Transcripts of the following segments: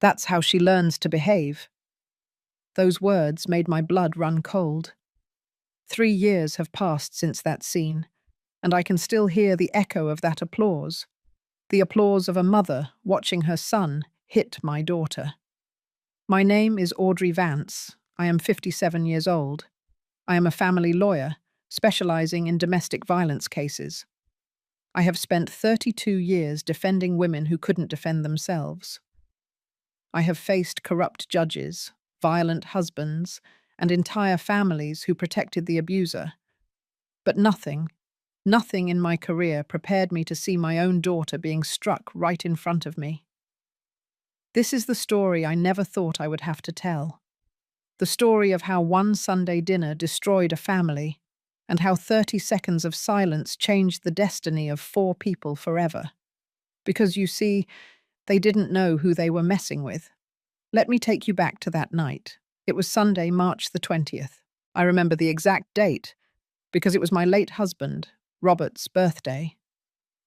That's how she learns to behave." Those words made my blood run cold. 3 years have passed since that scene, and I can still hear the echo of that applause, the applause of a mother watching her son hit my daughter. My name is Audrey Vance. I am 57 years old. I am a family lawyer, specializing in domestic violence cases. I have spent 32 years defending women who couldn't defend themselves. I have faced corrupt judges, violent husbands, and entire families who protected the abuser. But nothing in my career prepared me to see my own daughter being struck right in front of me. This is the story I never thought I would have to tell. The story of how one Sunday dinner destroyed a family, and how 30 seconds of silence changed the destiny of 4 people forever. Because you see, they didn't know who they were messing with. Let me take you back to that night. It was Sunday, March the 20th. I remember the exact date, because it was my late husband, Robert's, birthday.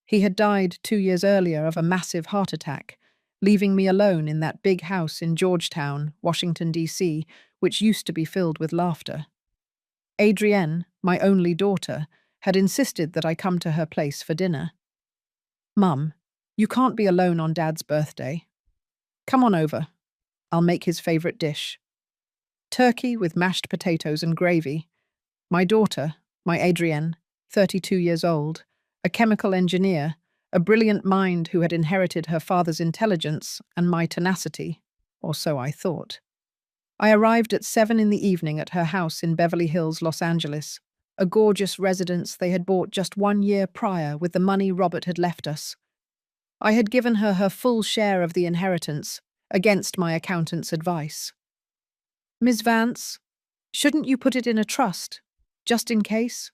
He had died 2 years earlier of a massive heart attack, leaving me alone in that big house in Georgetown, Washington, D.C., which used to be filled with laughter. Adrienne, my only daughter, had insisted that I come to her place for dinner. "Mum, you can't be alone on Dad's birthday. Come on over. I'll make his favorite dish. Turkey with mashed potatoes and gravy." My daughter, my Adrienne, 32 years old, a chemical engineer, a brilliant mind who had inherited her father's intelligence and my tenacity, or so I thought. I arrived at 7 in the evening at her house in Beverly Hills, Los Angeles, a gorgeous residence they had bought just 1 year prior with the money Robert had left us. I had given her her full share of the inheritance, against my accountant's advice. "Ms. Vance, shouldn't you put it in a trust, just in case?"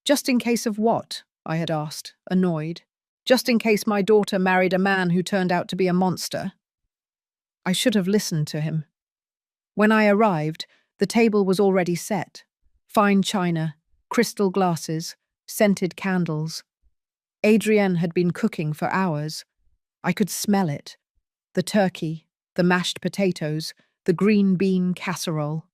"Just in case of what?" I had asked, annoyed. "Just in case my daughter married a man who turned out to be a monster?" I should have listened to him. When I arrived, the table was already set. Fine china, crystal glasses, scented candles. Adrienne had been cooking for hours. I could smell it. The turkey, the mashed potatoes, the green bean casserole.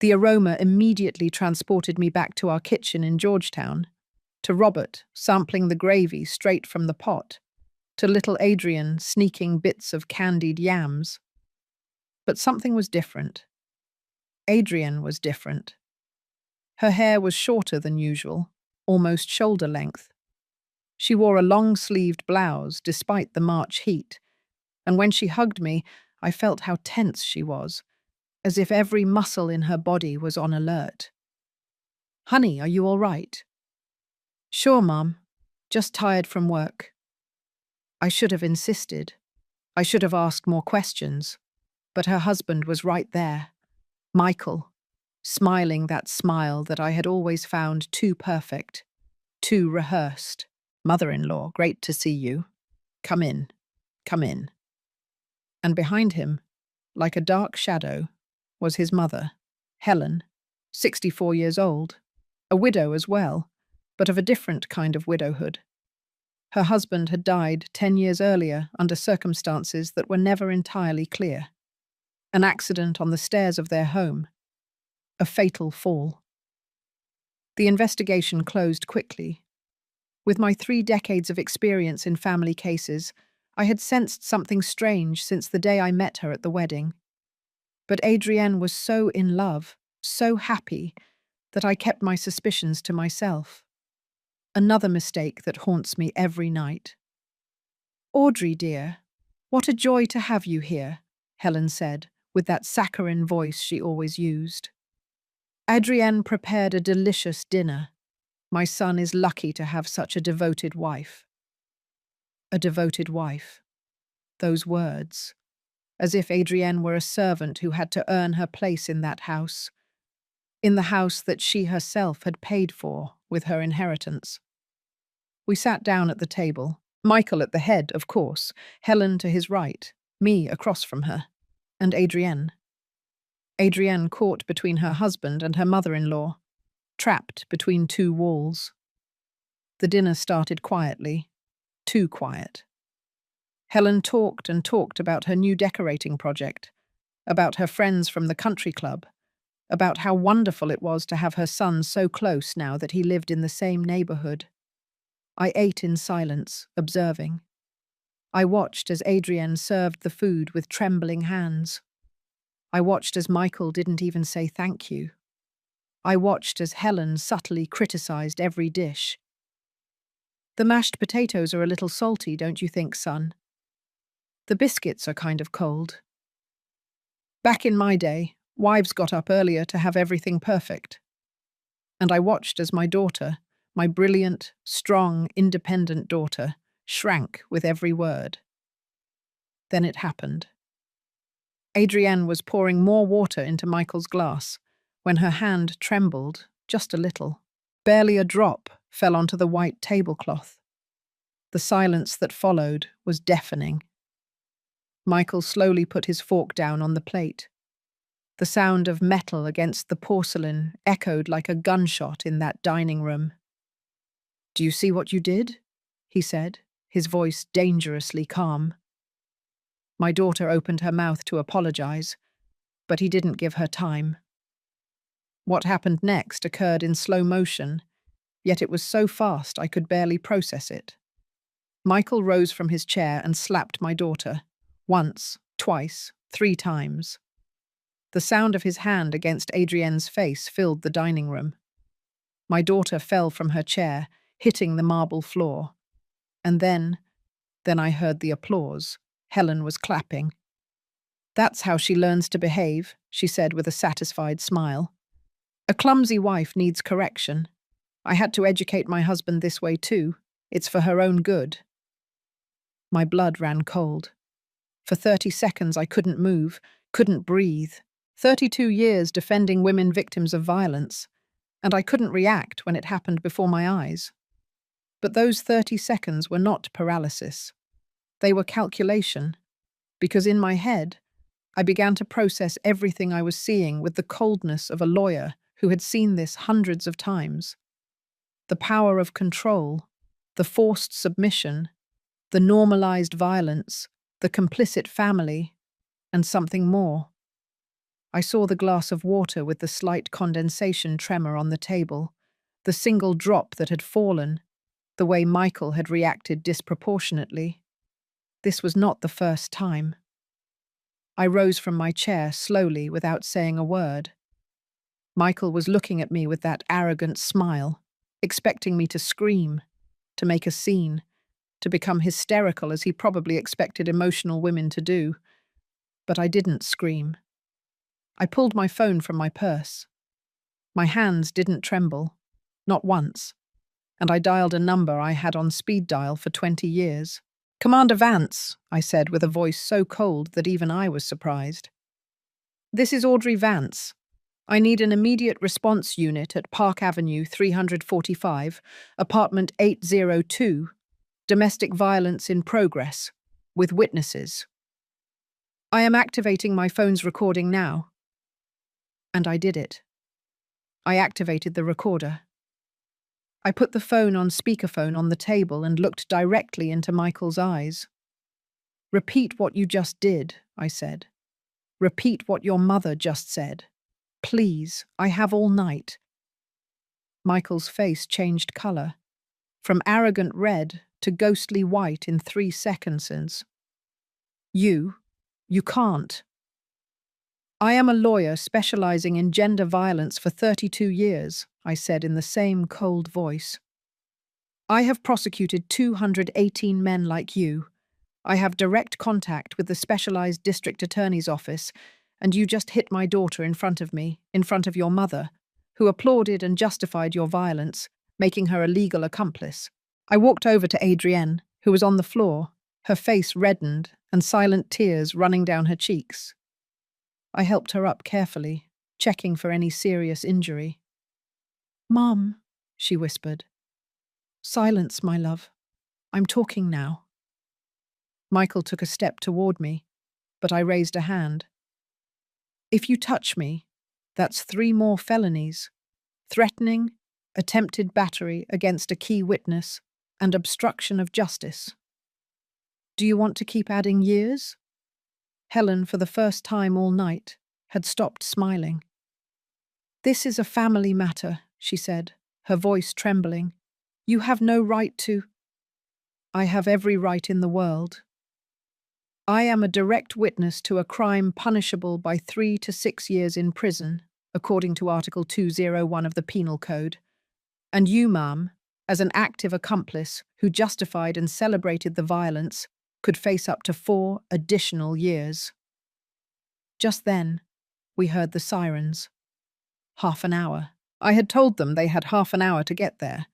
The aroma immediately transported me back to our kitchen in Georgetown, to Robert sampling the gravy straight from the pot, to little Adrienne sneaking bits of candied yams. But something was different. Adrienne was different. Her hair was shorter than usual, almost shoulder length. She wore a long-sleeved blouse despite the March heat, and when she hugged me, I felt how tense she was, as if every muscle in her body was on alert. "Honey, are you all right?" "Sure, Mom. Just tired from work." I should have insisted. I should have asked more questions. But her husband was right there, Michael, smiling that smile that I had always found too perfect, too rehearsed. "Mother-in-law, great to see you. Come in, come in." And behind him, like a dark shadow, was his mother, Helen, 64 years old, a widow as well, but of a different kind of widowhood. Her husband had died 10 years earlier under circumstances that were never entirely clear. An accident on the stairs of their home. A fatal fall. The investigation closed quickly. With my 3 decades of experience in family cases, I had sensed something strange since the day I met her at the wedding. But Adrienne was so in love, so happy, that I kept my suspicions to myself. Another mistake that haunts me every night. "Audrey, dear, what a joy to have you here," Helen said, with that saccharine voice she always used. "Adrienne prepared a delicious dinner. My son is lucky to have such a devoted wife." A devoted wife. Those words. As if Adrienne were a servant who had to earn her place in that house. In the house that she herself had paid for with her inheritance. We sat down at the table, Michael at the head, of course, Helen to his right, me across from her, and Adrienne. Adrienne caught between her husband and her mother-in-law, trapped between 2 walls. The dinner started quietly, too quiet. Helen talked and talked about her new decorating project, about her friends from the country club, about how wonderful it was to have her son so close now that he lived in the same neighborhood. I ate in silence, observing. I watched as Adrienne served the food with trembling hands. I watched as Michael didn't even say thank you. I watched as Helen subtly criticized every dish. "The mashed potatoes are a little salty, don't you think, son? The biscuits are kind of cold." Back in my day, wives got up earlier to have everything perfect. And I watched as my daughter, my brilliant, strong, independent daughter, shrank with every word. Then it happened. Adrienne was pouring more water into Michael's glass when her hand trembled just a little. Barely a drop fell onto the white tablecloth. The silence that followed was deafening. Michael slowly put his fork down on the plate. The sound of metal against the porcelain echoed like a gunshot in that dining room. "Do you see what you did?" he said, his voice dangerously calm. My daughter opened her mouth to apologize, but he didn't give her time. What happened next occurred in slow motion, yet it was so fast I could barely process it. Michael rose from his chair and slapped my daughter, once, twice, 3 times. The sound of his hand against Adrienne's face filled the dining room. My daughter fell from her chair, hitting the marble floor. And then I heard the applause. Helen was clapping. "That's how she learns to behave," she said with a satisfied smile. "A clumsy wife needs correction. I had to educate my husband this way too. It's for her own good." My blood ran cold. For 30 seconds I couldn't move, couldn't breathe. 32 years defending women victims of violence, and I couldn't react when it happened before my eyes. But those 30 seconds were not paralysis. They were calculation, because in my head, I began to process everything I was seeing with the coldness of a lawyer who had seen this hundreds of times. The power of control, the forced submission, the normalized violence, the complicit family, and something more. I saw the glass of water with the slight condensation tremor on the table, the single drop that had fallen, the way Michael had reacted disproportionately. This was not the first time. I rose from my chair slowly without saying a word. Michael was looking at me with that arrogant smile, expecting me to scream, to make a scene, to become hysterical as he probably expected emotional women to do. But I didn't scream. I pulled my phone from my purse. My hands didn't tremble, not once, and I dialed a number I had on speed dial for 20 years. "Commander Vance," I said with a voice so cold that even I was surprised. "This is Audrey Vance. I need an immediate response unit at Park Avenue 345, apartment 802, domestic violence in progress, with witnesses. I am activating my phone's recording now." And I did it. I activated the recorder. I put the phone on speakerphone on the table and looked directly into Michael's eyes. "Repeat what you just did," I said. "Repeat what your mother just said. Please, I have all night." Michael's face changed color, from arrogant red to ghostly white in 3 seconds. You can't." "I am a lawyer specializing in gender violence for 32 years, I said in the same cold voice. "I have prosecuted 218 men like you. I have direct contact with the specialized district attorney's office, and you just hit my daughter in front of me, in front of your mother, who applauded and justified your violence, making her a legal accomplice." I walked over to Adrienne, who was on the floor, her face reddened and silent tears running down her cheeks. I helped her up carefully, checking for any serious injury. "Mom," she whispered. "Silence, my love. I'm talking now." Michael took a step toward me, but I raised a hand. "If you touch me, that's 3 more felonies: threatening, attempted battery against a key witness, and obstruction of justice." Do you want to keep adding years? Helen, for the first time all night, had stopped smiling. This is a family matter, she said, her voice trembling. You have no right to. I have every right in the world. I am a direct witness to a crime punishable by 3 to 6 years in prison, according to Article 201 of the Penal Code. And you, ma'am, as an active accomplice who justified and celebrated the violence, could face up to 4 additional years. Just then, we heard the sirens. Half an hour. I had told them they had half an hour to get there,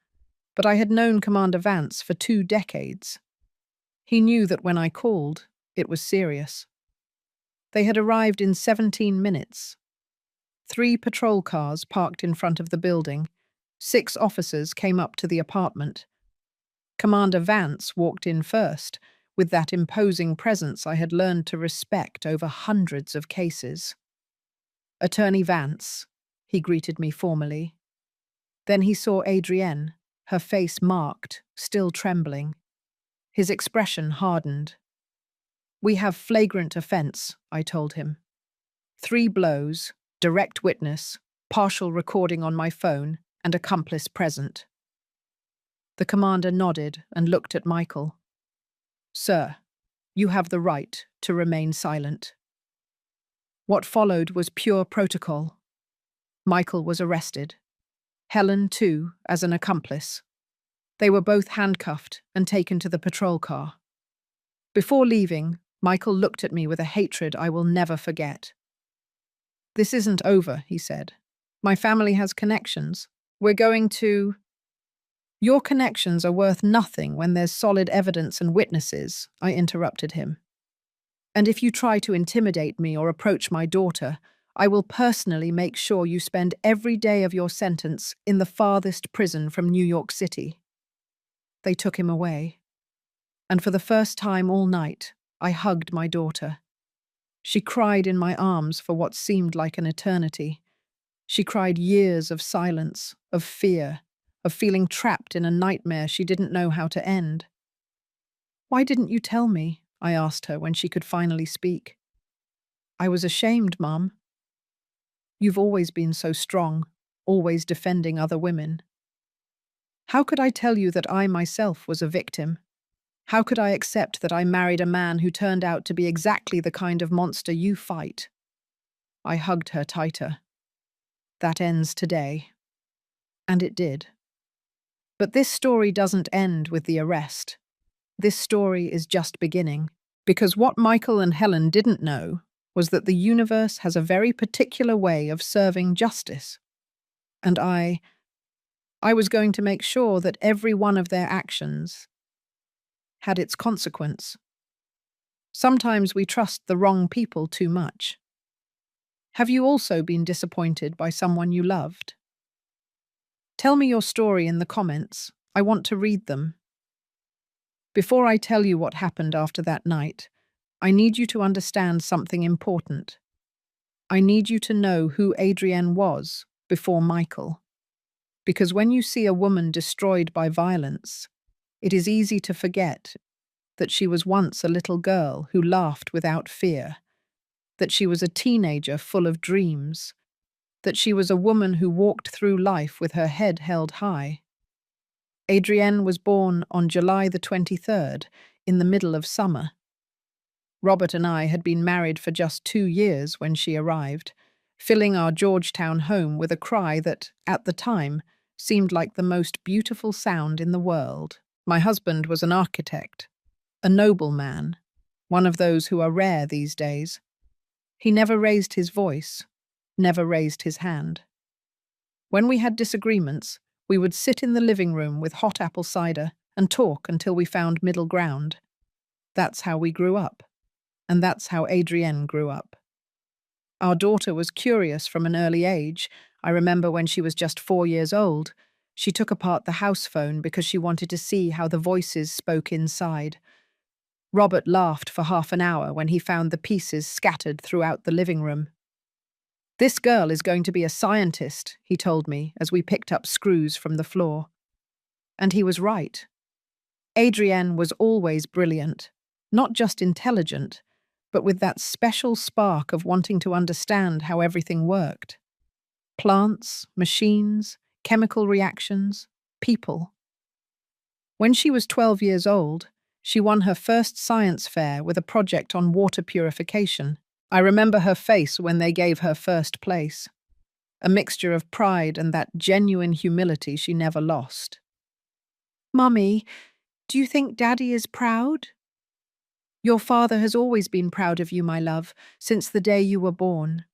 but I had known Commander Vance for 2 decades. He knew that when I called, it was serious. They had arrived in 17 minutes. 3 patrol cars parked in front of the building. 6 officers came up to the apartment. Commander Vance walked in first, with that imposing presence I had learned to respect over hundreds of cases. Attorney Vance, he greeted me formally. Then he saw Adrienne, her face marked, still trembling. His expression hardened. We have flagrant offence, I told him. 3 blows, direct witness, partial recording on my phone, and accomplice present. The commander nodded and looked at Michael. Sir, you have the right to remain silent. What followed was pure protocol. Michael was arrested. Helen, too, as an accomplice. They were both handcuffed and taken to the patrol car. Before leaving, Michael looked at me with a hatred I will never forget. This isn't over, he said. My family has connections. We're going to... Your connections are worth nothing when there's solid evidence and witnesses, I interrupted him. And if you try to intimidate me or approach my daughter, I will personally make sure you spend every day of your sentence in the farthest prison from New York City. They took him away. And for the first time all night, I hugged my daughter. She cried in my arms for what seemed like an eternity. She cried years of silence, of fear, of feeling trapped in a nightmare she didn't know how to end. Why didn't you tell me? I asked her when she could finally speak. I was ashamed, Mum. You've always been so strong, always defending other women. How could I tell you that I myself was a victim? How could I accept that I married a man who turned out to be exactly the kind of monster you fight? I hugged her tighter. That ends today. And it did. But this story doesn't end with the arrest. This story is just beginning, because what Michael and Helen didn't know was that the universe has a very particular way of serving justice. And I was going to make sure that every one of their actions had its consequence. Sometimes we trust the wrong people too much. Have you also been disappointed by someone you loved? Tell me your story in the comments. I want to read them. Before I tell you what happened after that night, I need you to understand something important. I need you to know who Adrienne was before Michael. Because when you see a woman destroyed by violence, it is easy to forget that she was once a little girl who laughed without fear, that she was a teenager full of dreams, that she was a woman who walked through life with her head held high. Adrienne was born on July the 23rd, in the middle of summer. Robert and I had been married for just 2 years when she arrived, filling our Georgetown home with a cry that, at the time, seemed like the most beautiful sound in the world. My husband was an architect, a noble man, one of those who are rare these days. He never raised his voice, never raised his hand. When we had disagreements, we would sit in the living room with hot apple cider and talk until we found middle ground. That's how we grew up, and that's how Adrienne grew up. Our daughter was curious from an early age. I remember when she was just 4 years old, she took apart the house phone because she wanted to see how the voices spoke inside. Robert laughed for half an hour when he found the pieces scattered throughout the living room. This girl is going to be a scientist, he told me as we picked up screws from the floor. And he was right. Adrienne was always brilliant. Not just intelligent, but with that special spark of wanting to understand how everything worked. Plants, machines, chemical reactions, people. When she was 12 years old, she won her first science fair with a project on water purification. I remember her face when they gave her first place, a mixture of pride and that genuine humility she never lost. "Mummy, do you think Daddy is proud?" "Your father has always been proud of you, my love, since the day you were born."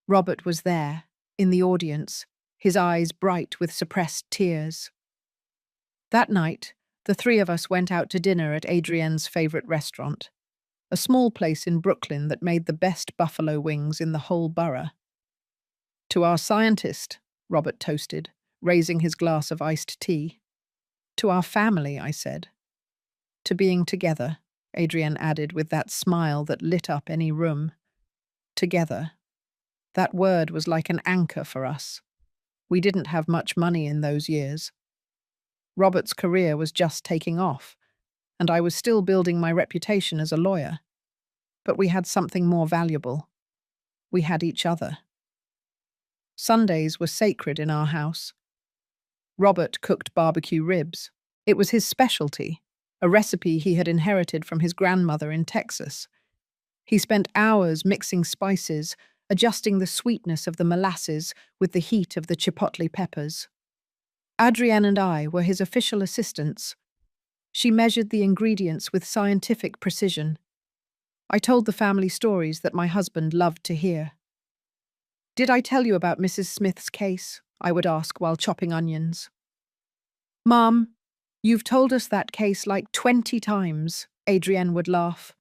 Robert was there, in the audience, his eyes bright with suppressed tears. That night, the three of us went out to dinner at Adrienne's favorite restaurant, a small place in Brooklyn that made the best buffalo wings in the whole borough. "To our scientist," Robert toasted, raising his glass of iced tea. "To our family," I said. "To being together," Adrienne added with that smile that lit up any room. Together. That word was like an anchor for us. We didn't have much money in those years. Robert's career was just taking off, and I was still building my reputation as a lawyer. But we had something more valuable. We had each other. Sundays were sacred in our house. Robert cooked barbecue ribs. It was his specialty, a recipe he had inherited from his grandmother in Texas. He spent hours mixing spices, adjusting the sweetness of the molasses with the heat of the chipotle peppers. Adrienne and I were his official assistants. She measured the ingredients with scientific precision. I told the family stories that my husband loved to hear. "Did I tell you about Mrs. Smith's case?" I would ask while chopping onions. "Mom, you've told us that case like 20 times," Adrienne would laugh.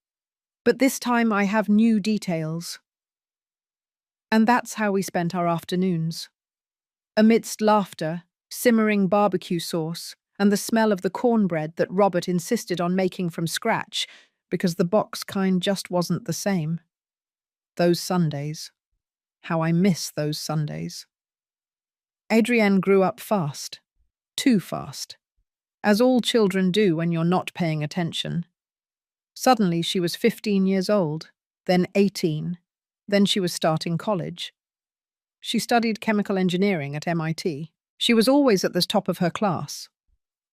"But this time I have new details." And that's how we spent our afternoons. Amidst laughter, simmering barbecue sauce, and the smell of the cornbread that Robert insisted on making from scratch because the box kind just wasn't the same. Those Sundays. How I miss those Sundays. Adrienne grew up fast. Too fast. As all children do when you're not paying attention. Suddenly she was 15 years old, then 18, then she was starting college. She studied chemical engineering at MIT. She was always at the top of her class.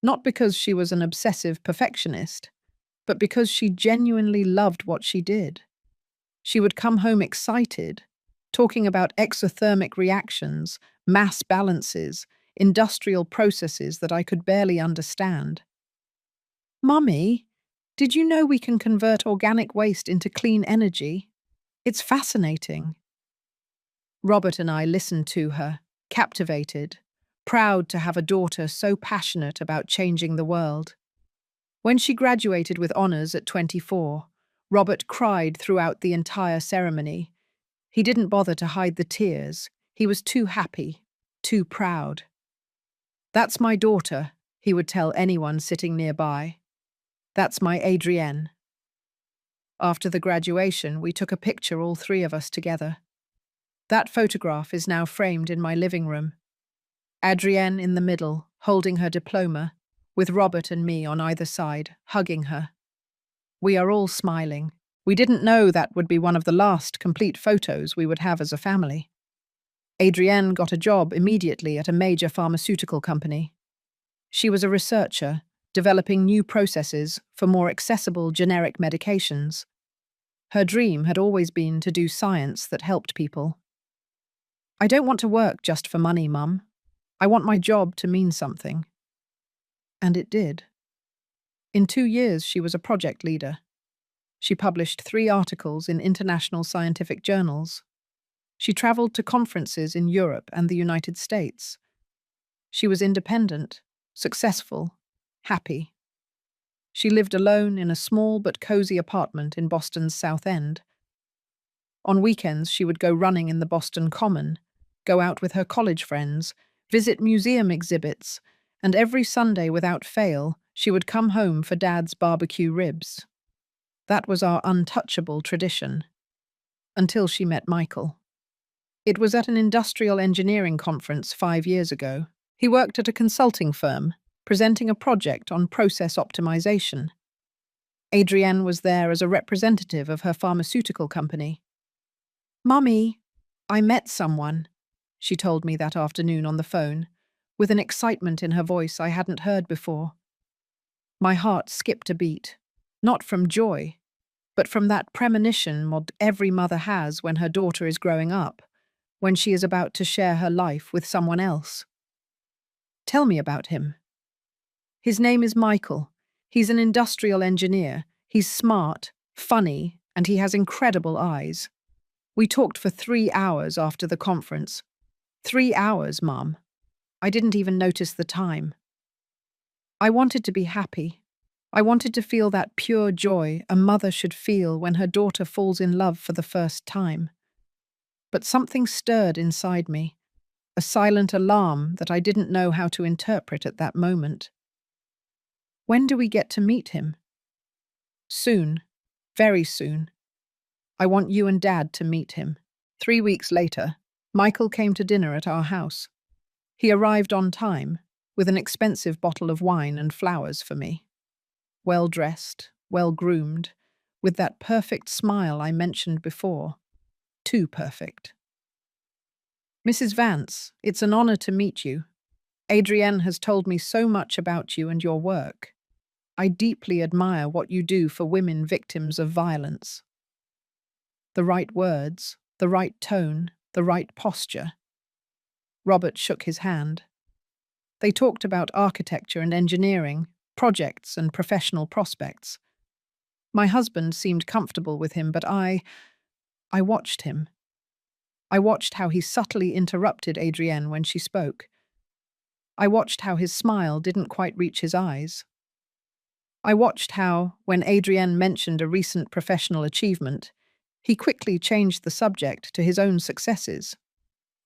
Not because she was an obsessive perfectionist, but because she genuinely loved what she did. She would come home excited, talking about exothermic reactions, mass balances, industrial processes that I could barely understand. "Mummy, did you know we can convert organic waste into clean energy? It's fascinating." Robert and I listened to her, captivated, proud to have a daughter so passionate about changing the world. When she graduated with honors at 24, Robert cried throughout the entire ceremony. He didn't bother to hide the tears. He was too happy, too proud. "That's my daughter," he would tell anyone sitting nearby. "That's my Adrienne." After the graduation, we took a picture, all three of us together. That photograph is now framed in my living room. Adrienne in the middle, holding her diploma, with Robert and me on either side, hugging her. We are all smiling. We didn't know that would be one of the last complete photos we would have as a family. Adrienne got a job immediately at a major pharmaceutical company. She was a researcher, developing new processes for more accessible generic medications. Her dream had always been to do science that helped people. "I don't want to work just for money, Mum. I want my job to mean something." And it did. In 2 years, she was a project leader. She published 3 articles in international scientific journals. She traveled to conferences in Europe and the United States. She was independent, successful, happy. She lived alone in a small but cozy apartment in Boston's South End. On weekends, she would go running in the Boston Common, go out with her college friends, visit museum exhibits, and every Sunday without fail, she would come home for Dad's barbecue ribs. That was our untouchable tradition. Until she met Michael. It was at an industrial engineering conference 5 years ago. He worked at a consulting firm, presenting a project on process optimization. Adrienne was there as a representative of her pharmaceutical company. "Mummy, I met someone," she told me that afternoon on the phone, with an excitement in her voice I hadn't heard before. My heart skipped a beat, not from joy, but from that premonition every mother has when her daughter is growing up, when she is about to share her life with someone else. "Tell me about him." "His name is Michael. He's an industrial engineer. He's smart, funny, and he has incredible eyes. We talked for 3 hours after the conference. 3 hours, Mum. I didn't even notice the time. I wanted to be happy. I wanted to feel that pure joy a mother should feel when her daughter falls in love for the first time. But something stirred inside me, a silent alarm that I didn't know how to interpret at that moment. "When do we get to meet him?" "Soon. Very soon. I want you and Dad to meet him." 3 weeks later, Michael came to dinner at our house. He arrived on time, with an expensive bottle of wine and flowers for me. Well-dressed, well-groomed, with that perfect smile I mentioned before. Too perfect. "Mrs. Vance, it's an honor to meet you. Adrienne has told me so much about you and your work. I deeply admire what you do for women victims of violence." The right words, the right tone, the right posture. Robert shook his hand. They talked about architecture and engineering, projects and professional prospects. My husband seemed comfortable with him, but I watched him. I watched how he subtly interrupted Adrienne when she spoke. I watched how his smile didn't quite reach his eyes. I watched how, when Adrienne mentioned a recent professional achievement, he quickly changed the subject to his own successes.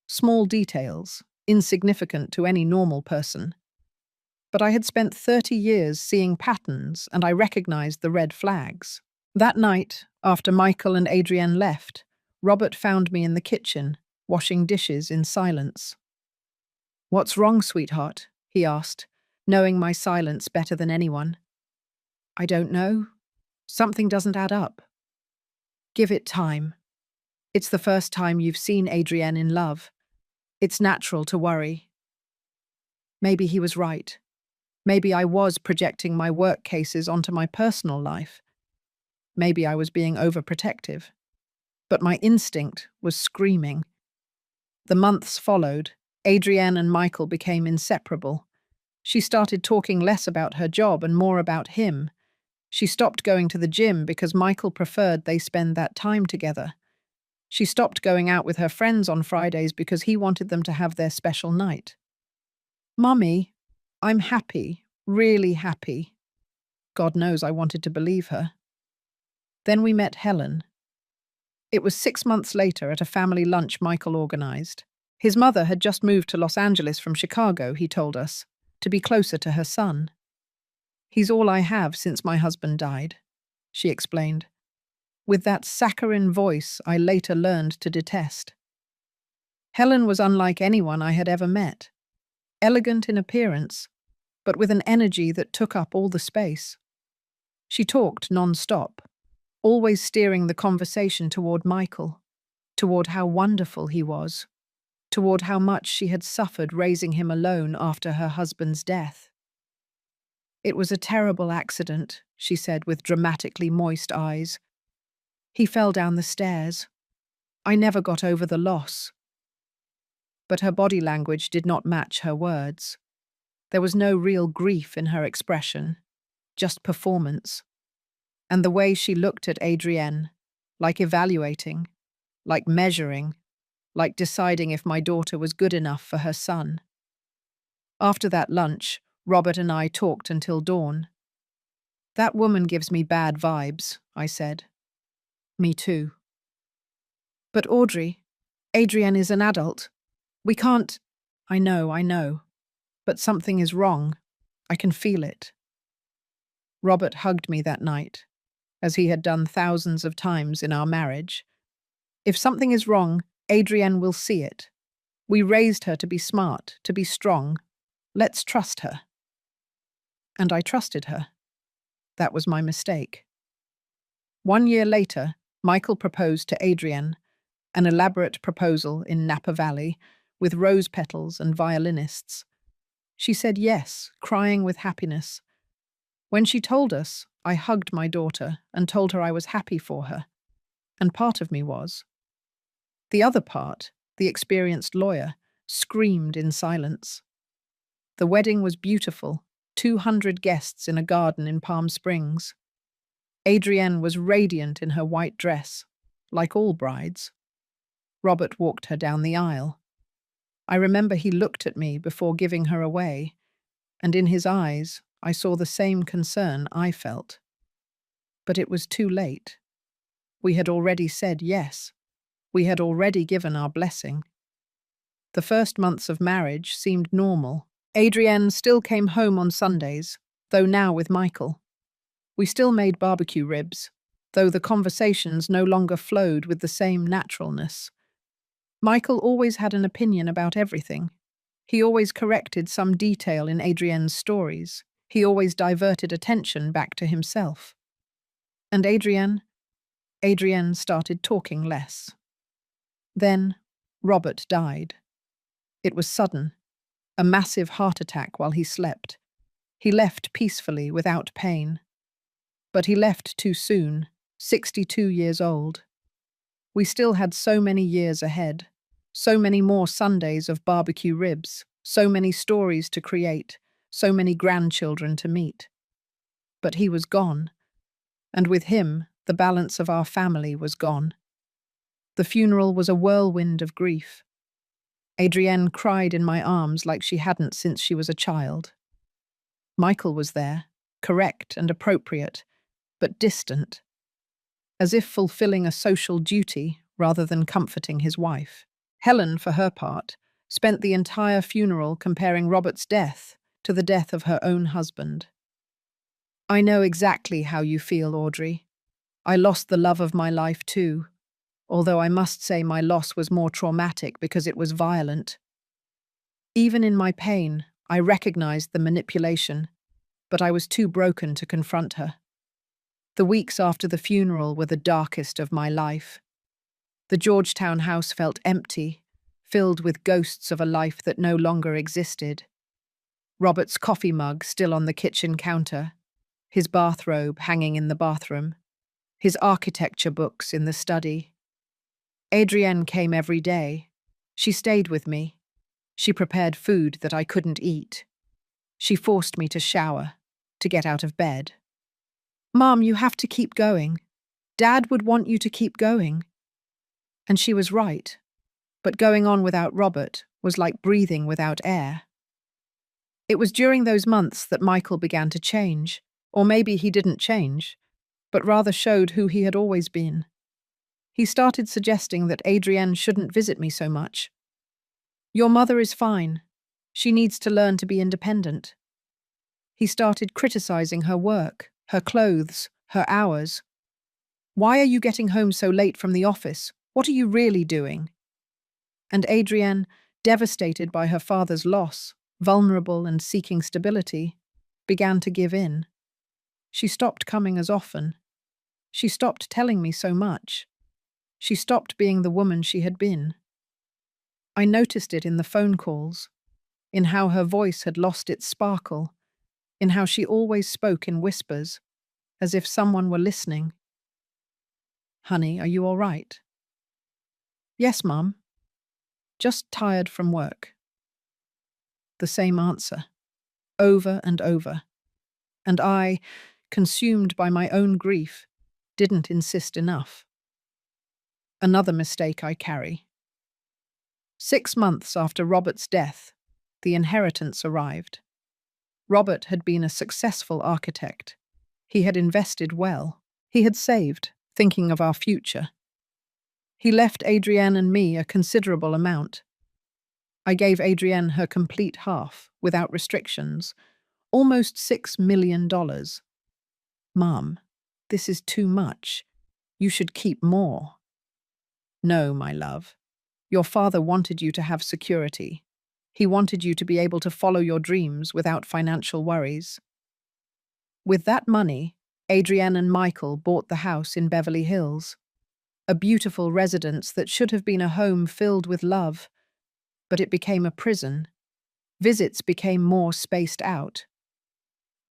Small details, insignificant to any normal person. But I had spent 30 years seeing patterns, and I recognized the red flags. That night, after Michael and Adrienne left, Robert found me in the kitchen, washing dishes in silence. "What's wrong, sweetheart?" he asked, knowing my silence better than anyone. "I don't know. Something doesn't add up." "Give it time. It's the first time you've seen Adrienne in love. It's natural to worry." Maybe he was right. Maybe I was projecting my work cases onto my personal life. Maybe I was being overprotective. But my instinct was screaming. The months followed. Adrienne and Michael became inseparable. She started talking less about her job and more about him. She stopped going to the gym because Michael preferred they spend that time together. She stopped going out with her friends on Fridays because he wanted them to have their special night. "Mummy, I'm happy, really happy." God knows I wanted to believe her. Then we met Helen. It was 6 months later at a family lunch Michael organized. His mother had just moved to Los Angeles from Chicago, he told us, to be closer to her son. "He's all I have since my husband died," she explained, with that saccharine voice I later learned to detest. Helen was unlike anyone I had ever met. Elegant in appearance, but with an energy that took up all the space. She talked non-stop, always steering the conversation toward Michael, toward how wonderful he was, toward how much she had suffered raising him alone after her husband's death. "It was a terrible accident," she said with dramatically moist eyes. "He fell down the stairs. I never got over the loss." But her body language did not match her words. There was no real grief in her expression, just performance. And the way she looked at Adrienne, like evaluating, like measuring, like deciding if my daughter was good enough for her son. After that lunch, Robert and I talked until dawn. "That woman gives me bad vibes," I said. "Me too." "But Audrey, Adrienne is an adult. We can't—" I know. But something is wrong. I can feel it." Robert hugged me that night, as he had done thousands of times in our marriage. "If something is wrong, Adrienne will see it. We raised her to be smart, to be strong. Let's trust her." And I trusted her. That was my mistake. 1 year later, Michael proposed to Adrienne, an elaborate proposal in Napa Valley, with rose petals and violinists. She said yes, crying with happiness. When she told us, I hugged my daughter and told her I was happy for her. And part of me was. The other part, the experienced lawyer, screamed in silence. The wedding was beautiful, 200 guests in a garden in Palm Springs. Adrienne was radiant in her white dress, like all brides. Robert walked her down the aisle. I remember he looked at me before giving her away, and in his eyes I saw the same concern I felt. But it was too late. We had already said yes. We had already given our blessing. The first months of marriage seemed normal. Adrienne still came home on Sundays, though now with Michael. We still made barbecue ribs, though the conversations no longer flowed with the same naturalness. Michael always had an opinion about everything. He always corrected some detail in Adrienne's stories. He always diverted attention back to himself. And Adrienne started talking less. Then Robert died. It was sudden, a massive heart attack while he slept. He left peacefully, without pain. But he left too soon, 62 years old. We still had so many years ahead, so many more Sundays of barbecue ribs, so many stories to create, so many grandchildren to meet. But he was gone, and with him, the balance of our family was gone. The funeral was a whirlwind of grief. Adrienne cried in my arms like she hadn't since she was a child. Michael was there, correct and appropriate, but distant, as if fulfilling a social duty rather than comforting his wife. Helen, for her part, spent the entire funeral comparing Robert's death to the death of her own husband. I know exactly how you feel, Audrey. I lost the love of my life too, although I must say my loss was more traumatic because it was violent. Even in my pain, I recognized the manipulation, but I was too broken to confront her. The weeks after the funeral were the darkest of my life. The Georgetown house felt empty, filled with ghosts of a life that no longer existed. Robert's coffee mug still on the kitchen counter, his bathrobe hanging in the bathroom, his architecture books in the study. Adrienne came every day. She stayed with me. She prepared food that I couldn't eat. She forced me to shower, to get out of bed. "Mom, you have to keep going. Dad would want you to keep going." And she was right, but going on without Robert was like breathing without air. It was during those months that Michael began to change, or maybe he didn't change, but rather showed who he had always been. He started suggesting that Adrienne shouldn't visit me so much. "Your mother is fine. She needs to learn to be independent." He started criticizing her work, her clothes, her hours. "Why are you getting home so late from the office? What are you really doing?" And Adrienne, devastated by her father's loss, vulnerable and seeking stability, began to give in. She stopped coming as often. She stopped telling me so much. She stopped being the woman she had been. I noticed it in the phone calls, in how her voice had lost its sparkle, in how she always spoke in whispers, as if someone were listening. "Honey, are you all right?" "Yes, Mum. Just tired from work." The same answer, over and over. And I, consumed by my own grief, didn't insist enough. Another mistake I carry. 6 months after Robert's death, the inheritance arrived. Robert had been a successful architect. He had invested well. He had saved, thinking of our future. He left Adrienne and me a considerable amount. I gave Adrienne her complete half, without restrictions, almost $6 million. "Mom, this is too much. You should keep more." "No, my love. Your father wanted you to have security. He wanted you to be able to follow your dreams without financial worries." With that money, Adrienne and Michael bought the house in Beverly Hills, a beautiful residence that should have been a home filled with love, but it became a prison. Visits became more spaced out.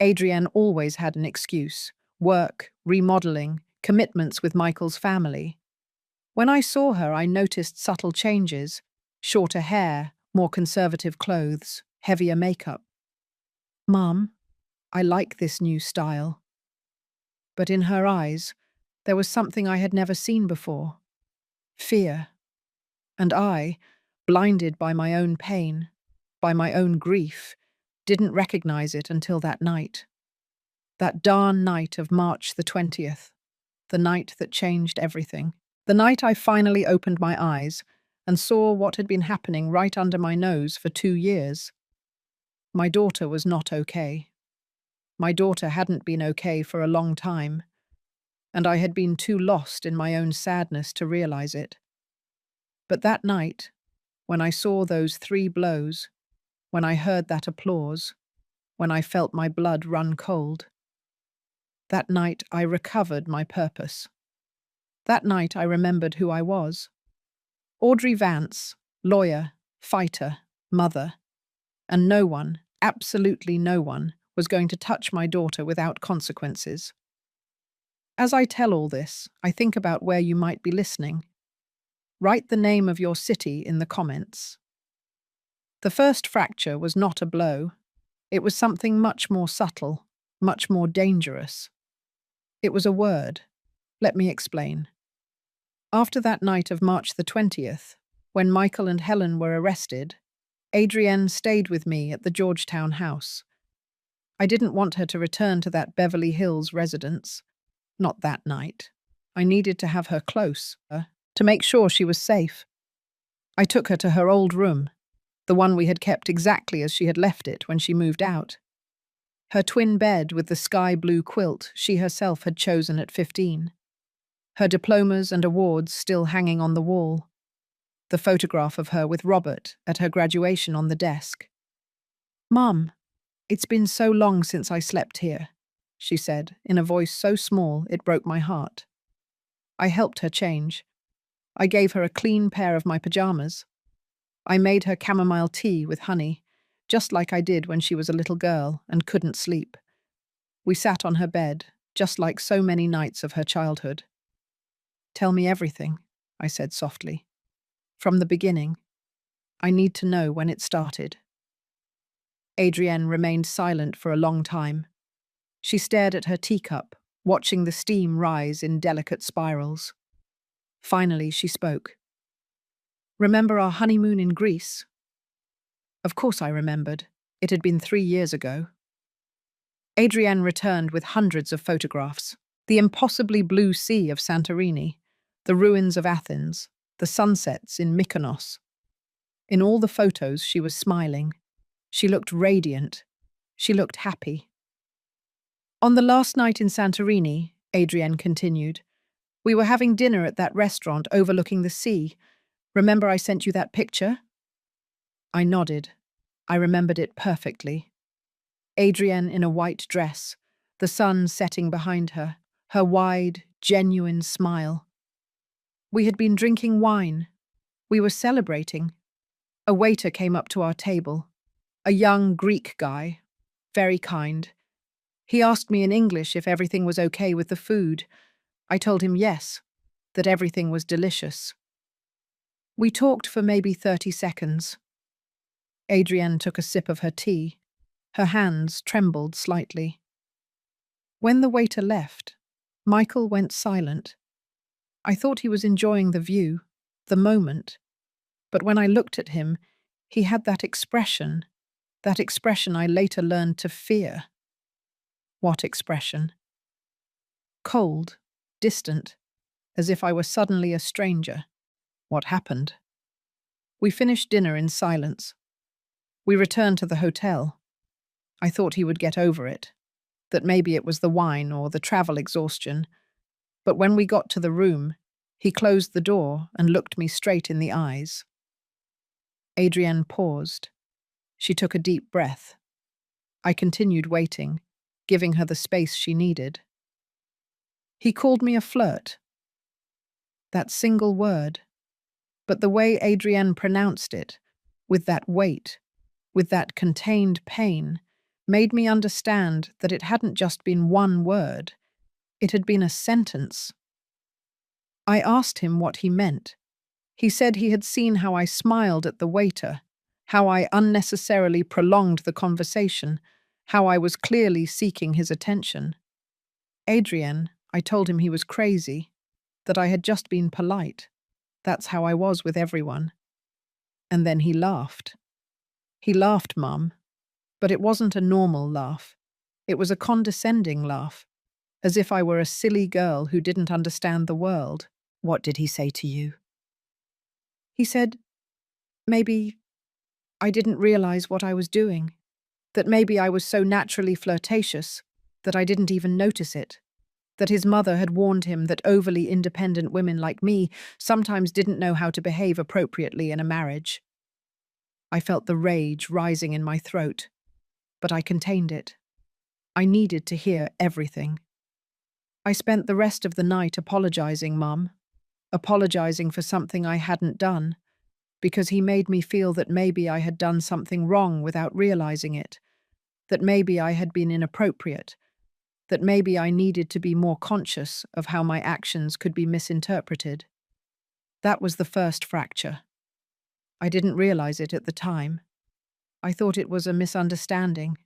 Adrienne always had an excuse: work, remodeling, commitments with Michael's family. When I saw her, I noticed subtle changes: shorter hair, more conservative clothes, heavier makeup. "Mum, I like this new style." But in her eyes, there was something I had never seen before: fear. And I, blinded by my own pain, by my own grief, didn't recognize it until that night. That darn night of March the 20th, the night that changed everything. The night I finally opened my eyes and saw what had been happening right under my nose for 2 years. My daughter was not okay. My daughter hadn't been okay for a long time, and I had been too lost in my own sadness to realize it. But that night, when I saw those 3 blows, when I heard that applause, when I felt my blood run cold, that night I recovered my purpose. That night I remembered who I was. Audrey Vance, lawyer, fighter, mother. And no one, absolutely no one, was going to touch my daughter without consequences. As I tell all this, I think about where you might be listening. Write the name of your city in the comments. The first fracture was not a blow. It was something much more subtle, much more dangerous. It was a word. Let me explain. After that night of March the 20th, when Michael and Helen were arrested, Adrienne stayed with me at the Georgetown house. I didn't want her to return to that Beverly Hills residence. Not that night. I needed to have her close, to make sure she was safe. I took her to her old room, the one we had kept exactly as she had left it when she moved out. Her twin bed with the sky blue quilt she herself had chosen at 15. Her diplomas and awards still hanging on the wall. The photograph of her with Robert at her graduation on the desk. "Mum, it's been so long since I slept here," she said, in a voice so small it broke my heart. I helped her change. I gave her a clean pair of my pajamas. I made her chamomile tea with honey, just like I did when she was a little girl and couldn't sleep. We sat on her bed, just like so many nights of her childhood. "Tell me everything," I said softly. "From the beginning. I need to know when it started." Adrienne remained silent for a long time. She stared at her teacup, watching the steam rise in delicate spirals. Finally, she spoke. "Remember our honeymoon in Greece?" Of course I remembered. It had been 3 years ago. Adrienne returned with hundreds of photographs. The impossibly blue sea of Santorini, the ruins of Athens, the sunsets in Mykonos. In all the photos, she was smiling. She looked radiant. She looked happy. "On the last night in Santorini," Adrienne continued, "we were having dinner at that restaurant overlooking the sea. Remember I sent you that picture?" I nodded. I remembered it perfectly. Adrienne in a white dress, the sun setting behind her, her wide, genuine smile. We had been drinking wine. We were celebrating. A waiter came up to our table. A young Greek guy, very kind. He asked me in English if everything was okay with the food. I told him yes, that everything was delicious. We talked for maybe 30 seconds. Adrienne took a sip of her tea. Her hands trembled slightly. When the waiter left, Michael went silent. I thought he was enjoying the view, the moment. But when I looked at him, he had that expression I later learned to fear. What expression? Cold, distant, as if I were suddenly a stranger. What happened? We finished dinner in silence. We returned to the hotel. I thought he would get over it, that maybe it was the wine or the travel exhaustion. But when we got to the room, he closed the door and looked me straight in the eyes. Adrienne paused. She took a deep breath. I continued waiting, giving her the space she needed. He called me a flirt. That single word. But the way Adrienne pronounced it, with that weight, with that contained pain, made me understand that it hadn't just been one word. It had been a sentence. I asked him what he meant. He said he had seen how I smiled at the waiter, how I unnecessarily prolonged the conversation, how I was clearly seeking his attention. Adrienne, I told him he was crazy, that I had just been polite. That's how I was with everyone. And then he laughed. He laughed, Mum, but it wasn't a normal laugh. It was a condescending laugh, as if I were a silly girl who didn't understand the world. What did he say to you? He said, maybe I didn't realize what I was doing, that maybe I was so naturally flirtatious that I didn't even notice it, that his mother had warned him that overly independent women like me sometimes didn't know how to behave appropriately in a marriage. I felt the rage rising in my throat, but I contained it. I needed to hear everything. I spent the rest of the night apologizing, Mum, apologizing for something I hadn't done, because he made me feel that maybe I had done something wrong without realizing it, that maybe I had been inappropriate, that maybe I needed to be more conscious of how my actions could be misinterpreted. That was the first fracture. I didn't realize it at the time. I thought it was a misunderstanding.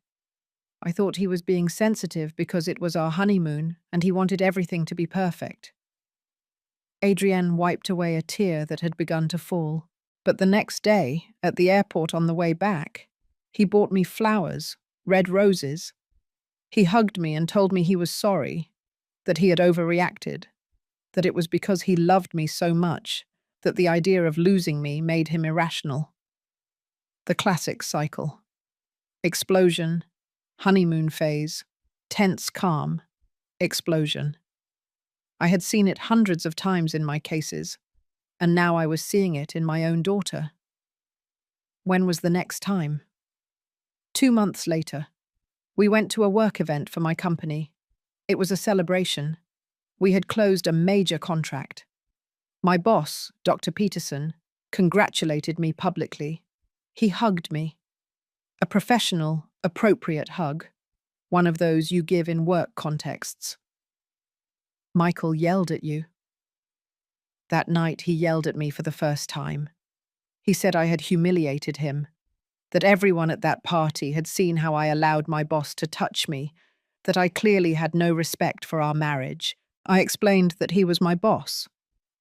I thought he was being sensitive because it was our honeymoon and he wanted everything to be perfect. Adrienne wiped away a tear that had begun to fall. But the next day, at the airport on the way back, he bought me flowers, red roses. He hugged me and told me he was sorry, that he had overreacted, that it was because he loved me so much that the idea of losing me made him irrational. The classic cycle. Explosion, honeymoon phase, tense calm, explosion. I had seen it hundreds of times in my cases, and now I was seeing it in my own daughter. When was the next time? 2 months later. We went to a work event for my company. It was a celebration. We had closed a major contract. My boss, Dr. Peterson, congratulated me publicly. He hugged me. A professional, appropriate hug, one of those you give in work contexts. Michael yelled at you. That night he yelled at me for the first time. He said I had humiliated him, that everyone at that party had seen how I allowed my boss to touch me, that I clearly had no respect for our marriage. I explained that he was my boss,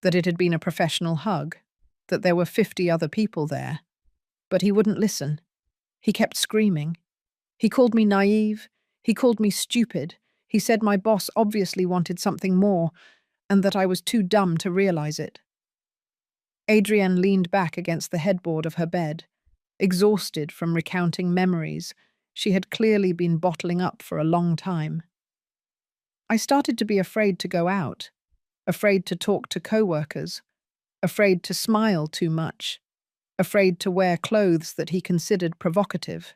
that it had been a professional hug, that there were 50 other people there. But he wouldn't listen. He kept screaming. He called me naive. He called me stupid. He said my boss obviously wanted something more, and that I was too dumb to realize it. Adrienne leaned back against the headboard of her bed, exhausted from recounting memories she had clearly been bottling up for a long time. I started to be afraid to go out, afraid to talk to co-workers, afraid to smile too much, afraid to wear clothes that he considered provocative.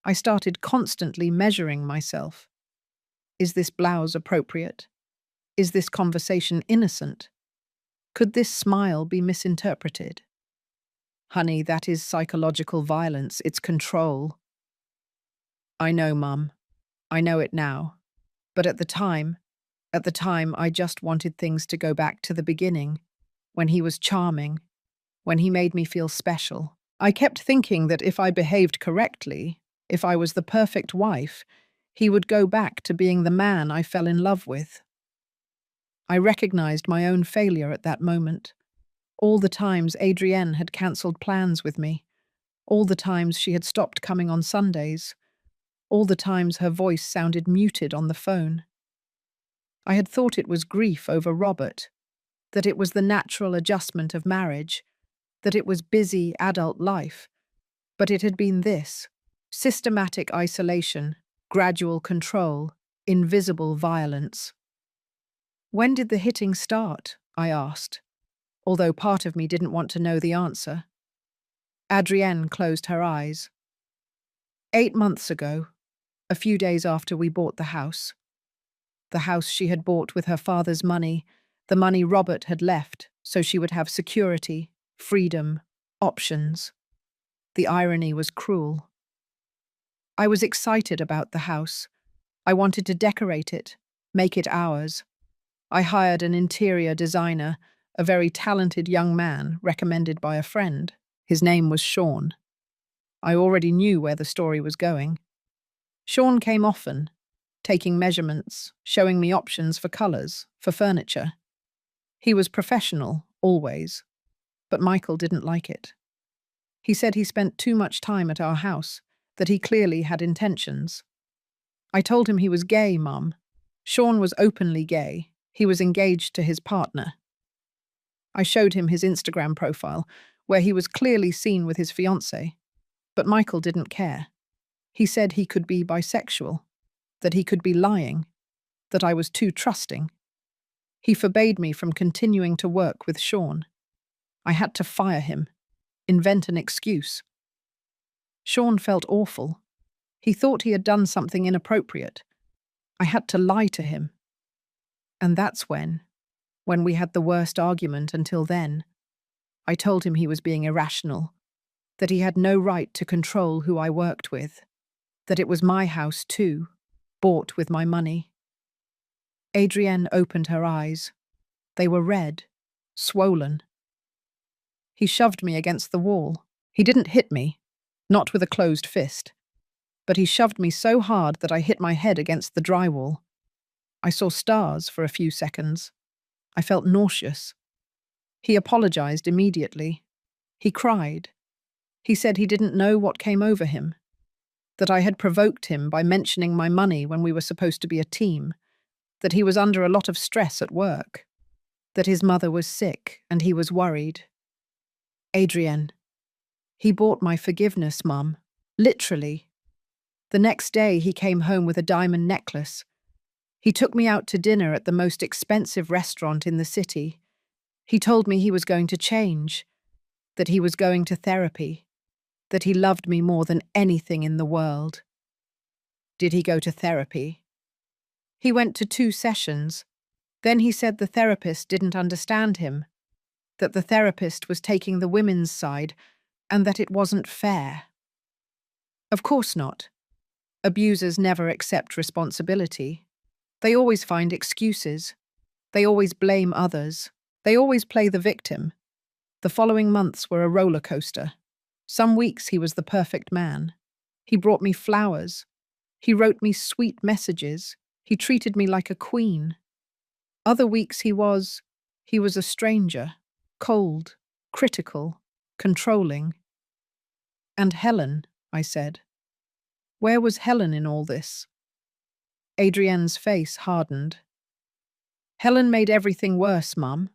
I started constantly measuring myself. Is this blouse appropriate? Is this conversation innocent? Could this smile be misinterpreted? Honey, that is psychological violence. It's control. I know, Mum. I know it now. But at the time, I just wanted things to go back to the beginning, when he was charming, when he made me feel special. I kept thinking that if I behaved correctly, if I was the perfect wife, he would go back to being the man I fell in love with. I recognized my own failure at that moment. All the times Adrienne had cancelled plans with me, all the times she had stopped coming on Sundays, all the times her voice sounded muted on the phone. I had thought it was grief over Robert, that it was the natural adjustment of marriage, that it was busy adult life, but it had been this: systematic isolation, gradual control, invisible violence. When did the hitting start? I asked, although part of me didn't want to know the answer. Adrienne closed her eyes. 8 months ago, a few days after we bought the house. the house she had bought with her father's money, the money Robert had left so she would have security, freedom, options. The irony was cruel. I was excited about the house. I wanted to decorate it, make it ours. I hired an interior designer, a very talented young man recommended by a friend. His name was Sean. I already knew where the story was going. Sean came often, taking measurements, showing me options for colours, for furniture. He was professional, always, but Michael didn't like it. He said he spent too much time at our house, that he clearly had intentions. I told him he was gay, Mum. Sean was openly gay. He was engaged to his partner. I showed him his Instagram profile, where he was clearly seen with his fiancée, but Michael didn't care. He said he could be bisexual, that he could be lying, that I was too trusting. He forbade me from continuing to work with Sean. I had to fire him, invent an excuse. Sean felt awful. He thought he had done something inappropriate. I had to lie to him. And that's when we had the worst argument until then, I told him he was being irrational, that he had no right to control who I worked with, that it was my house too, bought with my money. Adrienne opened her eyes. They were red, swollen. He shoved me against the wall. He didn't hit me, not with a closed fist, but he shoved me so hard that I hit my head against the drywall. I saw stars for a few seconds. I felt nauseous. He apologized immediately. He cried. He said he didn't know what came over him, that I had provoked him by mentioning my money when we were supposed to be a team, that he was under a lot of stress at work, that his mother was sick and he was worried. Adrienne, he bought my forgiveness, Mum. Literally. The next day he came home with a diamond necklace. He took me out to dinner at the most expensive restaurant in the city. He told me he was going to change, that he was going to therapy, that he loved me more than anything in the world. Did he go to therapy? He went to 2 sessions. Then he said the therapist didn't understand him, that the therapist was taking the women's side and that it wasn't fair. Of course not. Abusers never accept responsibility. They always find excuses. They always blame others. They always play the victim. The following months were a roller coaster. Some weeks he was the perfect man. He brought me flowers. He wrote me sweet messages. He treated me like a queen. Other weeks he was a stranger, cold, critical, controlling. And Helen, I said. Where was Helen in all this? Adrienne's face hardened. Helen made everything worse, Mum.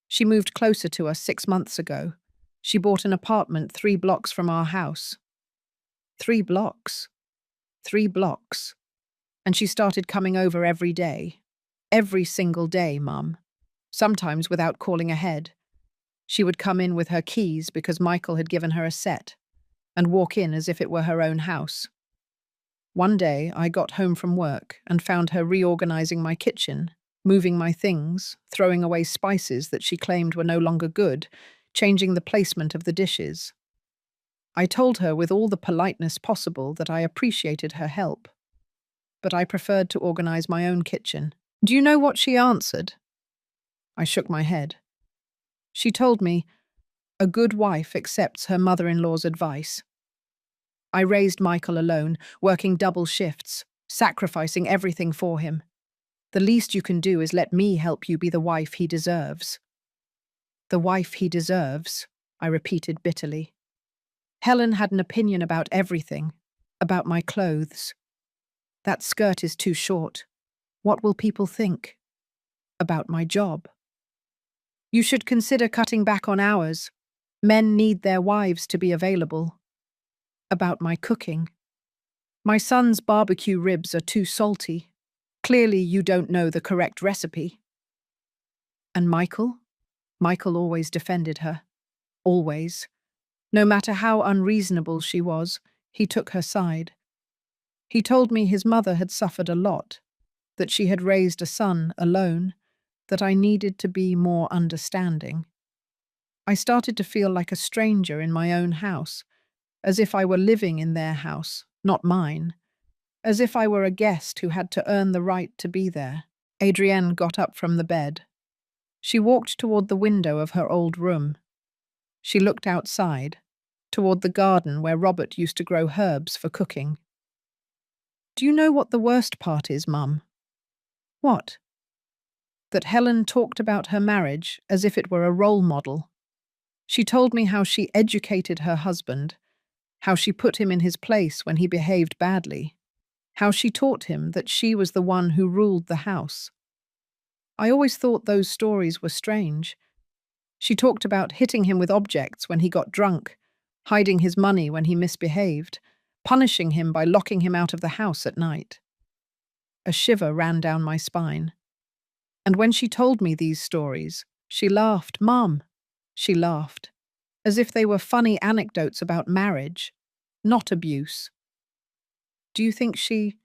She moved closer to us 6 months ago. She bought an apartment 3 blocks from our house. 3 blocks. 3 blocks. And she started coming over every day. Every single day, Mum. Sometimes without calling ahead. She would come in with her keys because Michael had given her a set, and walk in as if it were her own house. One day I got home from work and found her reorganizing my kitchen, moving my things, throwing away spices that she claimed were no longer good, changing the placement of the dishes. I told her with all the politeness possible that I appreciated her help, but I preferred to organize my own kitchen. Do you know what she answered? I shook my head. She told me, a good wife accepts her mother-in-law's advice. I raised Michael alone, working double shifts, sacrificing everything for him. The least you can do is let me help you be the wife he deserves. The wife he deserves, I repeated bitterly. Helen had an opinion about everything, about my clothes. That skirt is too short. What will people think? About my job. You should consider cutting back on hours. Men need their wives to be available. About my cooking. My son's barbecue ribs are too salty. Clearly you don't know the correct recipe. And Michael? Michael always defended her. Always. No matter how unreasonable she was, he took her side. He told me his mother had suffered a lot. that she had raised a son alone, that I needed to be more understanding. I started to feel like a stranger in my own house, as if I were living in their house, not mine, as if I were a guest who had to earn the right to be there. Adrienne got up from the bed. She walked toward the window of her old room. She looked outside, toward the garden where Robert used to grow herbs for cooking. "Do you know what the worst part is, Mum?" "What?" "That Helen talked about her marriage as if it were a role model. She told me how she educated her husband, how she put him in his place when he behaved badly, how she taught him that she was the one who ruled the house. I always thought those stories were strange. She talked about hitting him with objects when he got drunk, hiding his money when he misbehaved, punishing him by locking him out of the house at night." A shiver ran down my spine. And when she told me these stories, she laughed. "Mum," she laughed, as if they were funny anecdotes about marriage, not abuse. Do you think she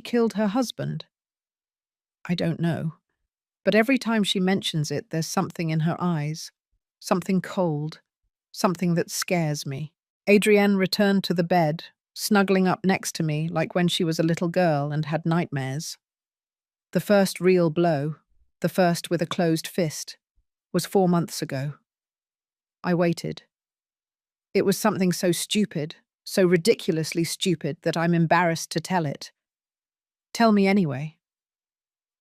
killed her husband?" "I don't know. But every time she mentions it, there's something in her eyes, something cold, something that scares me." Adrienne returned to the bed, snuggling up next to me like when she was a little girl and had nightmares. The first real blow, the first with a closed fist, was 4 months ago. I waited. It was something so stupid, so ridiculously stupid that I'm embarrassed to tell it. Tell me anyway.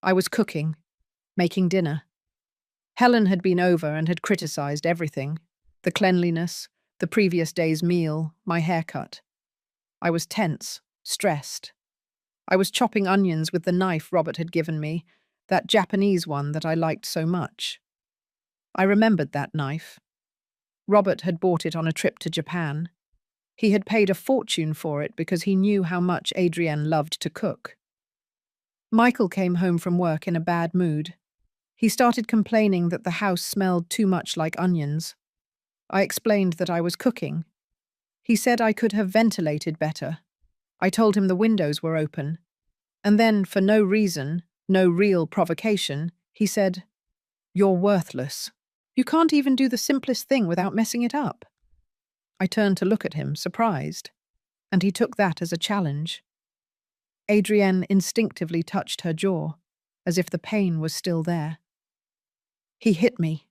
I was cooking, making dinner. Helen had been over and had criticized everything: the cleanliness, the previous day's meal, my haircut. I was tense, stressed. I was chopping onions with the knife Robert had given me, that Japanese one that I liked so much. I remembered that knife. Robert had bought it on a trip to Japan. He had paid a fortune for it because he knew how much Adrienne loved to cook. Michael came home from work in a bad mood. He started complaining that the house smelled too much like onions. I explained that I was cooking. He said I could have ventilated better. I told him the windows were open. And then, for no reason, no real provocation, he said, "You're worthless. You can't even do the simplest thing without messing it up." I turned to look at him, surprised, and he took that as a challenge. Adrienne instinctively touched her jaw, as if the pain was still there. He hit me.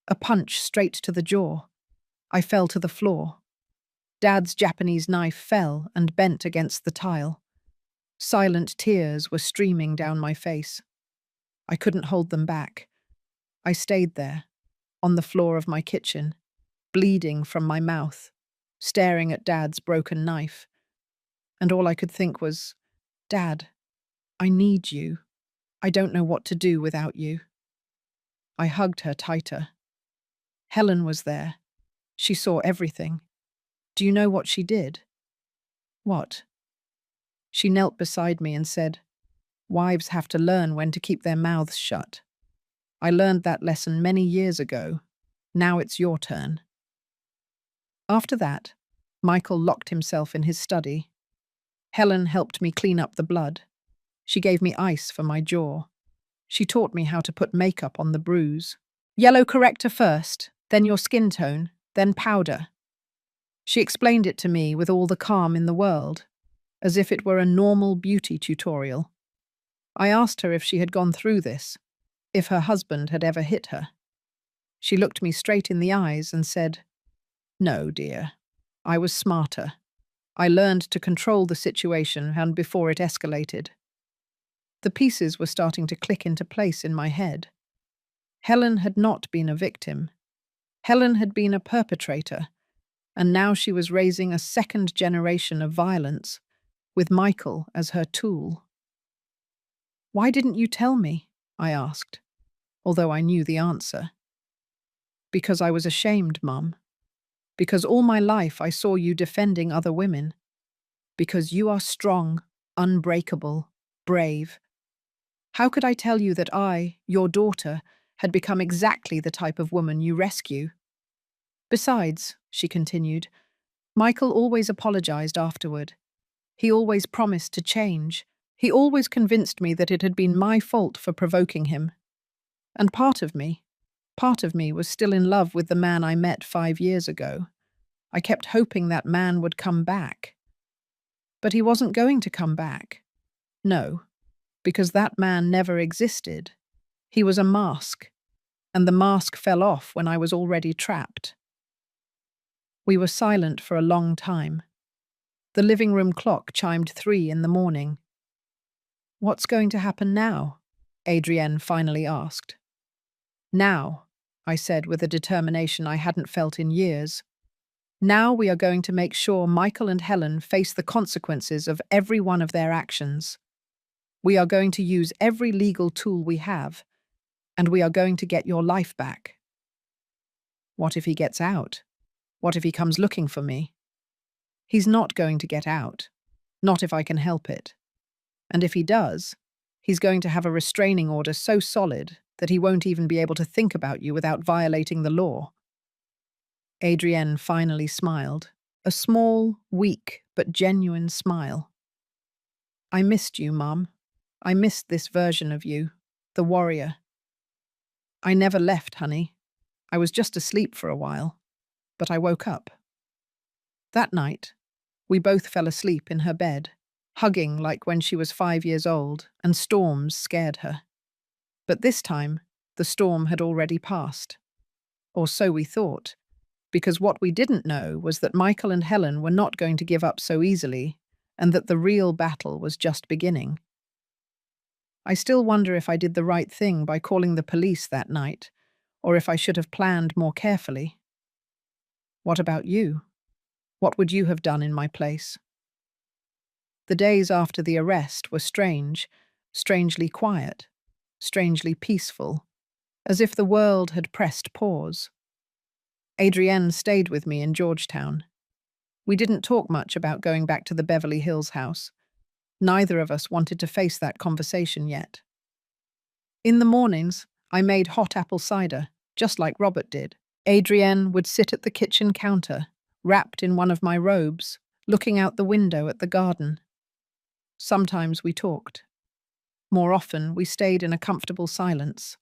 A punch straight to the jaw. I fell to the floor. Dad's Japanese knife fell and bent against the tile. Silent tears were streaming down my face. I couldn't hold them back. I stayed there, on the floor of my kitchen, bleeding from my mouth, staring at Dad's broken knife. And all I could think was, "Dad, I need you. I don't know what to do without you." I hugged her tighter. Helen was there. She saw everything. Do you know what she did? What? She knelt beside me and said, "Wives have to learn when to keep their mouths shut. I learned that lesson many years ago. Now it's your turn." After that, Michael locked himself in his study. Helen helped me clean up the blood. She gave me ice for my jaw. She taught me how to put makeup on the bruise. "Yellow corrector first, then your skin tone, then powder." She explained it to me with all the calm in the world, as if it were a normal beauty tutorial. I asked her if she had gone through this, if her husband had ever hit her. She looked me straight in the eyes and said, "No, dear. I was smarter. I learned to control the situation and before it escalated." The pieces were starting to click into place in my head. Helen had not been a victim. Helen had been a perpetrator, and now she was raising a second generation of violence, with Michael as her tool. "Why didn't you tell me?" I asked, although I knew the answer. "Because I was ashamed, Mum. Because all my life I saw you defending other women. Because you are strong, unbreakable, brave. How could I tell you that I, your daughter, had become exactly the type of woman you rescue? Besides," she continued, "Michael always apologized afterward. He always promised to change, He always convinced me that it had been my fault for provoking him. And part of me was still in love with the man I met 5 years ago. I kept hoping that man would come back. But he wasn't going to come back. No, because that man never existed. He was a mask, and the mask fell off when I was already trapped. We were silent for a long time. The living room clock chimed 3 in the morning. "What's going to happen now?" Adrienne finally asked. "Now," I said with a determination I hadn't felt in years. "Now we are going to make sure Michael and Helen face the consequences of every one of their actions. We are going to use every legal tool we have, and we are going to get your life back." "What if he gets out? What if he comes looking for me?" "He's not going to get out. Not if I can help it. And if he does, he's going to have a restraining order so solid that he won't even be able to think about you without violating the law." Adrienne finally smiled, a small, weak, but genuine smile. "I missed you, Mum. I missed this version of you, the warrior. I never left, honey. I was just asleep for a while, but I woke up." That night, we both fell asleep in her bed, hugging like when she was 5 years old, and storms scared her. But this time, the storm had already passed. Or so we thought, because what we didn't know was that Michael and Helen were not going to give up so easily, and that the real battle was just beginning. I still wonder if I did the right thing by calling the police that night, or if I should have planned more carefully. What about you? What would you have done in my place? The days after the arrest were strange, strangely quiet, strangely peaceful, as if the world had pressed pause. Adrienne stayed with me in Georgetown. We didn't talk much about going back to the Beverly Hills house. Neither of us wanted to face that conversation yet. In the mornings, I made hot apple cider, just like Robert did. Adrienne would sit at the kitchen counter, wrapped in one of my robes, looking out the window at the garden. Sometimes we talked. More often, we stayed in a comfortable silence,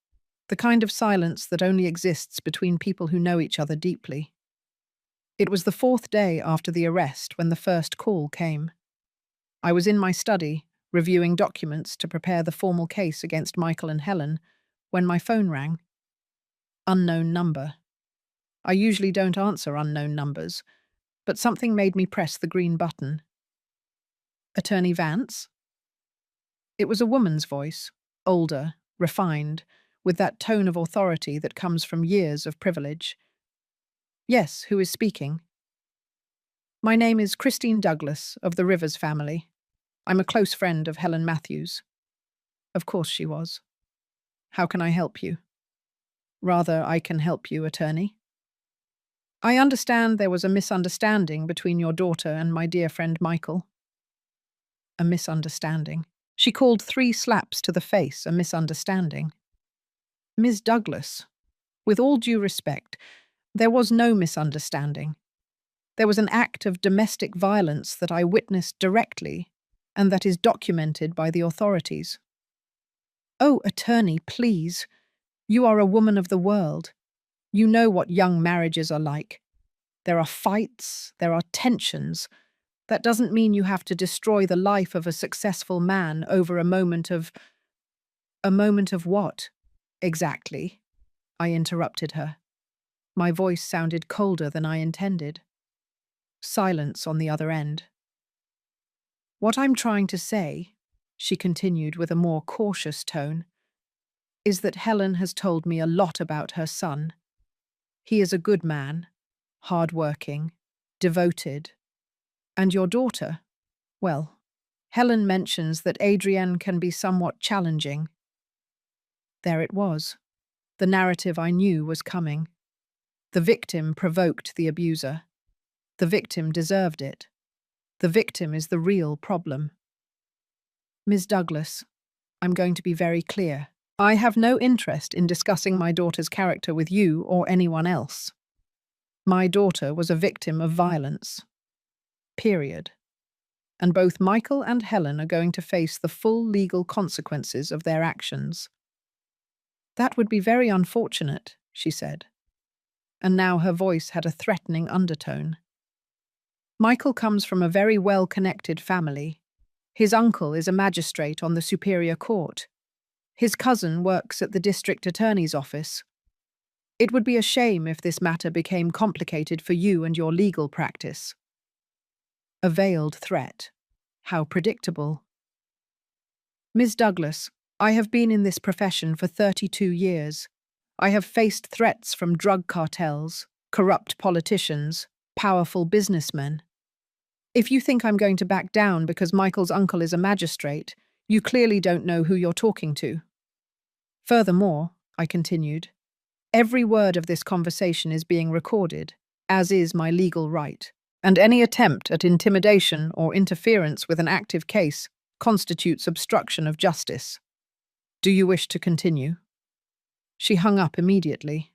the kind of silence that only exists between people who know each other deeply. It was the 4th day after the arrest when the first call came. I was in my study, reviewing documents to prepare the formal case against Michael and Helen, when my phone rang. Unknown number. I usually don't answer unknown numbers, but something made me press the green button. "Attorney Vance?" It was a woman's voice, older, refined, with that tone of authority that comes from years of privilege. "Yes, who is speaking?" "My name is Christine Douglas, of the Rivers family. I'm a close friend of Helen Matthews." Of course she was. "How can I help you?" "Rather, I can help you, attorney. I understand there was a misunderstanding between your daughter and my dear friend Michael." A misunderstanding. She called 3 slaps to the face a misunderstanding. "Ms. Douglas, with all due respect, there was no misunderstanding. There was an act of domestic violence that I witnessed directly, and that is documented by the authorities." "Oh, attorney, please. You are a woman of the world. You know what young marriages are like. There are fights, there are tensions. That doesn't mean you have to destroy the life of a successful man over a moment of..." "A moment of what? Exactly?" I interrupted her. My voice sounded colder than I intended. Silence on the other end. "What I'm trying to say," she continued with a more cautious tone, "is that Helen has told me a lot about her son. He is a good man, hard-working, devoted. And your daughter? Well, Helen mentions that Adrienne can be somewhat challenging." There it was. The narrative I knew was coming. The victim provoked the abuser. The victim deserved it. The victim is the real problem. "Ms. Douglas, I'm going to be very clear. I have no interest in discussing my daughter's character with you or anyone else. My daughter was a victim of violence. Period. and both Michael and Helen are going to face the full legal consequences of their actions. That would be very unfortunate, she said, and now her voice had a threatening undertone. Michael comes from a very well-connected family. His uncle is a magistrate on the Superior Court. His cousin works at the district attorney's office. It would be a shame if this matter became complicated for you and your legal practice. A veiled threat. How predictable. Ms. Douglas, I have been in this profession for 32 years. I have faced threats from drug cartels, corrupt politicians, powerful businessmen. If you think I'm going to back down because Michael's uncle is a magistrate, you clearly don't know who you're talking to. Furthermore, I continued, every word of this conversation is being recorded, as is my legal right, and any attempt at intimidation or interference with an active case constitutes obstruction of justice. Do you wish to continue? She hung up immediately.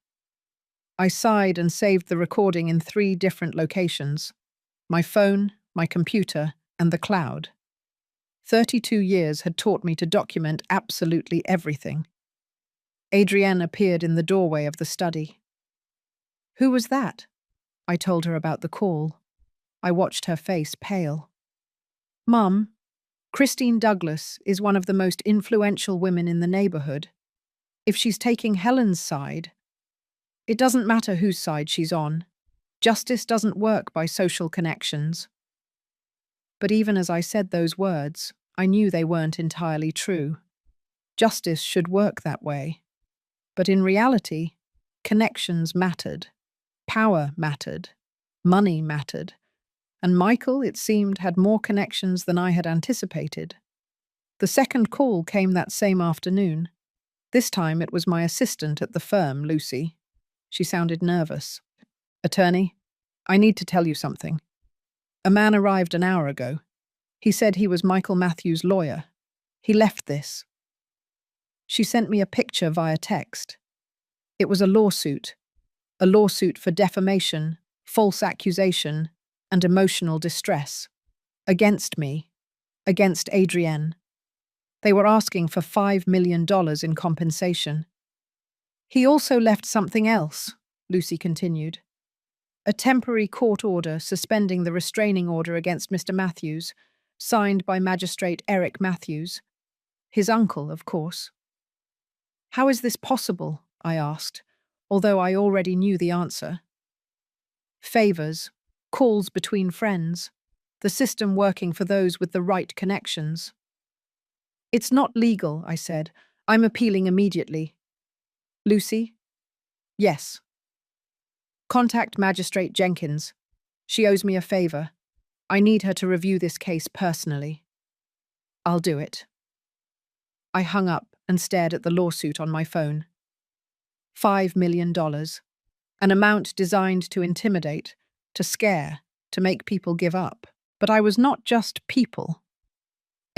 I sighed and saved the recording in 3 different locations: my phone, my computer, and the cloud. 32 years had taught me to document absolutely everything. Adrienne appeared in the doorway of the study. Who was that? I told her about the call. I watched her face pale. Mum, Christine Douglas is one of the most influential women in the neighborhood. If she's taking Helen's side, it doesn't matter whose side she's on. Justice doesn't work by social connections. But even as I said those words, I knew they weren't entirely true. Justice should work that way. But in reality, connections mattered. Power mattered. Money mattered. And Michael, it seemed, had more connections than I had anticipated. The second call came that same afternoon. This time it was my assistant at the firm, Lucy. She sounded nervous. Attorney, I need to tell you something. A man arrived an hour ago. He said he was Michael Matthews' lawyer. He left this. She sent me a picture via text. It was a lawsuit for defamation, false accusation, and emotional distress. Against me. Against Adrienne. They were asking for $5 million in compensation. He also left something else, Lucy continued. A temporary court order suspending the restraining order against Mr. Matthews, signed by Magistrate Eric Matthews. His uncle, of course. How is this possible? I asked, although I already knew the answer. Favors, calls between friends, the system working for those with the right connections. It's not legal, I said. I'm appealing immediately. Lucy? Yes. Contact Magistrate Jenkins. She owes me a favor. I need her to review this case personally. I'll do it. I hung up and stared at the lawsuit on my phone. $5 million. An amount designed to intimidate, to scare, to make people give up. But I was not just people.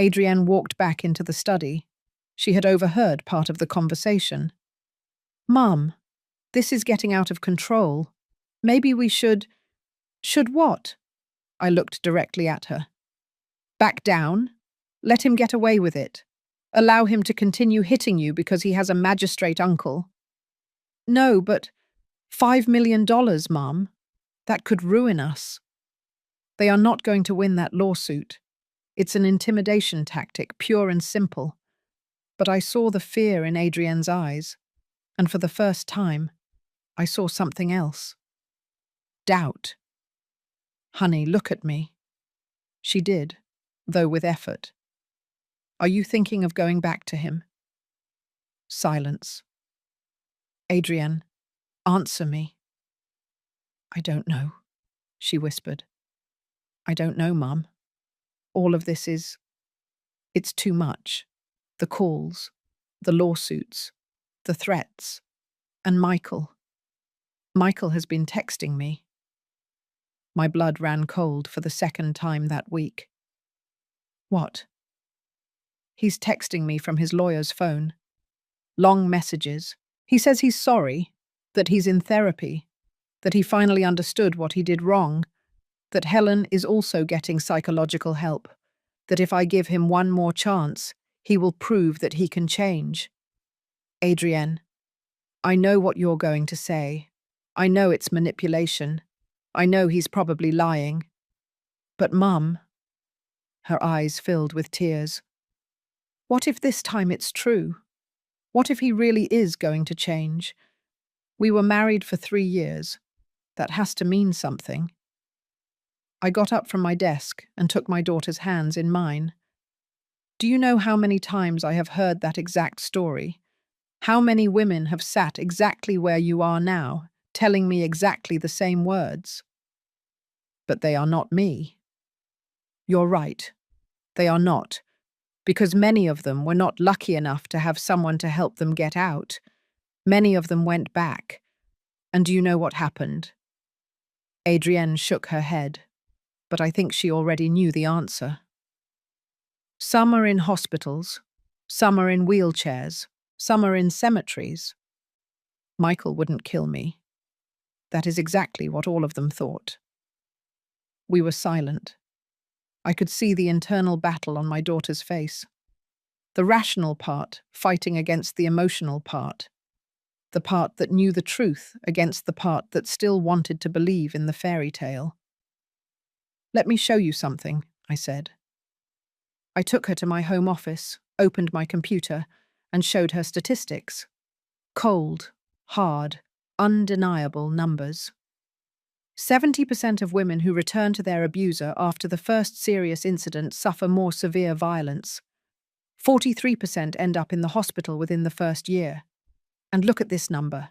Adrienne walked back into the study. She had overheard part of the conversation. Mum, this is getting out of control. Maybe we should... Should what? I looked directly at her. Back down? Let him get away with it. Allow him to continue hitting you because he has a magistrate uncle. No, but $5 million, Mum. That could ruin us. They are not going to win that lawsuit. It's an intimidation tactic, pure and simple. But I saw the fear in Adrienne's eyes, and for the first time, I saw something else. Doubt. Honey, look at me. She did, though with effort. Are you thinking of going back to him? Silence. Adrienne, answer me. I don't know, she whispered. I don't know, Mum. All of this it's too much. The calls, the lawsuits, the threats, and Michael. Michael has been texting me. My blood ran cold for the second time that week. What? He's texting me from his lawyer's phone. Long messages. He says he's sorry, that he's in therapy, that he finally understood what he did wrong, that Helen is also getting psychological help, that if I give him one more chance, he will prove that he can change. Adrienne, I know what you're going to say. I know it's manipulation. I know he's probably lying. But Mum, her eyes filled with tears, what if this time it's true? What if he really is going to change? We were married for 3 years. That has to mean something. I got up from my desk and took my daughter's hands in mine. Do you know how many times I have heard that exact story? How many women have sat exactly where you are now, telling me exactly the same words? But they are not me. You're right. They are not. Because many of them were not lucky enough to have someone to help them get out. Many of them went back. And do you know what happened? Adrienne shook her head, but I think she already knew the answer. Some are in hospitals, some are in wheelchairs, some are in cemeteries. Michael wouldn't kill me. That is exactly what all of them thought. We were silent. I could see the internal battle on my daughter's face. The rational part fighting against the emotional part. The part that knew the truth against the part that still wanted to believe in the fairy tale. Let me show you something, I said. I took her to my home office, opened my computer, and showed her statistics. Cold, hard, undeniable numbers. 70% of women who return to their abuser after the first serious incident suffer more severe violence. 43% end up in the hospital within the first year. And look at this number.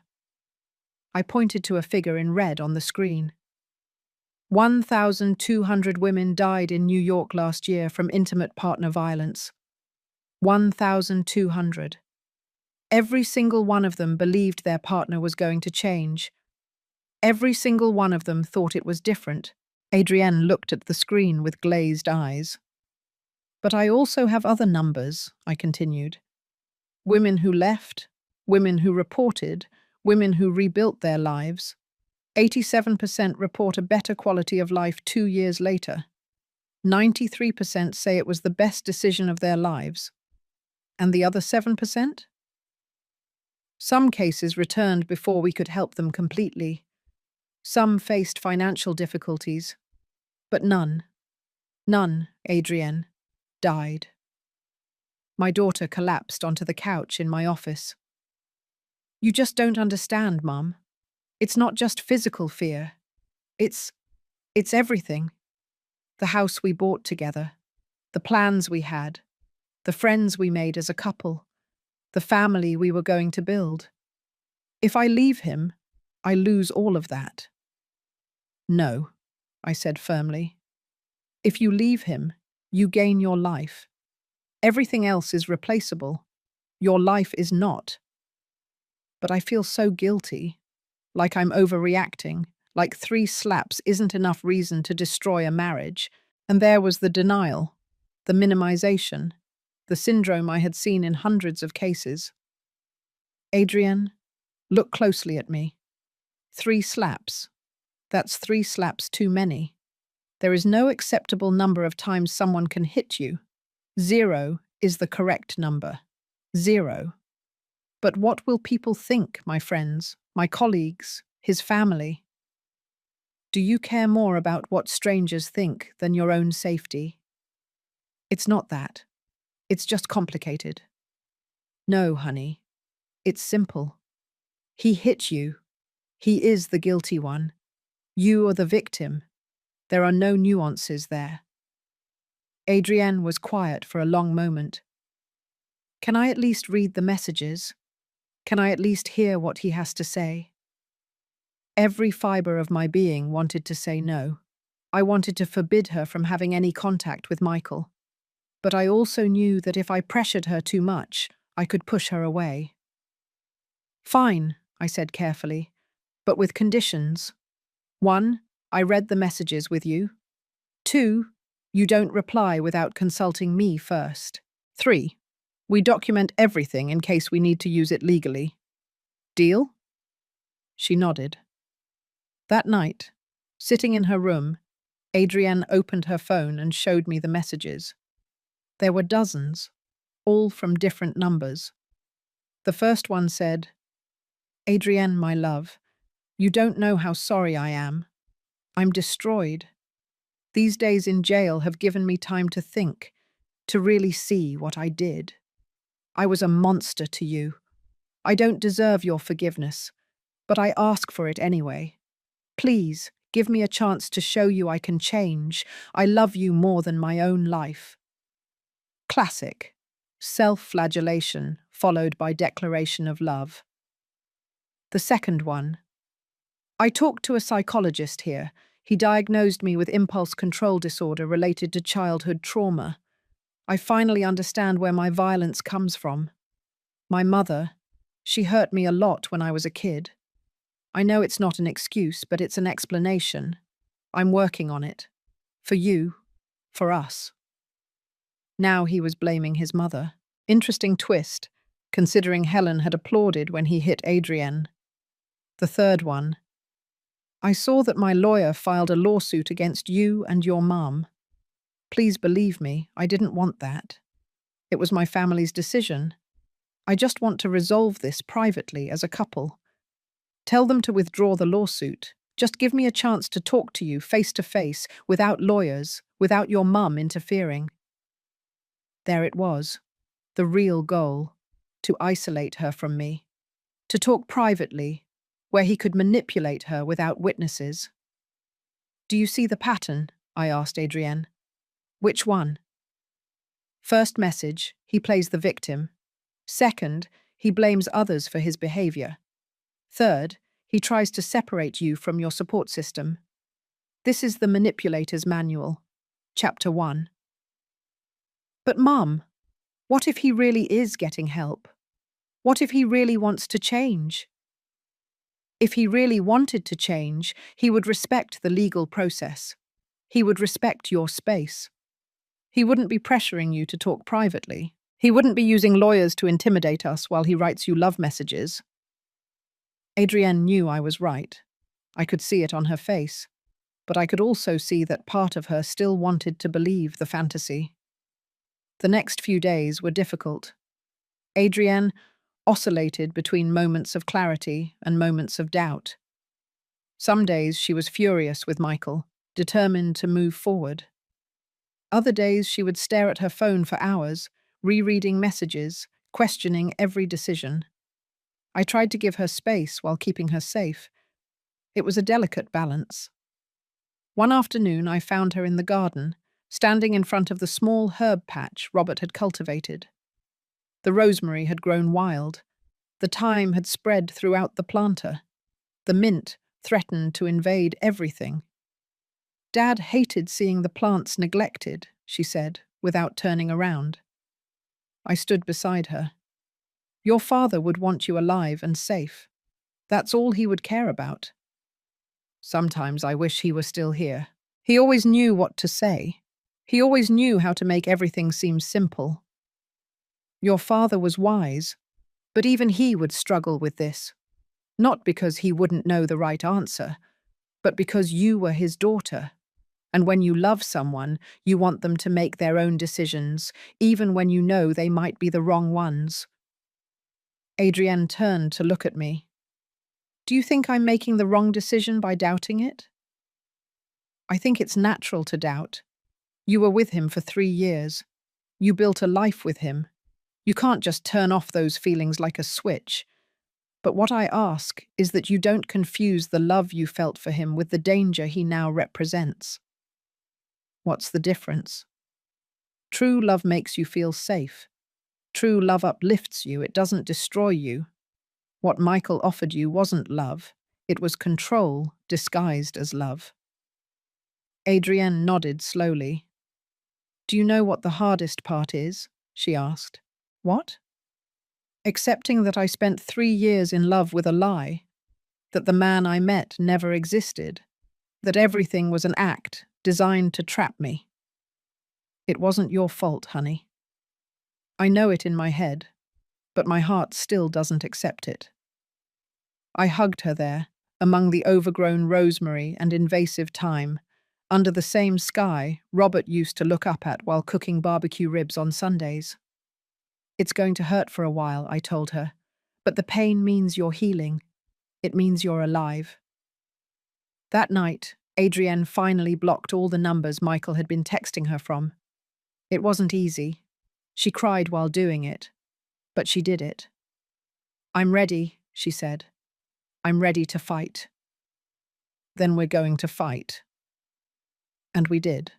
I pointed to a figure in red on the screen. 1,200 women died in New York last year from intimate partner violence. 1,200. Every single one of them believed their partner was going to change. Every single one of them thought it was different. Adrienne looked at the screen with glazed eyes. But I also have other numbers, I continued. Women who left, women who reported, women who rebuilt their lives. 87% report a better quality of life 2 years later. 93% say it was the best decision of their lives. And the other 7%? Some cases returned before we could help them completely. Some faced financial difficulties. But none, Adrienne, died. My daughter collapsed onto the couch in my office. You just don't understand, Mum. It's not just physical fear. It's everything. The house we bought together, the plans we had, the friends we made as a couple, the family we were going to build. If I leave him, I lose all of that. No, I said firmly. If you leave him, you gain your life. Everything else is replaceable. Your life is not. But I feel so guilty, like I'm overreacting, like 3 slaps isn't enough reason to destroy a marriage. And there was the denial, the minimization, the syndrome I had seen in hundreds of cases. Adrienne, look closely at me. 3 slaps. That's 3 slaps too many. There is no acceptable number of times someone can hit you. 0 is the correct number. 0. But what will people think, my friends, my colleagues, his family? Do you care more about what strangers think than your own safety? It's not that. It's just complicated. No, honey. It's simple. He hit you. He is the guilty one. You are the victim. There are no nuances there. Adrienne was quiet for a long moment. Can I at least read the messages? Can I at least hear what he has to say? Every fibre of my being wanted to say no. I wanted to forbid her from having any contact with Michael. But I also knew that if I pressured her too much, I could push her away. Fine, I said carefully, but with conditions. 1, I read the messages with you. 2, you don't reply without consulting me first. 3, we document everything in case we need to use it legally. Deal? She nodded. That night, sitting in her room, Adrienne opened her phone and showed me the messages. There were dozens, all from different numbers. The first one said, "Adrienne, my love, you don't know how sorry I am. I'm destroyed. These days in jail have given me time to think, to really see what I did. I was a monster to you. I don't deserve your forgiveness, but I ask for it anyway. Please, give me a chance to show you I can change. I love you more than my own life." Classic. Self-flagellation, followed by declaration of love. The second one. "I talked to a psychologist here. He diagnosed me with impulse control disorder related to childhood trauma. I finally understand where my violence comes from. My mother, she hurt me a lot when I was a kid. I know it's not an excuse, but it's an explanation. I'm working on it. For you. For us." Now he was blaming his mother. Interesting twist, considering Helen had applauded when he hit Adrienne. The third one. "I saw that my lawyer filed a lawsuit against you and your mum. Please believe me, I didn't want that. It was my family's decision. I just want to resolve this privately as a couple. Tell them to withdraw the lawsuit. Just give me a chance to talk to you face to face, without lawyers, without your mum interfering." There it was, the real goal, to isolate her from me, to talk privately, where he could manipulate her without witnesses. "Do you see the pattern?" I asked Adrienne. "Which one?" First message, he plays the victim. Second, he blames others for his behavior. Third, he tries to separate you from your support system. This is the manipulator's manual. Chapter 1. "But Mum, what if he really is getting help? What if he really wants to change?" "If he really wanted to change, he would respect the legal process. He would respect your space. He wouldn't be pressuring you to talk privately. He wouldn't be using lawyers to intimidate us while he writes you love messages." Adrienne knew I was right. I could see it on her face, but I could also see that part of her still wanted to believe the fantasy. The next few days were difficult. Adrienne oscillated between moments of clarity and moments of doubt. Some days she was furious with Michael, determined to move forward. Other days she would stare at her phone for hours, rereading messages, questioning every decision. I tried to give her space while keeping her safe. It was a delicate balance. One afternoon I found her in the garden, standing in front of the small herb patch Robert had cultivated. The rosemary had grown wild. The thyme had spread throughout the planter. The mint threatened to invade everything. "Dad hated seeing the plants neglected," she said, without turning around. I stood beside her. "Your father would want you alive and safe. That's all he would care about." Sometimes I wish he were still here. He always knew what to say. He always knew how to make everything seem simple. "Your father was wise, but even he would struggle with this. Not because he wouldn't know the right answer, but because you were his daughter. And when you love someone, you want them to make their own decisions, even when you know they might be the wrong ones." Adrienne turned to look at me. "Do you think I'm making the wrong decision by doubting it?" "I think it's natural to doubt. You were with him for 3 years. You built a life with him. You can't just turn off those feelings like a switch. But what I ask is that you don't confuse the love you felt for him with the danger he now represents." "What's the difference?" "True love makes you feel safe. True love uplifts you, it doesn't destroy you. What Michael offered you wasn't love, it was control disguised as love." Adrienne nodded slowly. "Do you know what the hardest part is?" she asked. "What?" "Accepting that I spent 3 years in love with a lie, that the man I met never existed, that everything was an act designed to trap me. It wasn't your fault, honey. I know it in my head, but my heart still doesn't accept it." I hugged her there, among the overgrown rosemary and invasive thyme, under the same sky Robert used to look up at while cooking barbecue ribs on Sundays. It's going to hurt for a while, I told her, but the pain means you're healing. It means you're alive. That night, Adrienne finally blocked all the numbers Michael had been texting her from. It wasn't easy. She cried while doing it, but she did it. "I'm ready," she said. "I'm ready to fight." "Then we're going to fight." And we did.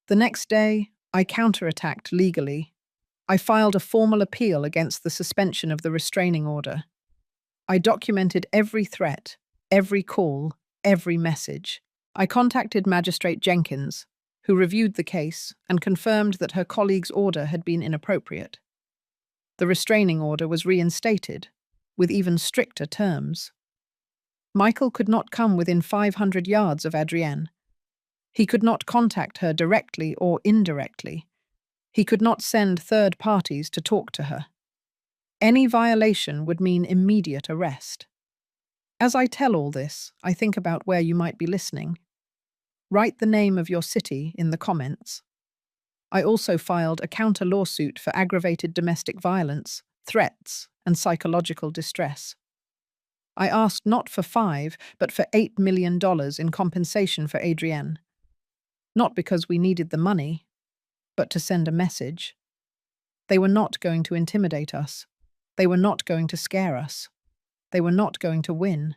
The next day, I counterattacked legally. I filed a formal appeal against the suspension of the restraining order. I documented every threat, every call, every message. I contacted Magistrate Jenkins, who reviewed the case and confirmed that her colleague's order had been inappropriate. The restraining order was reinstated, with even stricter terms. Michael could not come within 500 yards of Adrienne. He could not contact her directly or indirectly. He could not send third parties to talk to her. Any violation would mean immediate arrest. As I tell all this, I think about where you might be listening. Write the name of your city in the comments. I also filed a counter-lawsuit for aggravated domestic violence, threats, and psychological distress. I asked not for but for $8 million in compensation for Adrienne. Not because we needed the money, but to send a message. They were not going to intimidate us. They were not going to scare us. They were not going to win.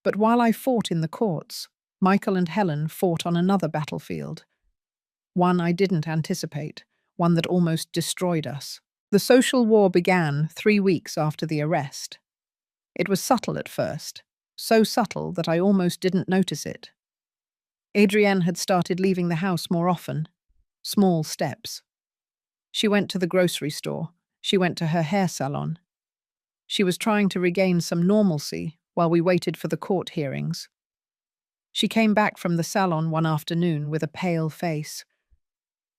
But while I fought in the courts, Michael and Helen fought on another battlefield. One I didn't anticipate, one that almost destroyed us. The social war began 3 weeks after the arrest. It was subtle at first, so subtle that I almost didn't notice it. Adrienne had started leaving the house more often, small steps. She went to the grocery store. She went to her hair salon. She was trying to regain some normalcy while we waited for the court hearings. She came back from the salon one afternoon with a pale face.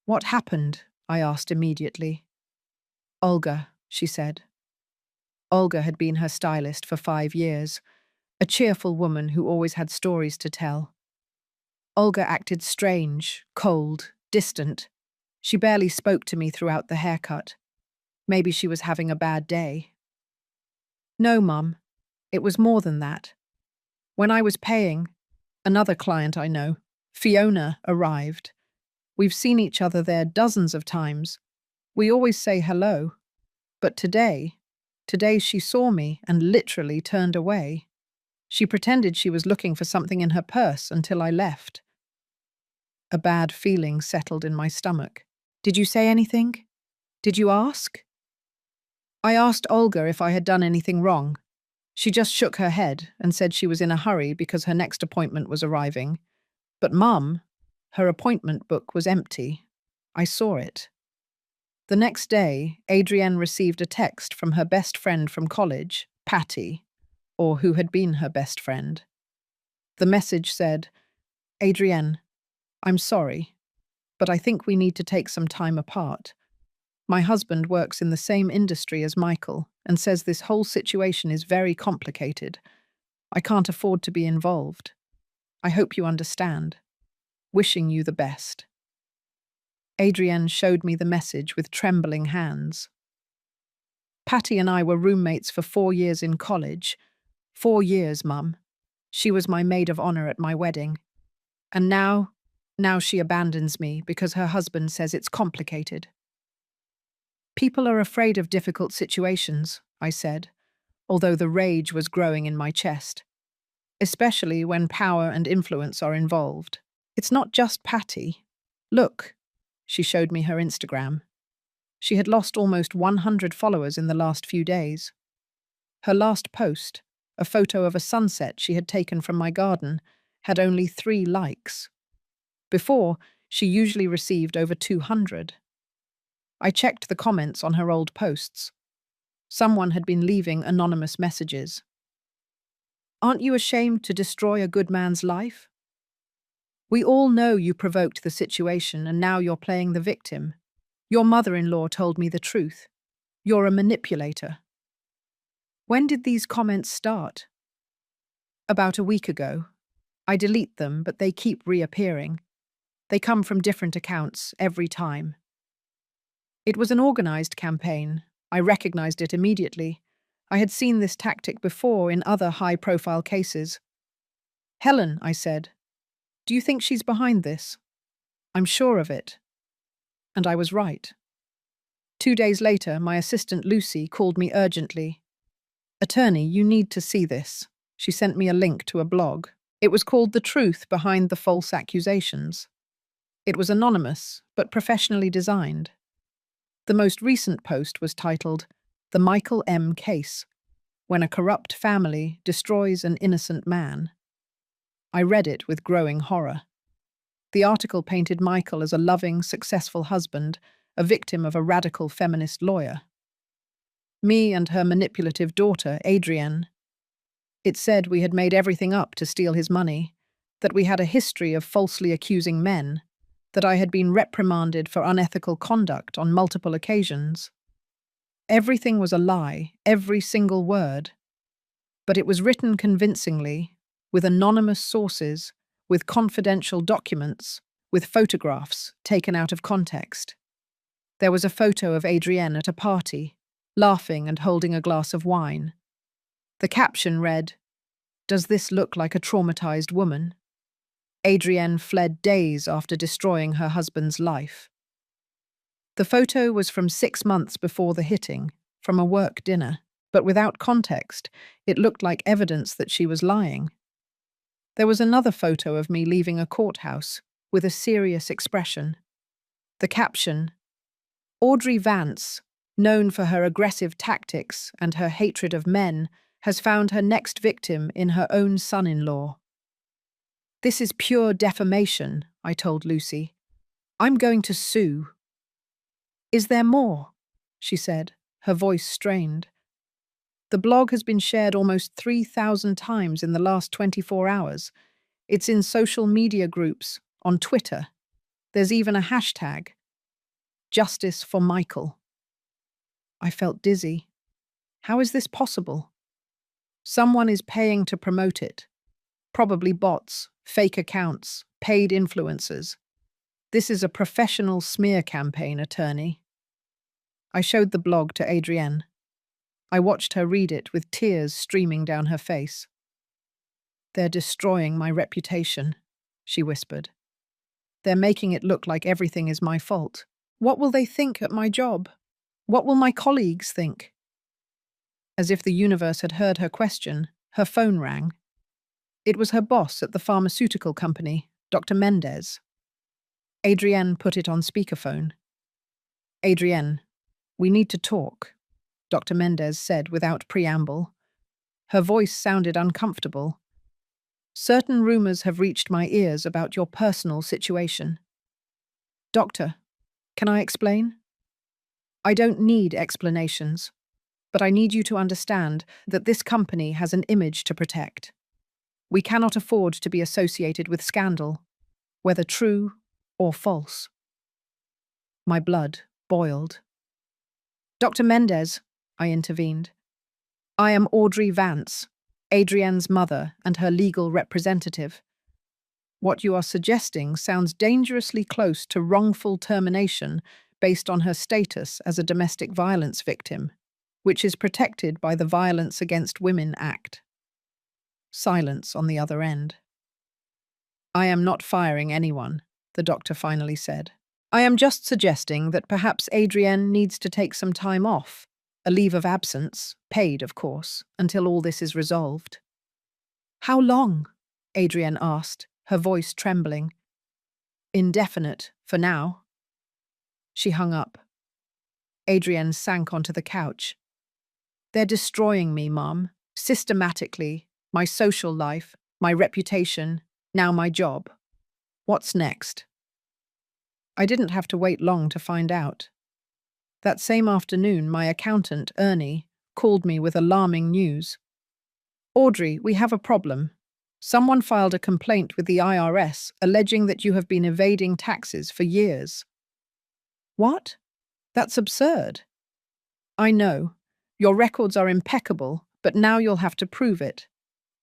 "What happened?" I asked immediately. "Olga," she said. Olga had been her stylist for 5 years, a cheerful woman who always had stories to tell. Olga acted strange, cold, distant. She barely spoke to me throughout the haircut. Maybe she was having a bad day. "No, Mum. It was more than that. When I was paying, another client I know, Fiona, arrived. We've seen each other there dozens of times. We always say hello. But today she saw me and literally turned away. She pretended she was looking for something in her purse until I left." A bad feeling settled in my stomach. "Did you say anything? Did you ask?" I asked Olga if I had done anything wrong. She just shook her head and said she was in a hurry because her next appointment was arriving. But Mum, her appointment book was empty. I saw it. The next day, Adrienne received a text from her best friend from college, Patty, or who had been her best friend. The message said, "Adrienne, I'm sorry, but I think we need to take some time apart. My husband works in the same industry as Michael and says this whole situation is very complicated. I can't afford to be involved. I hope you understand. Wishing you the best." Adrienne showed me the message with trembling hands. Patty and I were roommates for 4 years in college. 4 years, Mum. She was my maid of honor at my wedding. And now she abandons me because her husband says it's complicated. "People are afraid of difficult situations," I said, although the rage was growing in my chest. Especially when power and influence are involved. It's not just Patty. Look. She showed me her Instagram. She had lost almost 100 followers in the last few days. Her last post, a photo of a sunset she had taken from my garden, had only 3 likes. Before, she usually received over 200. I checked the comments on her old posts. Someone had been leaving anonymous messages. "Aren't you ashamed to destroy a good man's life? We all know you provoked the situation and now you're playing the victim. Your mother-in-law told me the truth. You're a manipulator." When did these comments start? About a week ago. I delete them, but they keep reappearing. They come from different accounts every time. It was an organized campaign. I recognized it immediately. I had seen this tactic before in other high-profile cases. "Helen," I said, "do you think she's behind this?" "I'm sure of it." And I was right. 2 days later, my assistant Lucy called me urgently. "Attorney, you need to see this." She sent me a link to a blog. It was called "The Truth Behind the False Accusations." It was anonymous, but professionally designed. The most recent post was titled, "The Michael M. Case, When a Corrupt Family Destroys an Innocent Man." I read it with growing horror. The article painted Michael as a loving, successful husband, a victim of a radical feminist lawyer. Me and her manipulative daughter, Adrienne. It said we had made everything up to steal his money, that we had a history of falsely accusing men, that I had been reprimanded for unethical conduct on multiple occasions. Everything was a lie, every single word. But it was written convincingly, with anonymous sources, with confidential documents, with photographs taken out of context. There was a photo of Adrienne at a party, laughing and holding a glass of wine. The caption read, "Does this look like a traumatized woman?" Adrienne fled days after destroying her husband's life. The photo was from 6 months before the hitting, from a work dinner, but without context, it looked like evidence that she was lying. There was another photo of me leaving a courthouse, with a serious expression. The caption, "Audrey Vance, known for her aggressive tactics and her hatred of men, has found her next victim in her own son-in-law." "This is pure defamation," I told Lucy. "I'm going to sue." "Is there more?" she said, her voice strained. "The blog has been shared almost 3,000 times in the last 24 hours. It's in social media groups, on Twitter. There's even a hashtag, Justice for Michael." I felt dizzy. How is this possible? Someone is paying to promote it. Probably bots, fake accounts, paid influencers. This is a professional smear campaign, attorney. I showed the blog to Adrienne. I watched her read it with tears streaming down her face. "They're destroying my reputation," she whispered. "They're making it look like everything is my fault. What will they think at my job? What will my colleagues think?" As if the universe had heard her question, her phone rang. It was her boss at the pharmaceutical company, Dr. Mendez. Adrienne put it on speakerphone. "Adrienne, we need to talk," Dr. Mendez said without preamble. Her voice sounded uncomfortable. "Certain rumors have reached my ears about your personal situation." "Doctor, can I explain?" "I don't need explanations, but I need you to understand that this company has an image to protect. We cannot afford to be associated with scandal, whether true or false." My blood boiled. "Dr. Mendez," I intervened. "I am Audrey Vance, Adrienne's mother and her legal representative. What you are suggesting sounds dangerously close to wrongful termination based on her status as a domestic violence victim, which is protected by the Violence Against Women Act." Silence on the other end. "I am not firing anyone," the doctor finally said. "I am just suggesting that perhaps Adrienne needs to take some time off, a leave of absence, paid, of course, until all this is resolved." "How long?" Adrienne asked, her voice trembling. "Indefinite, for now." She hung up. Adrienne sank onto the couch. "They're destroying me, Mom, systematically, my social life, my reputation, now my job. What's next?" I didn't have to wait long to find out. That same afternoon, my accountant, Ernie, called me with alarming news. "Audrey, we have a problem. Someone filed a complaint with the IRS alleging that you have been evading taxes for years." "What? That's absurd." "I know. Your records are impeccable, but now you'll have to prove it.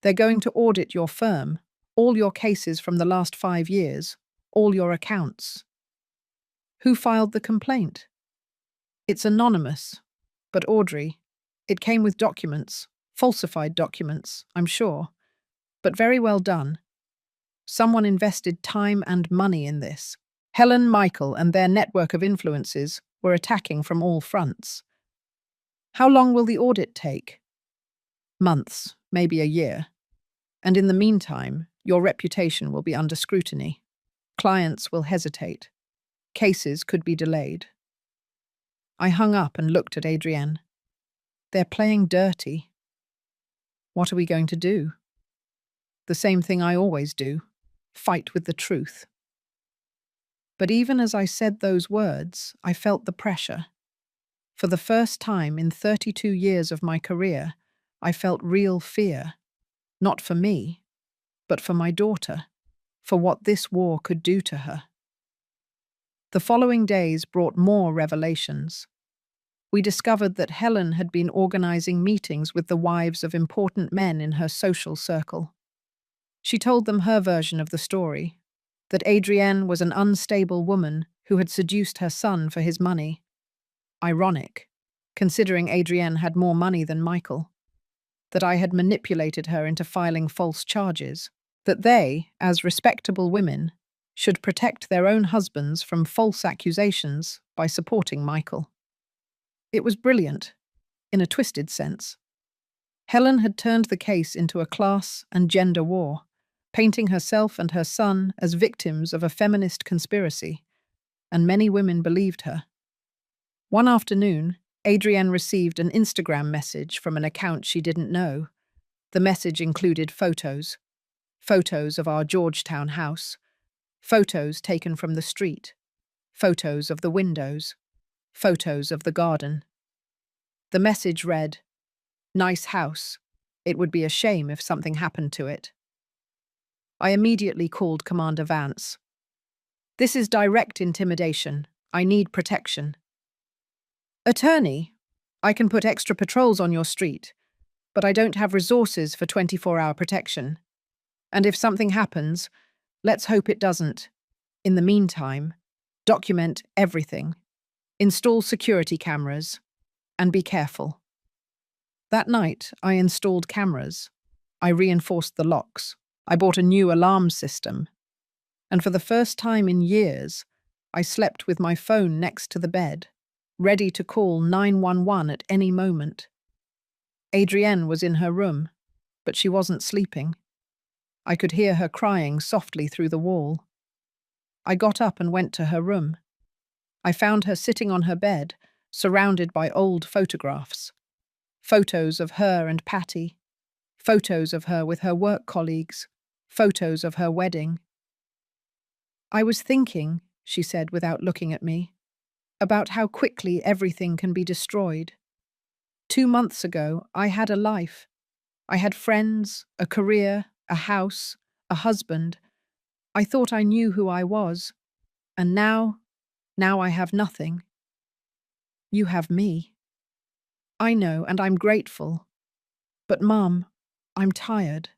They're going to audit your firm, All your cases from the last 5 years, all your accounts. Who filed the complaint? It's anonymous. But Audrey, it came with documents, falsified documents, I'm sure. But very well done. Someone invested time and money in this. Helen, Michael, and their network of influences were attacking from all fronts. How long will the audit take? Months, maybe a year. And in the meantime, your reputation will be under scrutiny. Clients will hesitate. Cases could be delayed. I hung up and looked at Adrienne. They're playing dirty. What are we going to do? The same thing I always do. Fight with the truth. But even as I said those words, I felt the pressure. For the first time in 32 years of my career, I felt real fear. Not for me, but for my daughter, for what this war could do to her. The following days brought more revelations. We discovered that Helen had been organizing meetings with the wives of important men in her social circle. She told them her version of the story, that Adrienne was an unstable woman who had seduced her son for his money. Ironic, considering Adrienne had more money than Michael. That I had manipulated her into filing false charges. That they, as respectable women, should protect their own husbands from false accusations by supporting Michael. It was brilliant, in a twisted sense. Helen had turned the case into a class and gender war, painting herself and her son as victims of a feminist conspiracy, and many women believed her. One afternoon, Adrienne received an Instagram message from an account she didn't know. The message included photos of our Georgetown house, photos taken from the street, photos of the windows, photos of the garden. The message read, "Nice house. It would be a shame if something happened to it." I immediately called Commander Vance. "This is direct intimidation. I need protection." "Attorney, I can put extra patrols on your street, but I don't have resources for 24-hour protection. And if something happens, let's hope it doesn't. In the meantime, document everything. Install security cameras. And be careful." That night, I installed cameras. I reinforced the locks. I bought a new alarm system. And for the first time in years, I slept with my phone next to the bed, ready to call 911 at any moment. Adrienne was in her room, but she wasn't sleeping. I could hear her crying softly through the wall. I got up and went to her room. I found her sitting on her bed, surrounded by old photographs. Photos of her and Patty. Photos of her with her work colleagues. Photos of her wedding. "I was thinking," she said without looking at me, "about how quickly everything can be destroyed. 2 months ago, I had a life. I had friends, a career, a house, a husband. I thought I knew who I was. And now I have nothing. You have me. I know, and I'm grateful. But, Mom, I'm tired.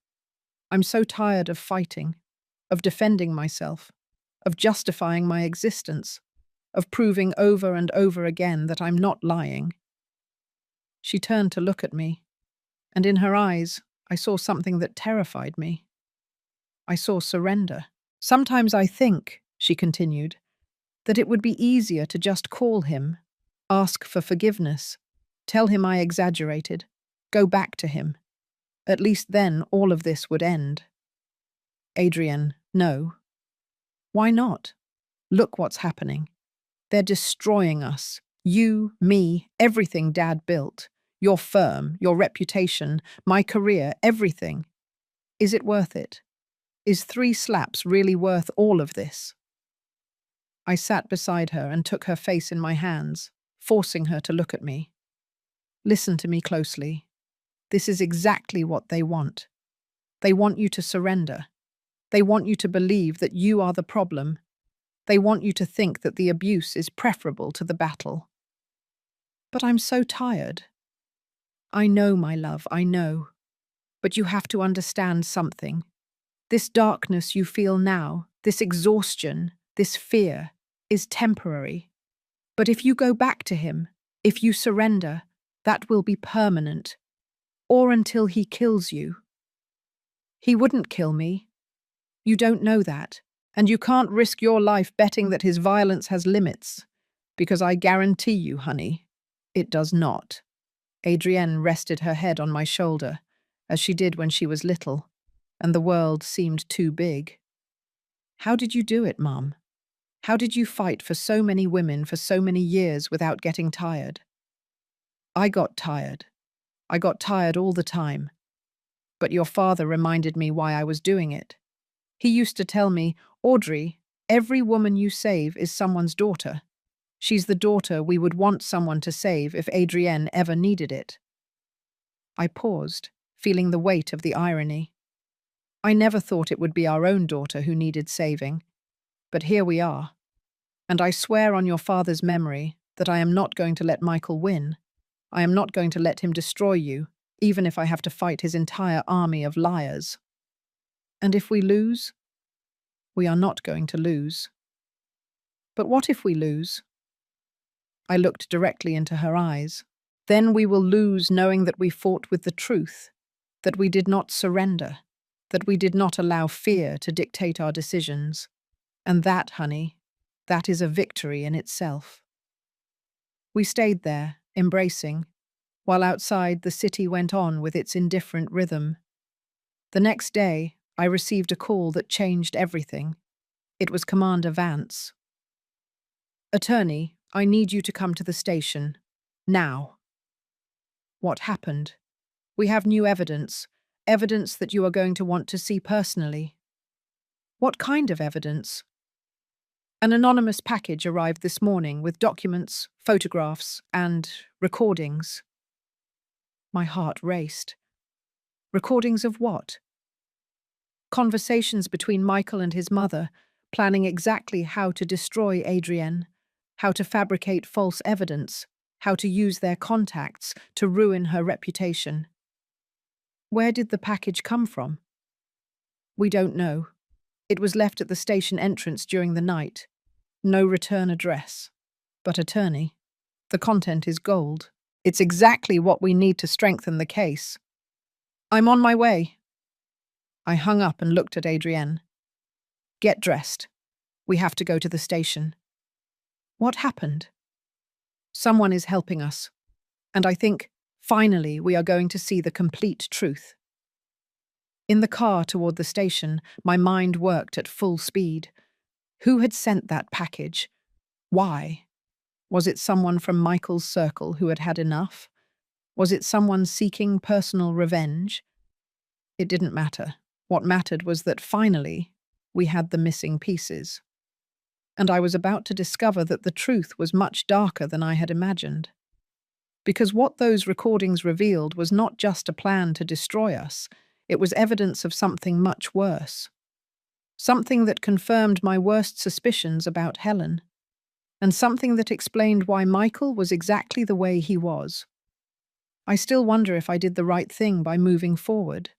I'm so tired of fighting, of defending myself, of justifying my existence, of proving over and over again that I'm not lying." She turned to look at me, and in her eyes I saw something that terrified me. I saw surrender. "Sometimes I think," she continued, "that it would be easier to just call him, ask for forgiveness, tell him I exaggerated, go back to him. At least then all of this would end." "Adrienne, no." "Why not? Look what's happening. They're destroying us. You, me, everything Dad built. Your firm, your reputation, my career, everything. Is it worth it? Is 3 slaps really worth all of this?" I sat beside her and took her face in my hands, forcing her to look at me. "Listen to me closely. This is exactly what they want. They want you to surrender. They want you to believe that you are the problem. They want you to think that the abuse is preferable to the battle." "But I'm so tired." "I know, my love, I know. But you have to understand something. This darkness you feel now, this exhaustion, this fear, is temporary. But if you go back to him, if you surrender, that will be permanent. Or until he kills you. He wouldn't kill me. You don't know that, and you can't risk your life betting that his violence has limits, because I guarantee you, honey, it does not. Adrienne rested her head on my shoulder, as she did when she was little, and the world seemed too big. How did you do it, Mum? How did you fight for so many women for so many years without getting tired? I got tired. I got tired all the time. But your father reminded me why I was doing it. He used to tell me, Audrey, every woman you save is someone's daughter. She's the daughter we would want someone to save if Adrienne ever needed it. I paused, feeling the weight of the irony. I never thought it would be our own daughter who needed saving. But here we are. And I swear on your father's memory that I am not going to let Michael win. I am not going to let him destroy you, even if I have to fight his entire army of liars. And if we lose? We are not going to lose. But what if we lose? I looked directly into her eyes. Then we will lose knowing that we fought with the truth, that we did not surrender, that we did not allow fear to dictate our decisions. And that, honey, that is a victory in itself. We stayed there, embracing, while outside the city went on with its indifferent rhythm. The next day, I received a call that changed everything. It was Commander Vance. Attorney, I need you to come to the station. Now. What happened? We have new evidence. Evidence that you are going to want to see personally. What kind of evidence? An anonymous package arrived this morning with documents, photographs, and recordings. My heart raced. Recordings of what? Conversations between Michael and his mother, planning exactly how to destroy Adrienne, how to fabricate false evidence, how to use their contacts to ruin her reputation. Where did the package come from? We don't know. It was left at the station entrance during the night. No return address. But attorney, the content is gold. It's exactly what we need to strengthen the case. I'm on my way. I hung up and looked at Adrienne. Get dressed. We have to go to the station. What happened? Someone is helping us. And I think, finally, we are going to see the complete truth. In the car toward the station, my mind worked at full speed. Who had sent that package? Why? Was it someone from Michael's circle who had had enough? Was it someone seeking personal revenge? It didn't matter. What mattered was that finally, we had the missing pieces. And I was about to discover that the truth was much darker than I had imagined. Because what those recordings revealed was not just a plan to destroy us, it was evidence of something much worse. Something that confirmed my worst suspicions about Helen, and something that explained why Michael was exactly the way he was. I still wonder if I did the right thing by moving forward.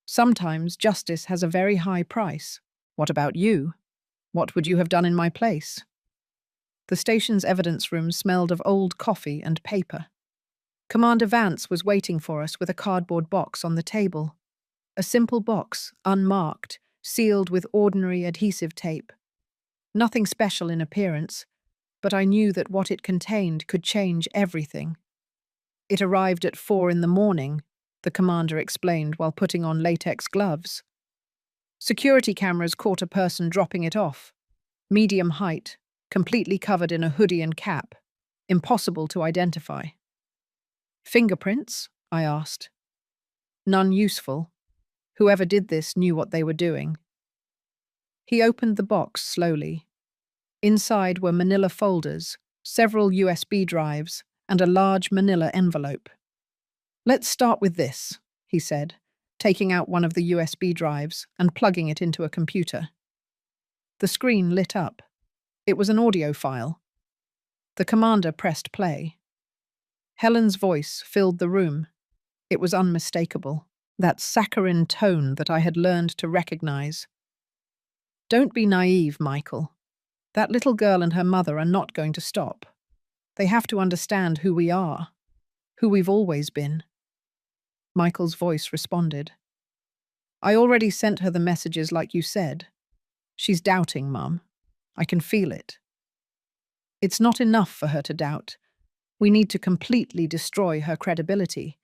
Sometimes justice has a very high price. What about you? What would you have done in my place? The station's evidence room smelled of old coffee and paper. Commander Vance was waiting for us with a cardboard box on the table. A simple box, unmarked, sealed with ordinary adhesive tape. Nothing special in appearance, but I knew that what it contained could change everything. It arrived at 4 a.m, the commander explained while putting on latex gloves. Security cameras caught a person dropping it off. Medium height, completely covered in a hoodie and cap. Impossible to identify. Fingerprints? I asked. None useful. Whoever did this knew what they were doing. He opened the box slowly. Inside were manila folders, several USB drives, and a large manila envelope. Let's start with this, he said, taking out one of the USB drives and plugging it into a computer. The screen lit up. It was an audio file. The commander pressed play. Helen's voice filled the room. It was unmistakable. that saccharine tone that I had learned to recognize. Don't be naive, Michael. That little girl and her mother are not going to stop. They have to understand who we are, who we've always been. Michael's voice responded. I already sent her the messages like you said. She's doubting, Mum. I can feel it. It's not enough for her to doubt. We need to completely destroy her credibility.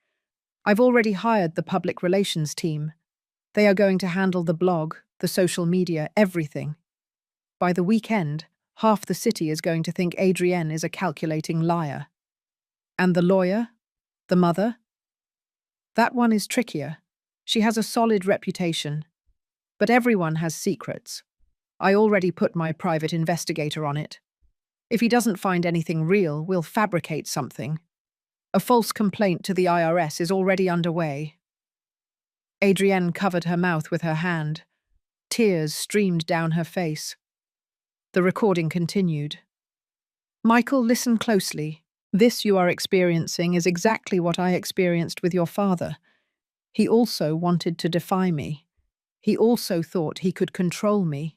I've already hired the public relations team. They are going to handle the blog, the social media, everything. By the weekend, half the city is going to think Adrienne is a calculating liar. And the lawyer? The mother? That one is trickier. She has a solid reputation. But everyone has secrets. I already put my private investigator on it. If he doesn't find anything real, we'll fabricate something. A false complaint to the IRS is already underway. Adrienne covered her mouth with her hand. Tears streamed down her face. The recording continued. Michael, listen closely. This you are experiencing is exactly what I experienced with your father. He also wanted to defy me. He also thought he could control me.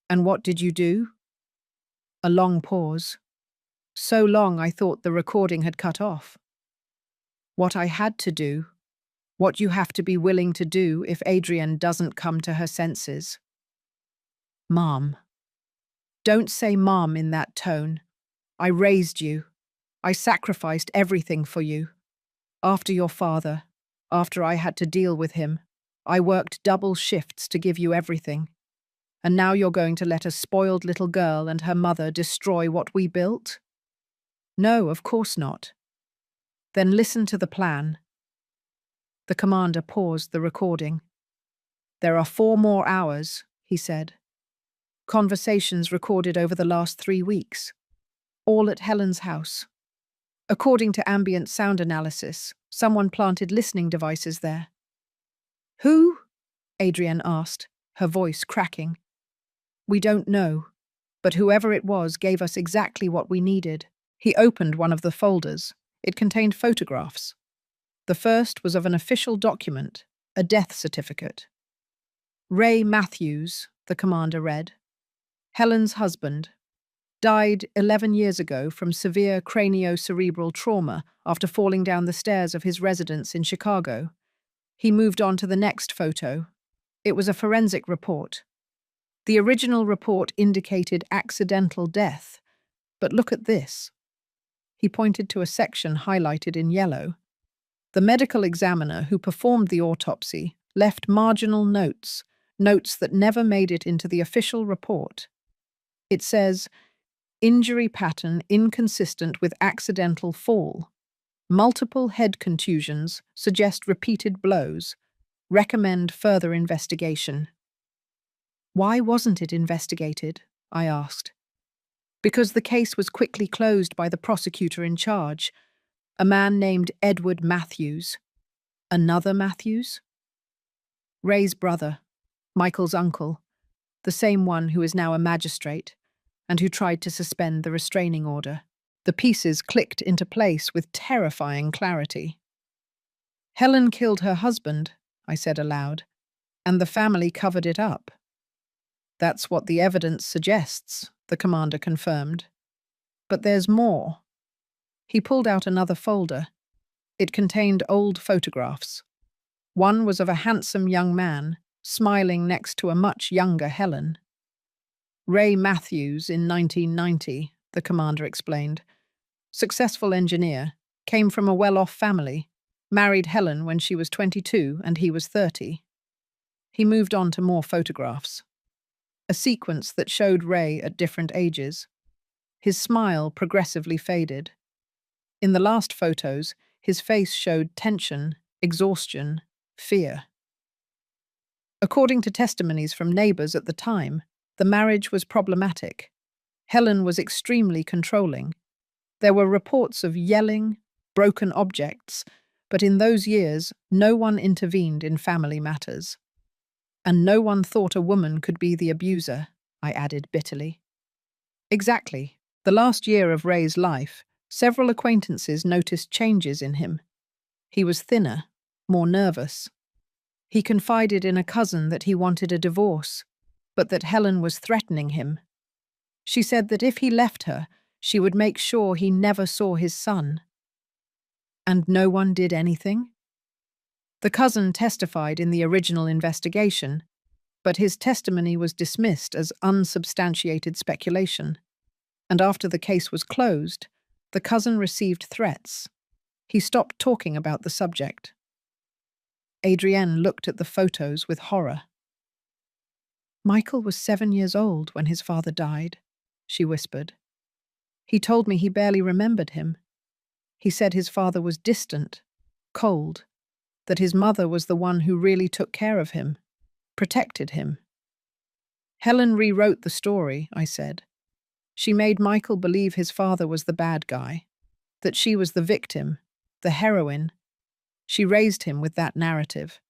And what did you do? A long pause. So long I thought the recording had cut off. What I had to do, what you have to be willing to do if Adrienne doesn't come to her senses. Mom. Don't say Mom in that tone. I raised you. I sacrificed everything for you. After your father, after I had to deal with him, I worked double shifts to give you everything. And now you're going to let a spoiled little girl and her mother destroy what we built? No, of course not. Then listen to the plan. The commander paused the recording. There are 4 more hours, he said. Conversations recorded over the last 3 weeks. All at Helen's house. According to ambient sound analysis, someone planted listening devices there. Who? Adrienne asked, her voice cracking. We don't know, but whoever it was gave us exactly what we needed. He opened one of the folders. It contained photographs. The first was of an official document, a death certificate. Ray Matthews, the commander read, Helen's husband, died 11 years ago from severe craniocerebral trauma after falling down the stairs of his residence in Chicago. He moved on to the next photo. It was a forensic report. The original report indicated accidental death, but look at this. He pointed to a section highlighted in yellow. The medical examiner who performed the autopsy left marginal notes, notes that never made it into the official report. It says, injury pattern inconsistent with accidental fall. Multiple head contusions suggest repeated blows. Recommend further investigation. Why wasn't it investigated? I asked. Because the case was quickly closed by the prosecutor in charge, a man named Edward Matthews. Another Matthews? Ray's brother, Michael's uncle, the same one who is now a magistrate, and who tried to suspend the restraining order. The pieces clicked into place with terrifying clarity. Helen killed her husband, I said aloud, and the family covered it up. That's what the evidence suggests, the commander confirmed. But there's more. He pulled out another folder. It contained old photographs. One was of a handsome young man, smiling next to a much younger Helen. Ray Matthews in 1990, the commander explained. Successful engineer, came from a well-off family, married Helen when she was 22 and he was 30. He moved on to more photographs. A sequence that showed Ray at different ages. His smile progressively faded. In the last photos, his face showed tension, exhaustion, fear. According to testimonies from neighbors at the time, the marriage was problematic. Helen was extremely controlling. There were reports of yelling, broken objects, but in those years, no one intervened in family matters. And no one thought a woman could be the abuser, I added bitterly. Exactly. The last year of Ray's life, several acquaintances noticed changes in him. He was thinner, more nervous. He confided in a cousin that he wanted a divorce, but that Helen was threatening him. She said that if he left her, she would make sure he never saw his son. And no one did anything? The cousin testified in the original investigation, but his testimony was dismissed as unsubstantiated speculation. And after the case was closed, the cousin received threats. He stopped talking about the subject. Adrienne looked at the photos with horror. "Michael was 7 years old when his father died," she whispered. "He told me he barely remembered him. He said his father was distant, cold, that his mother was the one who really took care of him, protected him." "Helen rewrote the story," I said. "She made Michael believe his father was the bad guy, that she was the victim, the heroine. She raised him with that narrative."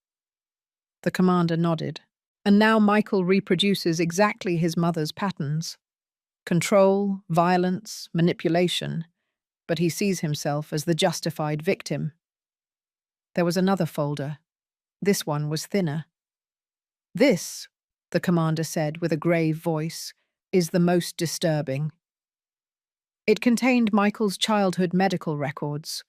The commander nodded. "And now Michael reproduces exactly his mother's patterns. Control, violence, manipulation, but he sees himself as the justified victim." There was another folder. This one was thinner. "This," the commander said with a grave voice, "is the most disturbing." It contained Michael's childhood medical records.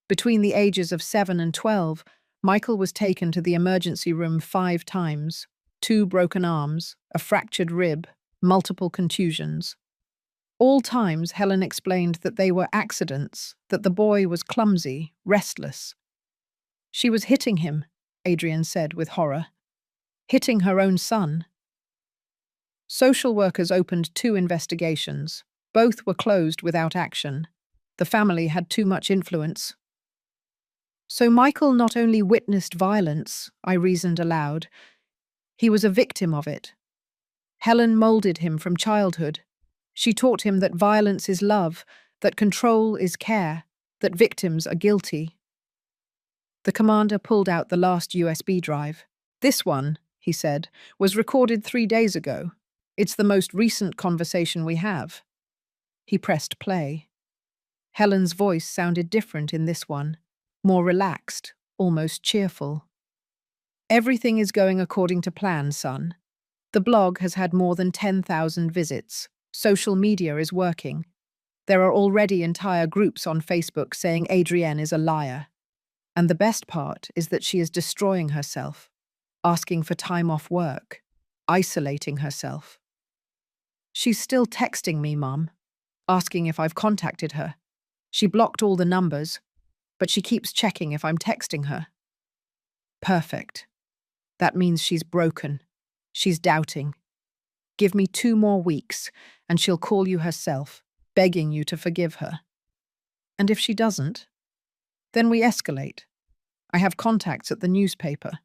Between the ages of 7 and 12, Michael was taken to the emergency room 5 times, 2 broken arms, a fractured rib, multiple contusions. All times, Helen explained that they were accidents, that the boy was clumsy, restless. "She was hitting him," Adrienne said with horror. "Hitting her own son." Social workers opened 2 investigations. Both were closed without action. The family had too much influence. "So Michael not only witnessed violence," I reasoned aloud, "he was a victim of it. Helen molded him from childhood. She taught him that violence is love, that control is care, that victims are guilty." The commander pulled out the last USB drive. "This one," he said, "was recorded 3 days ago. It's the most recent conversation we have." He pressed play. Helen's voice sounded different in this one, more relaxed, almost cheerful. "Everything is going according to plan, son. The blog has had more than 10,000 visits. Social media is working. There are already entire groups on Facebook saying Adrienne is a liar. And the best part is that she is destroying herself, asking for time off work, isolating herself. She's still texting me, Mum, asking if I've contacted her. She blocked all the numbers, but she keeps checking if I'm texting her." "Perfect. That means she's broken. She's doubting. Give me 2 more weeks, and she'll call you herself, begging you to forgive her. And if she doesn't, then we escalate. I have contacts at the newspaper.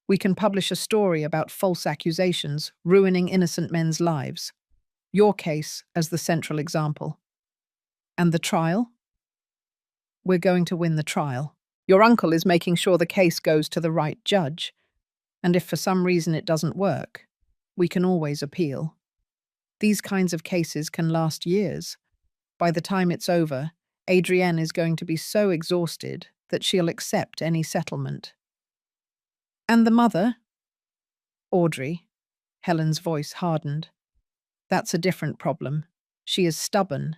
We can publish a story about false accusations ruining innocent men's lives. Your case as the central example. And the trial? We're going to win the trial. Your uncle is making sure the case goes to the right judge. And if for some reason it doesn't work, we can always appeal. These kinds of cases can last years. By the time it's over, Adrienne is going to be so exhausted that she'll accept any settlement." "And the mother?" "Audrey." Helen's voice hardened. "That's a different problem. She is stubborn.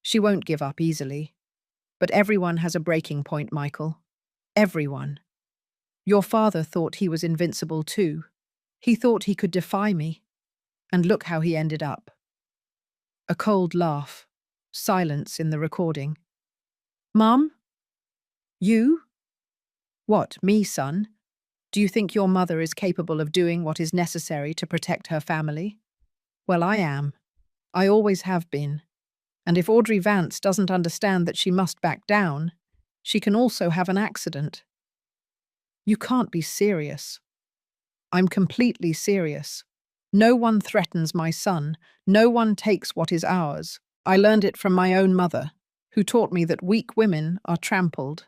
She won't give up easily. But everyone has a breaking point, Michael. Everyone. Your father thought he was invincible too. He thought he could defy me. And look how he ended up." A cold laugh. Silence in the recording. "Mum? You?" "What, me, son? Do you think your mother is capable of doing what is necessary to protect her family? Well, I am. I always have been. And if Audrey Vance doesn't understand that she must back down, she can also have an accident." "You can't be serious." "I'm completely serious. No one threatens my son. No one takes what is ours. I learned it from my own mother, who taught me that weak women are trampled,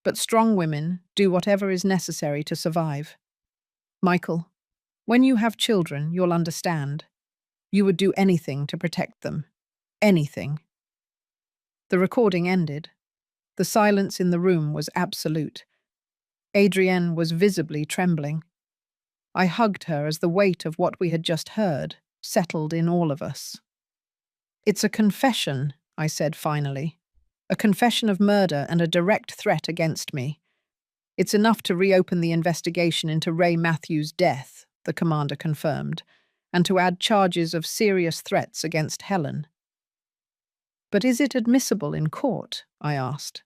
but strong women do whatever is necessary to survive. Michael, when you have children, you'll understand. You would do anything to protect them. Anything." The recording ended. The silence in the room was absolute. Adrienne was visibly trembling. I hugged her as the weight of what we had just heard settled in all of us. "It's a confession," I said finally. "A confession of murder and a direct threat against me. It's enough to reopen the investigation into Ray Matthews' death," the commander confirmed, "and to add charges of serious threats against Helen." "But is it admissible in court?" I asked.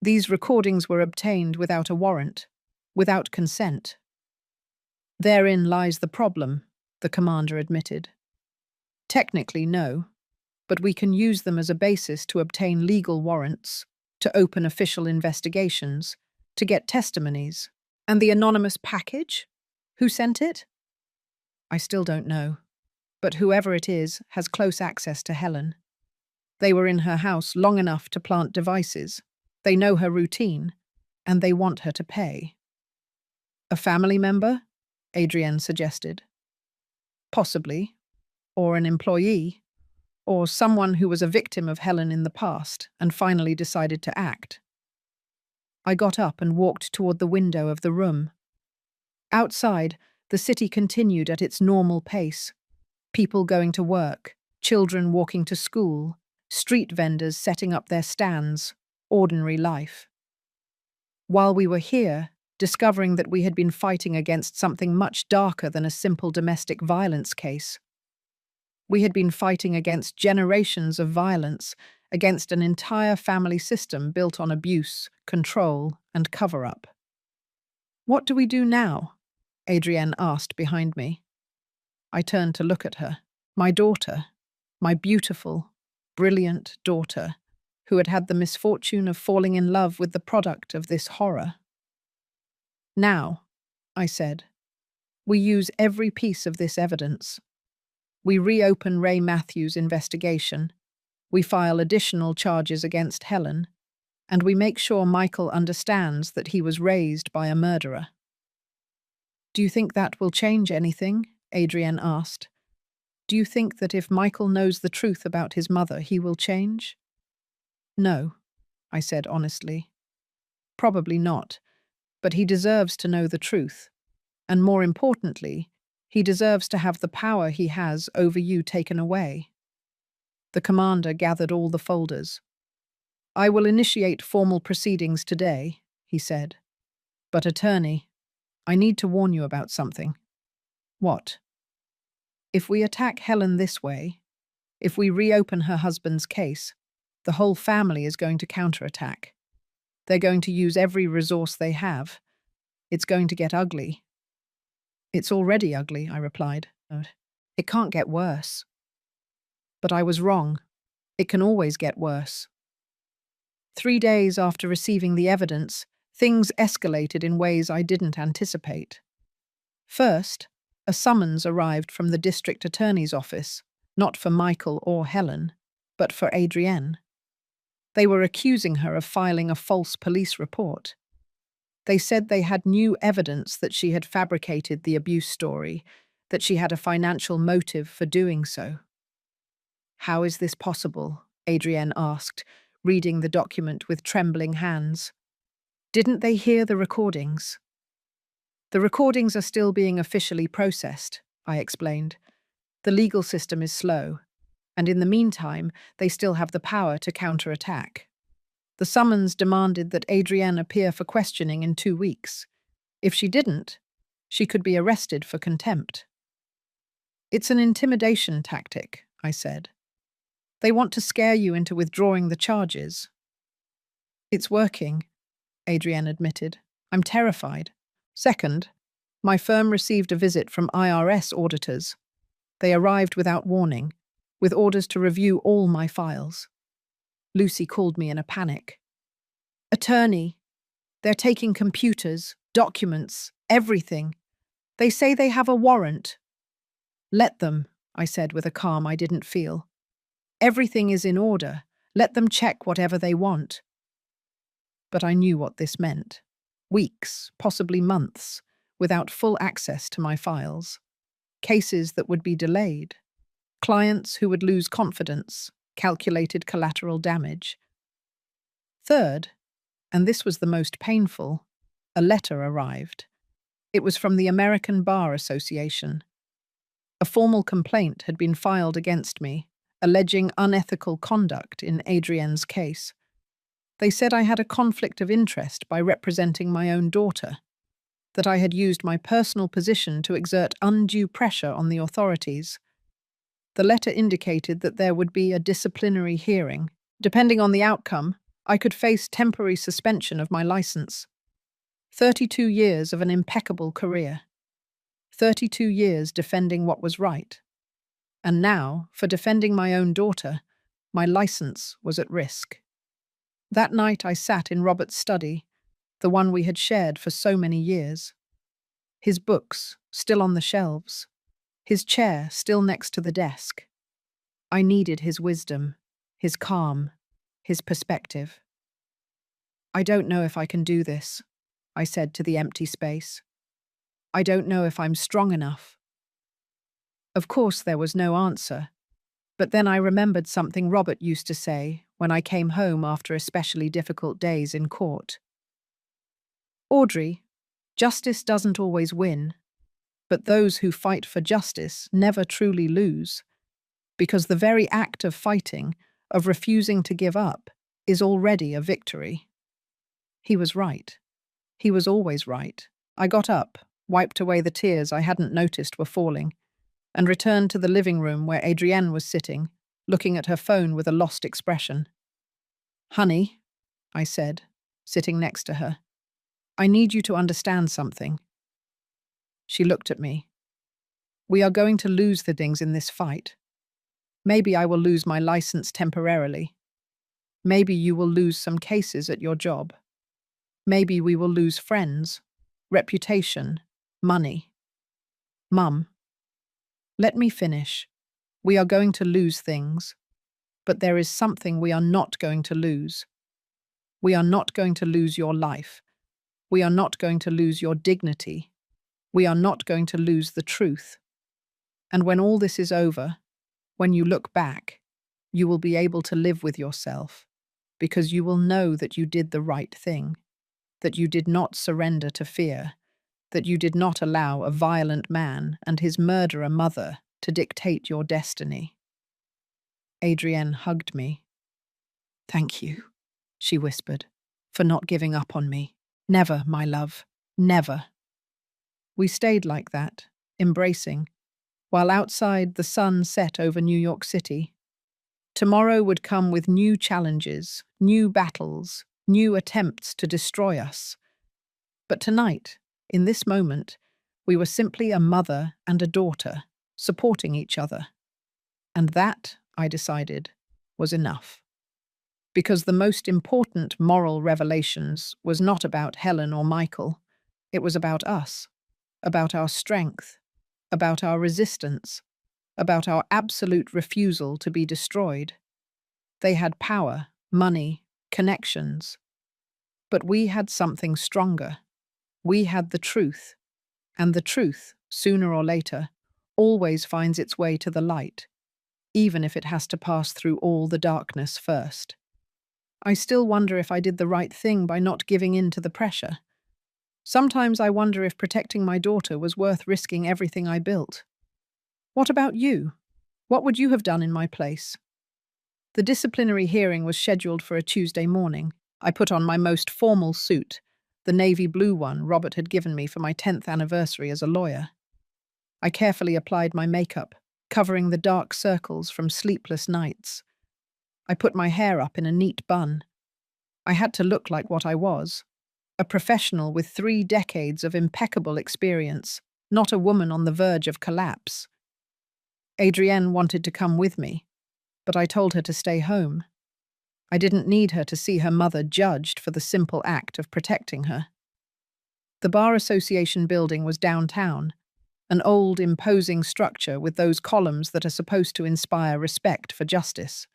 "These recordings were obtained without a warrant, without consent." "Therein lies the problem," the commander admitted. "Technically, no, but we can use them as a basis to obtain legal warrants, to open official investigations, to get testimonies." "And the anonymous package? Who sent it?" "I still don't know, but whoever it is has close access to Helen. They were in her house long enough to plant devices. They know her routine, and they want her to pay." "A family member?" Adrienne suggested. "Possibly, or an employee, or someone who was a victim of Helen in the past and finally decided to act." I got up and walked toward the window of the room. Outside, the city continued at its normal pace. People going to work, children walking to school, street vendors setting up their stands, ordinary life. While we were here, discovering that we had been fighting against something much darker than a simple domestic violence case. We had been fighting against generations of violence, against an entire family system built on abuse, control, and cover-up. "What do we do now?" Adrienne asked behind me. I turned to look at her. My daughter, my beautiful, brilliant daughter, who had had the misfortune of falling in love with the product of this horror. "Now," I said, "we use every piece of this evidence. We reopen Ray Matthews' investigation, we file additional charges against Helen, and we make sure Michael understands that he was raised by a murderer." "Do you think that will change anything?" Adrienne asked. "Do you think that if Michael knows the truth about his mother, he will change?" "No," I said honestly. "Probably not, but he deserves to know the truth. And more importantly, he deserves to have the power he has over you taken away." The commander gathered all the folders. "I will initiate formal proceedings today," he said. "But attorney, I need to warn you about something." "What?" "If we attack Helen this way, if we reopen her husband's case, the whole family is going to counterattack. They're going to use every resource they have. It's going to get ugly." "It's already ugly," I replied. "It can't get worse." But I was wrong. It can always get worse. 3 days after receiving the evidence, things escalated in ways I didn't anticipate. First, a summons arrived from the district attorney's office, not for Michael or Helen, but for Adrienne. They were accusing her of filing a false police report. They said they had new evidence that she had fabricated the abuse story, that she had a financial motive for doing so. "How is this possible?" Adrienne asked, reading the document with trembling hands. "Didn't they hear the recordings?" "The recordings are still being officially processed," I explained. "The legal system is slow, and in the meantime, they still have the power to counterattack." The summons demanded that Adrienne appear for questioning in 2 weeks. If she didn't, she could be arrested for contempt. "It's an intimidation tactic," I said. "They want to scare you into withdrawing the charges." "It's working," Adrienne admitted. "I'm terrified." Second, my firm received a visit from IRS auditors. They arrived without warning, with orders to review all my files. Lucy called me in a panic. "Attorney, they're taking computers, documents, everything. They say they have a warrant." "Let them," I said with a calm I didn't feel. "Everything is in order. Let them check whatever they want." But I knew what this meant. Weeks, possibly months, without full access to my files. Cases that would be delayed. Clients who would lose confidence, calculated collateral damage. Third, and this was the most painful, A letter arrived. It was from the American Bar Association. A formal complaint had been filed against me, alleging unethical conduct in Adrienne's case. They said I had a conflict of interest by representing my own daughter, that I had used my personal position to exert undue pressure on the authorities. The letter indicated that there would be a disciplinary hearing. Depending on the outcome, I could face temporary suspension of my license. 32 years of an impeccable career. 32 years defending what was right. And now, for defending my own daughter, my license was at risk. That night I sat in Robert's study, the one we had shared for so many years. His books still on the shelves, his chair still next to the desk. I needed his wisdom, his calm, his perspective. "I don't know if I can do this," I said to the empty space. "I don't know if I'm strong enough." Of course there was no answer, but then I remembered something Robert used to say when I came home after especially difficult days in court. "Audrey, justice doesn't always win, but those who fight for justice never truly lose, because the very act of fighting, of refusing to give up, is already a victory." He was right. He was always right. I got up, wiped away the tears I hadn't noticed were falling, and returned to the living room where Adrienne was sitting, looking at her phone with a lost expression. "Honey," I said, sitting next to her, "I need you to understand something." She looked at me. "We are going to lose the things in this fight. Maybe I will lose my license temporarily. Maybe you will lose some cases at your job. Maybe we will lose friends, reputation, money. Mum, let me finish. We are going to lose things, but there is something we are not going to lose. We are not going to lose your life. We are not going to lose your dignity. We are not going to lose the truth. And when all this is over, when you look back, you will be able to live with yourself, because you will know that you did the right thing, that you did not surrender to fear, that you did not allow a violent man and his murderer mother to dictate your destiny." Adrienne hugged me. "Thank you," she whispered, "for not giving up on me. Never, my love, never." We stayed like that, embracing, while outside the sun set over New York City. Tomorrow would come with new challenges, new battles, new attempts to destroy us. But tonight, in this moment, we were simply a mother and a daughter, supporting each other. And that, I decided, was enough. Because the most important moral revelations was not about Helen or Michael. It was about us, about our strength, about our resistance, about our absolute refusal to be destroyed. They had power, money, connections. But we had something stronger. We had the truth. And the truth, sooner or later, always finds its way to the light, even if it has to pass through all the darkness first. I still wonder if I did the right thing by not giving in to the pressure. Sometimes I wonder if protecting my daughter was worth risking everything I built. What about you? What would you have done in my place? The disciplinary hearing was scheduled for a Tuesday morning. I put on my most formal suit, the navy blue one Robert had given me for my 10th anniversary as a lawyer. I carefully applied my makeup, covering the dark circles from sleepless nights. I put my hair up in a neat bun. I had to look like what I was, a professional with 3 decades of impeccable experience, not a woman on the verge of collapse. Adrienne wanted to come with me, but I told her to stay home. I didn't need her to see her mother judged for the simple act of protecting her. The Bar Association building was downtown, an old, imposing structure with those columns that are supposed to inspire respect for justice.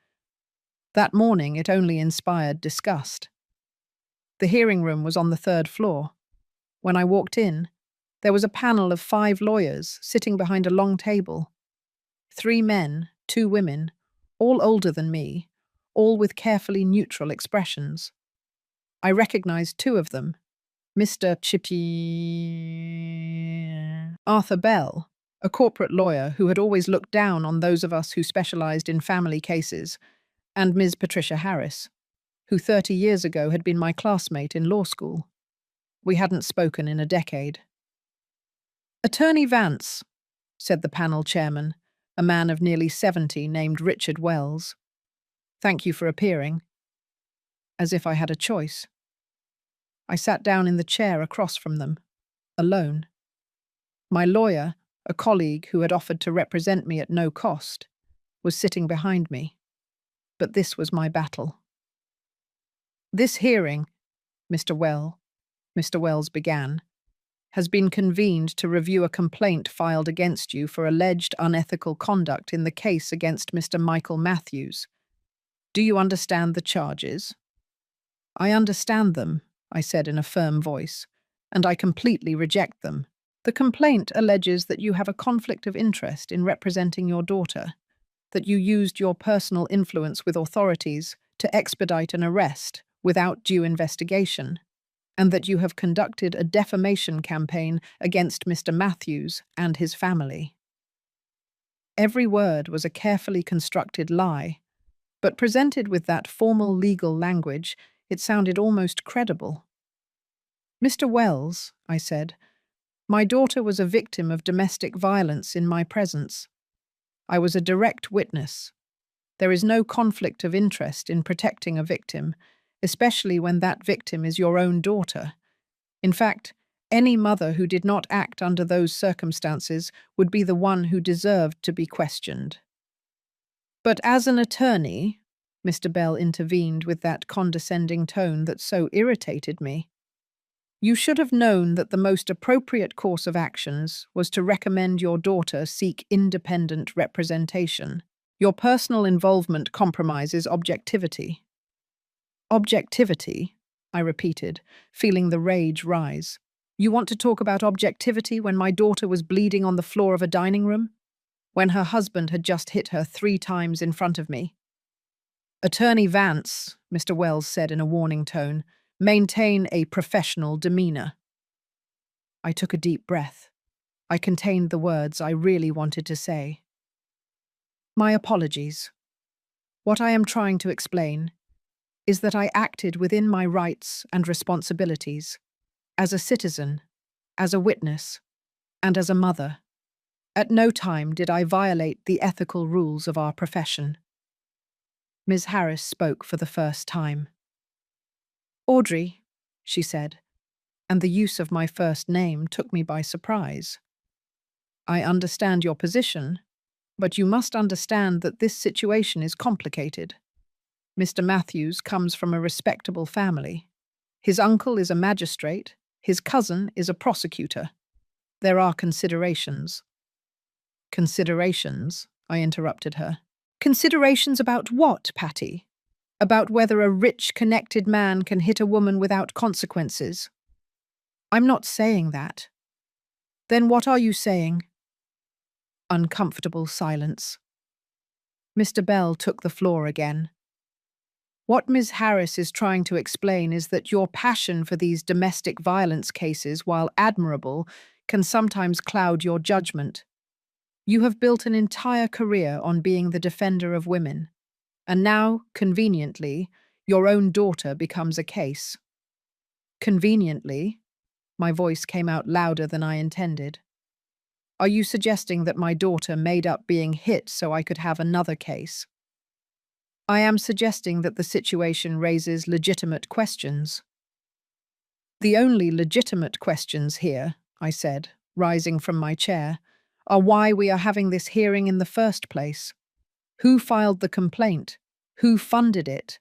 That morning, it only inspired disgust. The hearing room was on the 3rd floor. When I walked in, there was a panel of 5 lawyers sitting behind a long table. 3 men, 2 women, all older than me, all with carefully neutral expressions. I recognized 2 of them, Mr. Chippy Arthur Bell, a corporate lawyer who had always looked down on those of us who specialized in family cases, and Ms. Patricia Harris, who 30 years ago had been my classmate in law school. We hadn't spoken in a decade. "Attorney Vance," said the panel chairman, a man of nearly 70 named Richard Wells. "Thank you for appearing." As if I had a choice. I sat down in the chair across from them, alone. My lawyer, a colleague who had offered to represent me at no cost, was sitting behind me. But this was my battle. "This hearing," Mr. Wells began, "has been convened to review a complaint filed against you for alleged unethical conduct in the case against Mr. Michael Matthews. Do you understand the charges?" "I understand them," I said in a firm voice, "and I completely reject them. The complaint alleges that you have a conflict of interest in representing your daughter, that you used your personal influence with authorities to expedite an arrest without due investigation, and that you have conducted a defamation campaign against Mr. Matthews and his family." Every word was a carefully constructed lie, but presented with that formal legal language, it sounded almost credible. "Mr. Wells," I said, "my daughter was a victim of domestic violence in my presence. I was a direct witness. There is no conflict of interest in protecting a victim, especially when that victim is your own daughter. In fact, any mother who did not act under those circumstances would be the one who deserved to be questioned." "But as an attorney," Mr. Bell intervened with that condescending tone that so irritated me, "you should have known that the most appropriate course of actions was to recommend your daughter seek independent representation. Your personal involvement compromises objectivity." "Objectivity?" I repeated, feeling the rage rise. "You want to talk about objectivity when my daughter was bleeding on the floor of a dining room? When her husband had just hit her 3 times in front of me?" "Attorney Vance," Mr. Wells said in a warning tone, "maintain a professional demeanor." I took a deep breath. I contained the words I really wanted to say. "My apologies. What I am trying to explain is that I acted within my rights and responsibilities, as a citizen, as a witness, and as a mother. At no time did I violate the ethical rules of our profession." Ms. Harris spoke for the first time. "Audrey," she said, and the use of my first name took me by surprise. "I understand your position, but you must understand that this situation is complicated. Mr. Matthews comes from a respectable family. His uncle is a magistrate, his cousin is a prosecutor. There are considerations." "Considerations?" I interrupted her. "Considerations about what, Patty? About whether a rich, connected man can hit a woman without consequences?" "I'm not saying that." "Then what are you saying?" Uncomfortable silence. Mr. Bell took the floor again. "What Ms. Harris is trying to explain is that your passion for these domestic violence cases, while admirable, can sometimes cloud your judgment. You have built an entire career on being the defender of women, and now, conveniently, your own daughter becomes a case." "Conveniently?" My voice came out louder than I intended. "Are you suggesting that my daughter made up being hit so I could have another case?" "I am suggesting that the situation raises legitimate questions." "The only legitimate questions here," I said, rising from my chair, "are why we are having this hearing in the first place. Who filed the complaint? Who funded it?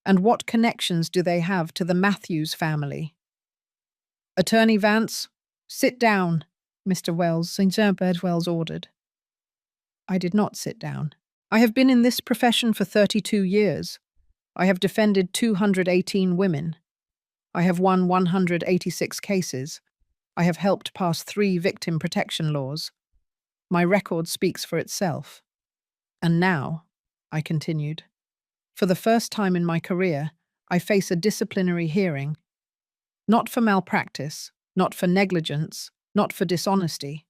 And what connections do they have to the Matthews family?" "Attorney Vance, sit down," Mr. Wells ordered. I did not sit down. "I have been in this profession for 32 years. I have defended 218 women. I have won 186 cases. I have helped pass 3 victim protection laws. My record speaks for itself. And now," I continued, "for the first time in my career, I face a disciplinary hearing. Not for malpractice, not for negligence, not for dishonesty,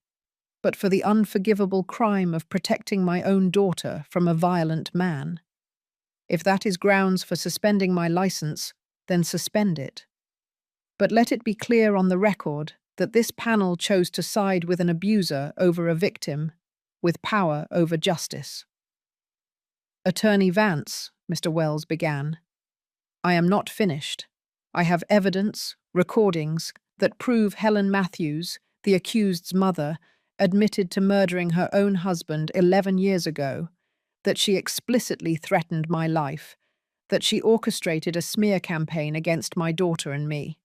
but for the unforgivable crime of protecting my own daughter from a violent man. If that is grounds for suspending my license, then suspend it. But let it be clear on the record that this panel chose to side with an abuser over a victim, with power over justice. Attorney Vance, Mr. Wells began, I am not finished. I have evidence, recordings, that prove Helen Matthews, the accused's mother, admitted to murdering her own husband 11 years ago, that she explicitly threatened my life, that she orchestrated a smear campaign against my daughter and me.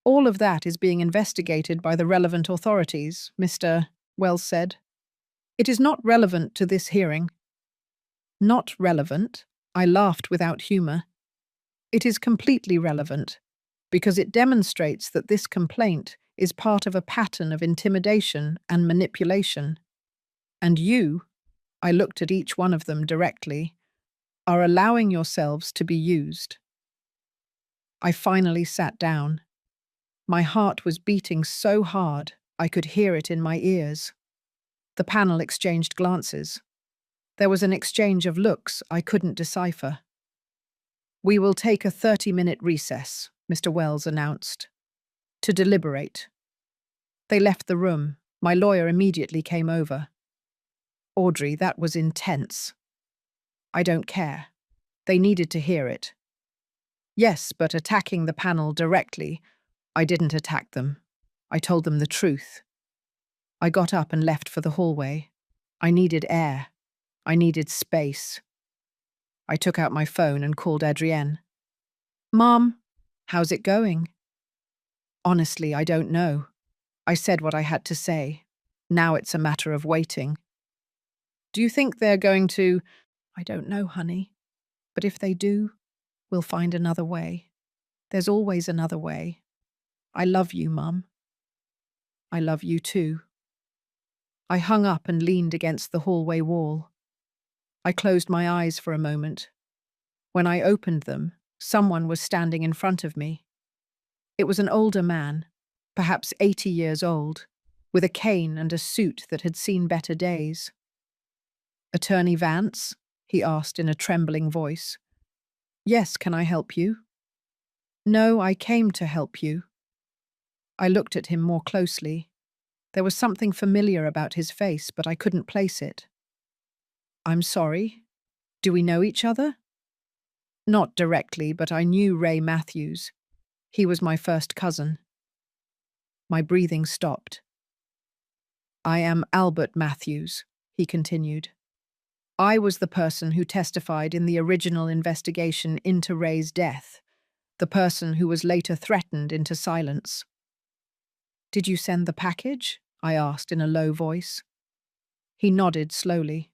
All of that is being investigated by the relevant authorities, Mr. Wells said. It is not relevant to this hearing. Not relevant? I laughed without humor. It is completely relevant, because it demonstrates that this complaint is part of a pattern of intimidation and manipulation. And you, I looked at each one of them directly, are allowing yourselves to be used. I finally sat down. My heart was beating so hard I could hear it in my ears. The panel exchanged glances. There was an exchange of looks I couldn't decipher. We will take a 30-minute recess, Mr. Wells announced, to deliberate. They left the room. My lawyer immediately came over. Audrey, that was intense. I don't care. They needed to hear it. Yes, but attacking the panel directly, I didn't attack them. I told them the truth. I got up and left for the hallway. I needed air. I needed space. I took out my phone and called Adrienne. Mom, how's it going? Honestly, I don't know. I said what I had to say. Now it's a matter of waiting. Do you think they're going to... I don't know, honey. But if they do, we'll find another way. There's always another way. I love you, Mum. I love you too. I hung up and leaned against the hallway wall. I closed my eyes for a moment. When I opened them, someone was standing in front of me. It was an older man, perhaps 80 years old, with a cane and a suit that had seen better days. Attorney Vance? He asked in a trembling voice. Yes, can I help you? No, I came to help you. I looked at him more closely. There was something familiar about his face, but I couldn't place it. I'm sorry. Do we know each other? Not directly, but I knew Ray Matthews. He was my first cousin. My breathing stopped. I am Albert Matthews, he continued. I was the person who testified in the original investigation into Ray's death, the person who was later threatened into silence. Did you send the package? I asked in a low voice. He nodded slowly.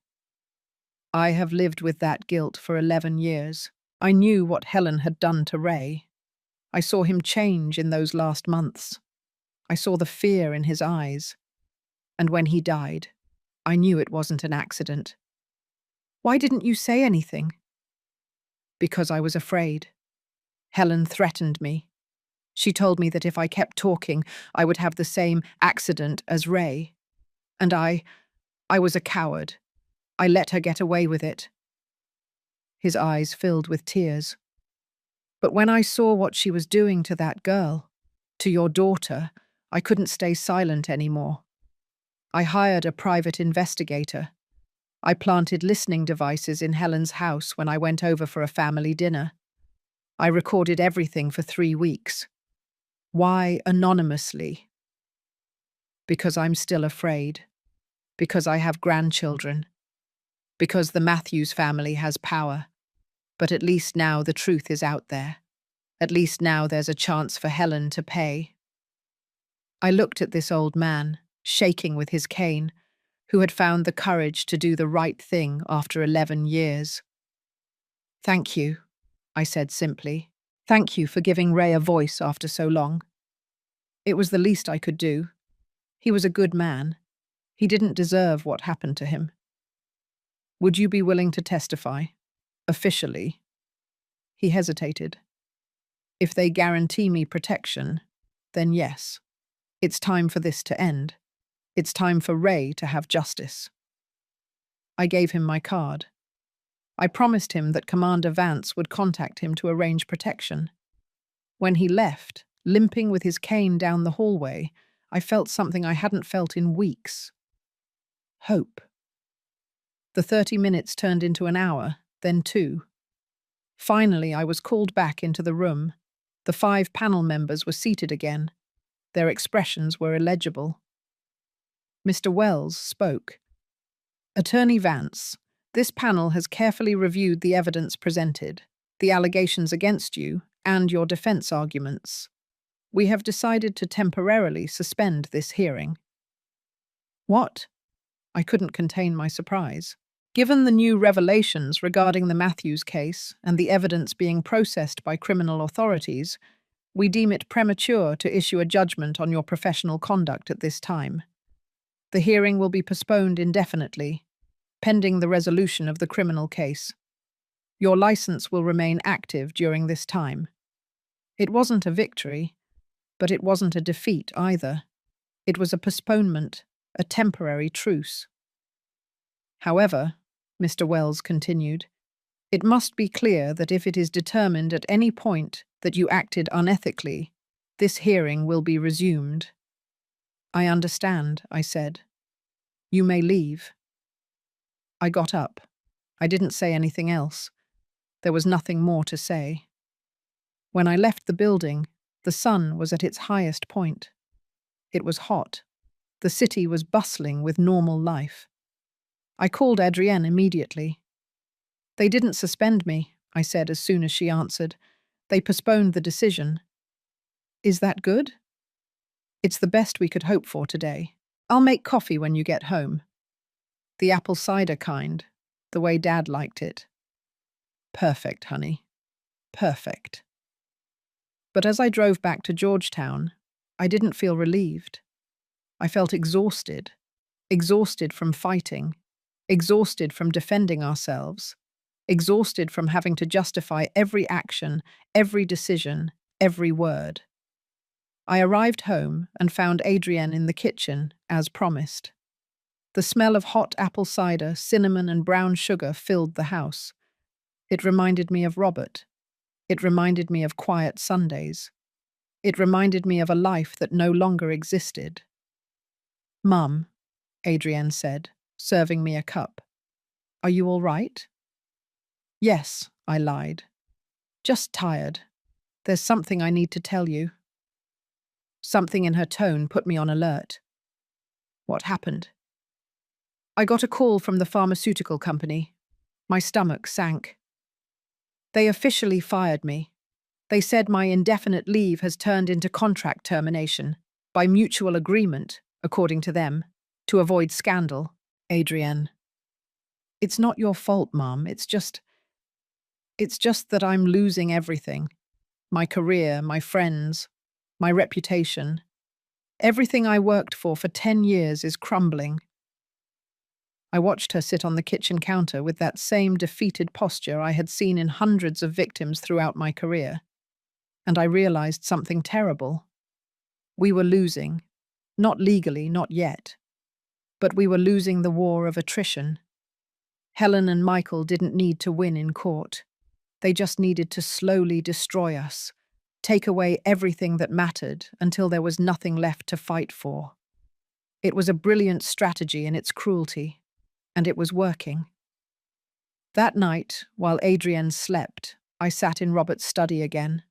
I have lived with that guilt for 11 years. I knew what Helen had done to Ray. I saw him change in those last months. I saw the fear in his eyes. And when he died, I knew it wasn't an accident. Why didn't you say anything? Because I was afraid. Helen threatened me. She told me that if I kept talking, I would have the same accident as Ray. And I was a coward. I let her get away with it. His eyes filled with tears. But when I saw what she was doing to that girl, to your daughter, I couldn't stay silent anymore. I hired a private investigator. I planted listening devices in Helen's house when I went over for a family dinner. I recorded everything for 3 weeks. Why anonymously? Because I'm still afraid. Because I have grandchildren. Because the Matthews family has power. But at least now the truth is out there. At least now there's a chance for Helen to pay. I looked at this old man, shaking with his cane, who had found the courage to do the right thing after 11 years. Thank you, I said simply. Thank you for giving Ray a voice after so long. It was the least I could do. He was a good man. He didn't deserve what happened to him. Would you be willing to testify? Officially? He hesitated. If they guarantee me protection, then yes. It's time for this to end. It's time for Ray to have justice. I gave him my card. I promised him that Commander Vance would contact him to arrange protection. When he left, limping with his cane down the hallway, I felt something I hadn't felt in weeks. Hope. The 30 minutes turned into an hour, then 2. Finally, I was called back into the room. The 5 panel members were seated again. Their expressions were illegible. Mr. Wells spoke. Attorney Vance, this panel has carefully reviewed the evidence presented, the allegations against you, and your defense arguments. We have decided to temporarily suspend this hearing. What? I couldn't contain my surprise. Given the new revelations regarding the Matthews case and the evidence being processed by criminal authorities, we deem it premature to issue a judgment on your professional conduct at this time. The hearing will be postponed indefinitely, pending the resolution of the criminal case. Your license will remain active during this time. It wasn't a victory, but it wasn't a defeat either. It was a postponement, a temporary truce. However, Mr. Wells continued, it must be clear that if it is determined at any point that you acted unethically, this hearing will be resumed. I understand, I said. You may leave. I got up. I didn't say anything else. There was nothing more to say. When I left the building, the sun was at its highest point. It was hot. The city was bustling with normal life. I called Adrienne immediately. They didn't suspend me, I said as soon as she answered. They postponed the decision. Is that good? It's the best we could hope for today. I'll make coffee when you get home. The apple cider kind, the way Dad liked it. Perfect, honey. Perfect. But as I drove back to Georgetown, I didn't feel relieved. I felt exhausted. Exhausted from fighting. Exhausted from defending ourselves. Exhausted from having to justify every action, every decision, every word. I arrived home and found Adrienne in the kitchen, as promised. The smell of hot apple cider, cinnamon and brown sugar filled the house. It reminded me of Robert. It reminded me of quiet Sundays. It reminded me of a life that no longer existed. Mum, Adrienne said, serving me a cup. Are you all right? Yes, I lied. Just tired. There's something I need to tell you. Something in her tone put me on alert. What happened? I got a call from the pharmaceutical company. My stomach sank. They officially fired me. They said my indefinite leave has turned into contract termination, by mutual agreement, according to them, to avoid scandal. Adrienne. It's not your fault, Mom. It's just that I'm losing everything. My career, my friends, my reputation. Everything I worked for 10 years is crumbling. I watched her sit on the kitchen counter with that same defeated posture I had seen in hundreds of victims throughout my career. And I realized something terrible. We were losing. Not legally, not yet. But we were losing the war of attrition. Helen and Michael didn't need to win in court. They just needed to slowly destroy us, take away everything that mattered until there was nothing left to fight for. It was a brilliant strategy in its cruelty, and it was working. That night, while Adrienne slept, I sat in Robert's study again.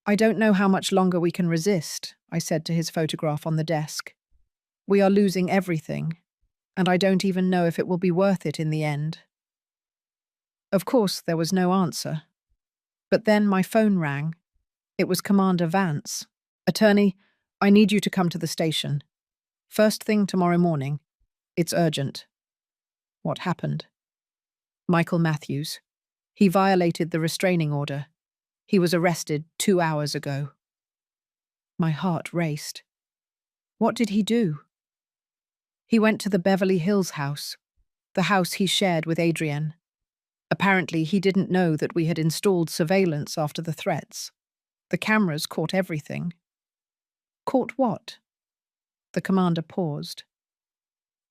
I don't know how much longer we can resist, I said to his photograph on the desk. We are losing everything, and I don't even know if it will be worth it in the end. Of course, there was no answer. But then my phone rang. It was Commander Vance. Attorney, I need you to come to the station. First thing tomorrow morning. It's urgent. What happened? Michael Matthews. He violated the restraining order. He was arrested 2 hours ago. My heart raced. What did he do? He went to the Beverly Hills house, the house he shared with Adrienne. Apparently, he didn't know that we had installed surveillance after the threats. The cameras caught everything. Caught what? The commander paused.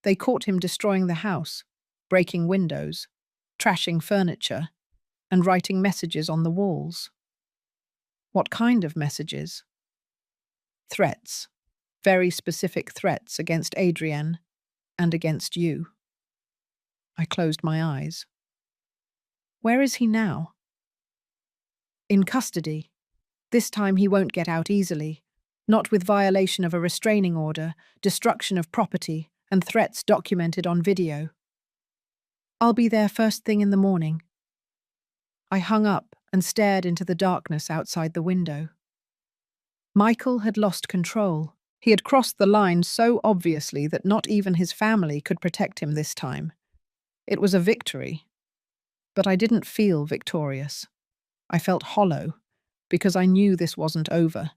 They caught him destroying the house, breaking windows, trashing furniture, and writing messages on the walls. What kind of messages? Threats. Very specific threats against Adrienne and against you. I closed my eyes. Where is he now? In custody. This time he won't get out easily, not with violation of a restraining order, destruction of property, and threats documented on video. I'll be there first thing in the morning. I hung up and stared into the darkness outside the window. Michael had lost control. He had crossed the line so obviously that not even his family could protect him this time. It was a victory. But I didn't feel victorious. I felt hollow, because I knew this wasn't over,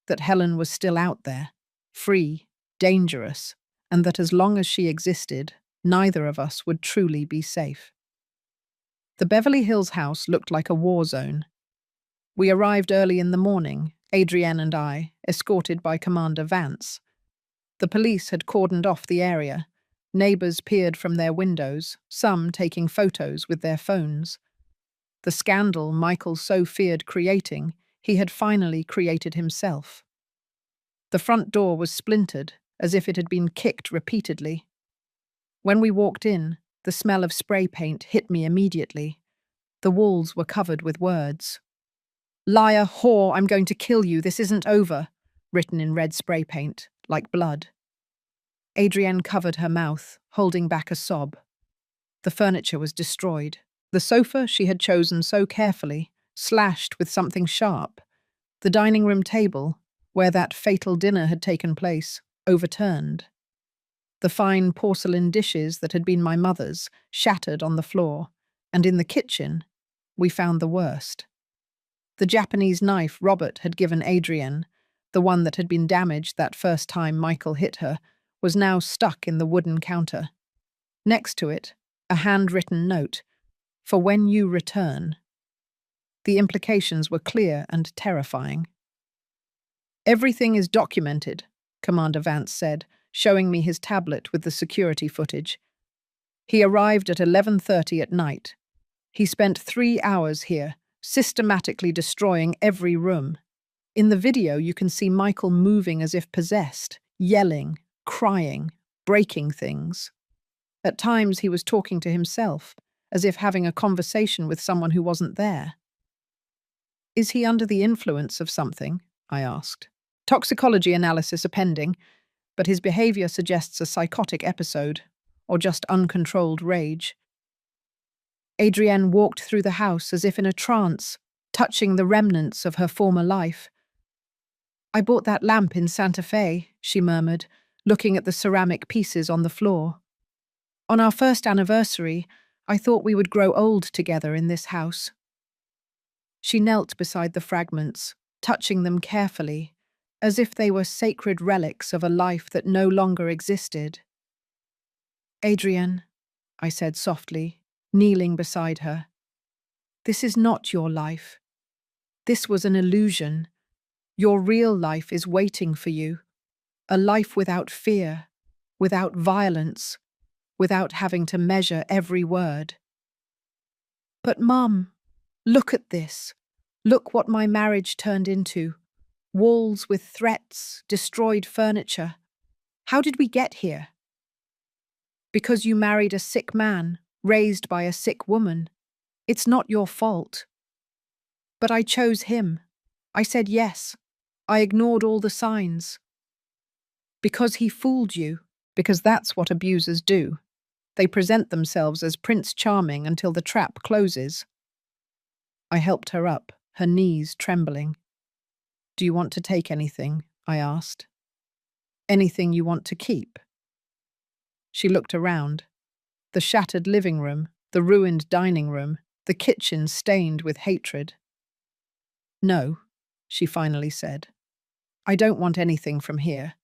that Helen was still out there, free, dangerous, and that as long as she existed, neither of us would truly be safe. The Beverly Hills house looked like a war zone. We arrived early in the morning, Adrienne and I, escorted by Commander Vance. The police had cordoned off the area. Neighbors peered from their windows, some taking photos with their phones. The scandal Michael so feared creating, he had finally created himself. The front door was splintered, as if it had been kicked repeatedly. When we walked in, the smell of spray paint hit me immediately. The walls were covered with words. "Liar, whore, I'm going to kill you, this isn't over," written in red spray paint, like blood. Adrienne covered her mouth, holding back a sob. The furniture was destroyed. The sofa she had chosen so carefully, slashed with something sharp. The dining room table, where that fatal dinner had taken place, overturned. The fine porcelain dishes that had been my mother's, shattered on the floor, and in the kitchen, we found the worst. The Japanese knife Robert had given Adrienne, the one that had been damaged that first time Michael hit her, was now stuck in the wooden counter. Next to it, a handwritten note, "For when you return." The implications were clear and terrifying. "Everything is documented," Commander Vance said, showing me his tablet with the security footage. "He arrived at 11:30 at night. He spent 3 hours here, systematically destroying every room. In the video, you can see Michael moving as if possessed, yelling, crying, breaking things. At times, he was talking to himself, as if having a conversation with someone who wasn't there." "Is he under the influence of something?" I asked. "Toxicology analysis are pending, but his behavior suggests a psychotic episode, or just uncontrolled rage." Adrienne walked through the house as if in a trance, touching the remnants of her former life. "I bought that lamp in Santa Fe," she murmured, looking at the ceramic pieces on the floor. "On our first anniversary, I thought we would grow old together in this house." She knelt beside the fragments, touching them carefully, as if they were sacred relics of a life that no longer existed. "Adrienne," I said softly, kneeling beside her, "this is not your life. This was an illusion. Your real life is waiting for you. A life without fear, without violence, without having to measure every word." "But Mum, look at this. Look what my marriage turned into. Walls with threats, destroyed furniture. How did we get here?" "Because you married a sick man, raised by a sick woman. It's not your fault." "But I chose him. I said yes. I ignored all the signs." "Because he fooled you. Because that's what abusers do. They present themselves as Prince Charming until the trap closes." I helped her up, her knees trembling. "Do you want to take anything?" I asked. "Anything you want to keep?" She looked around. The shattered living room, the ruined dining room, the kitchen stained with hatred. "No," she finally said. "I don't want anything from here.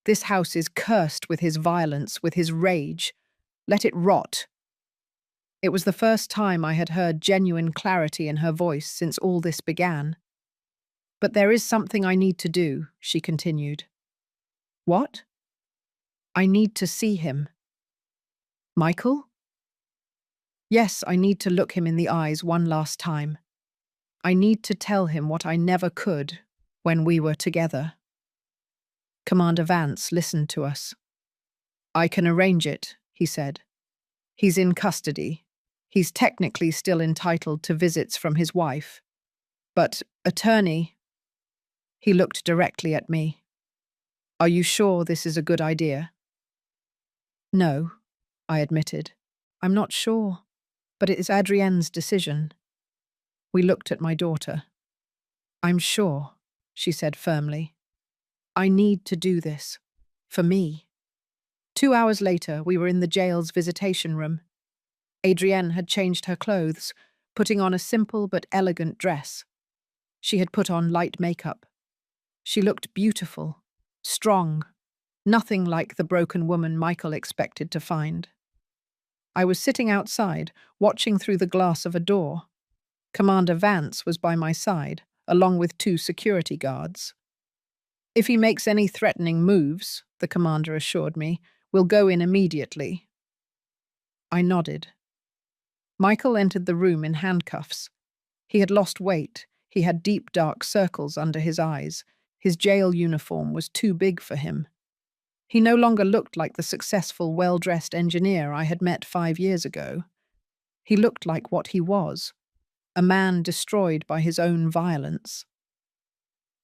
This house is cursed with his violence, with his rage. Let it rot." It was the first time I had heard genuine clarity in her voice since all this began. "But there is something I need to do," she continued. "What?" "I need to see him." "Michael?" "Yes, I need to look him in the eyes one last time. I need to tell him what I never could when we were together." Commander Vance listened to us. "I can arrange it," he said. "He's in custody. He's technically still entitled to visits from his wife. But, attorney—" He looked directly at me. "Are you sure this is a good idea?" "No," I admitted. "I'm not sure. But it is Adrienne's decision." We looked at my daughter. "I'm sure," she said firmly. "I need to do this. For me." 2 hours later, we were in the jail's visitation room. Adrienne had changed her clothes, putting on a simple but elegant dress. She had put on light makeup. She looked beautiful, strong, nothing like the broken woman Michael expected to find. I was sitting outside, watching through the glass of a door. Commander Vance was by my side, along with 2 security guards. "If he makes any threatening moves," the commander assured me, "we'll go in immediately." I nodded. Michael entered the room in handcuffs. He had lost weight. He had deep dark circles under his eyes. His jail uniform was too big for him. He no longer looked like the successful, well-dressed engineer I had met 5 years ago. He looked like what he was, a man destroyed by his own violence.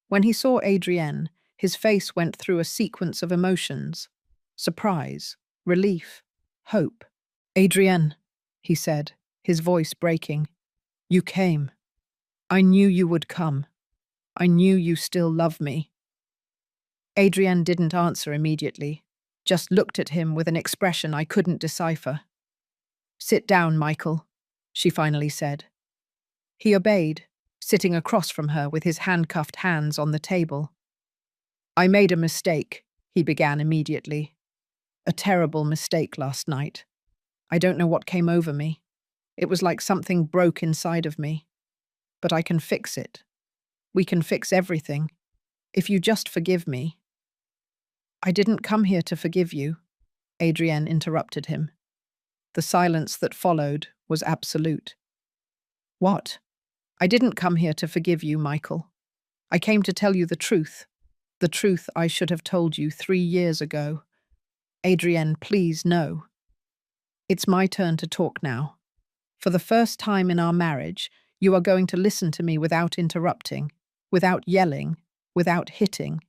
When he saw Adrienne, his face went through a sequence of emotions: surprise, relief, hope. "Adrienne," he said, his voice breaking, "you came. I knew you would come. I knew you still love me." Adrienne didn't answer immediately, just looked at him with an expression I couldn't decipher. "Sit down, Michael," she finally said. He obeyed, sitting across from her with his handcuffed hands on the table. "I made a mistake," he began immediately. "A terrible mistake last night. I don't know what came over me. It was like something broke inside of me. But I can fix it. We can fix everything. If you just forgive me." "I didn't come here to forgive you," Adrienne interrupted him. The silence that followed was absolute. "What?" "I didn't come here to forgive you, Michael. I came to tell you the truth I should have told you 3 years ago. Adrienne, please, no. It's my turn to talk now. For the first time in our marriage, you are going to listen to me without interrupting, without yelling, without hitting."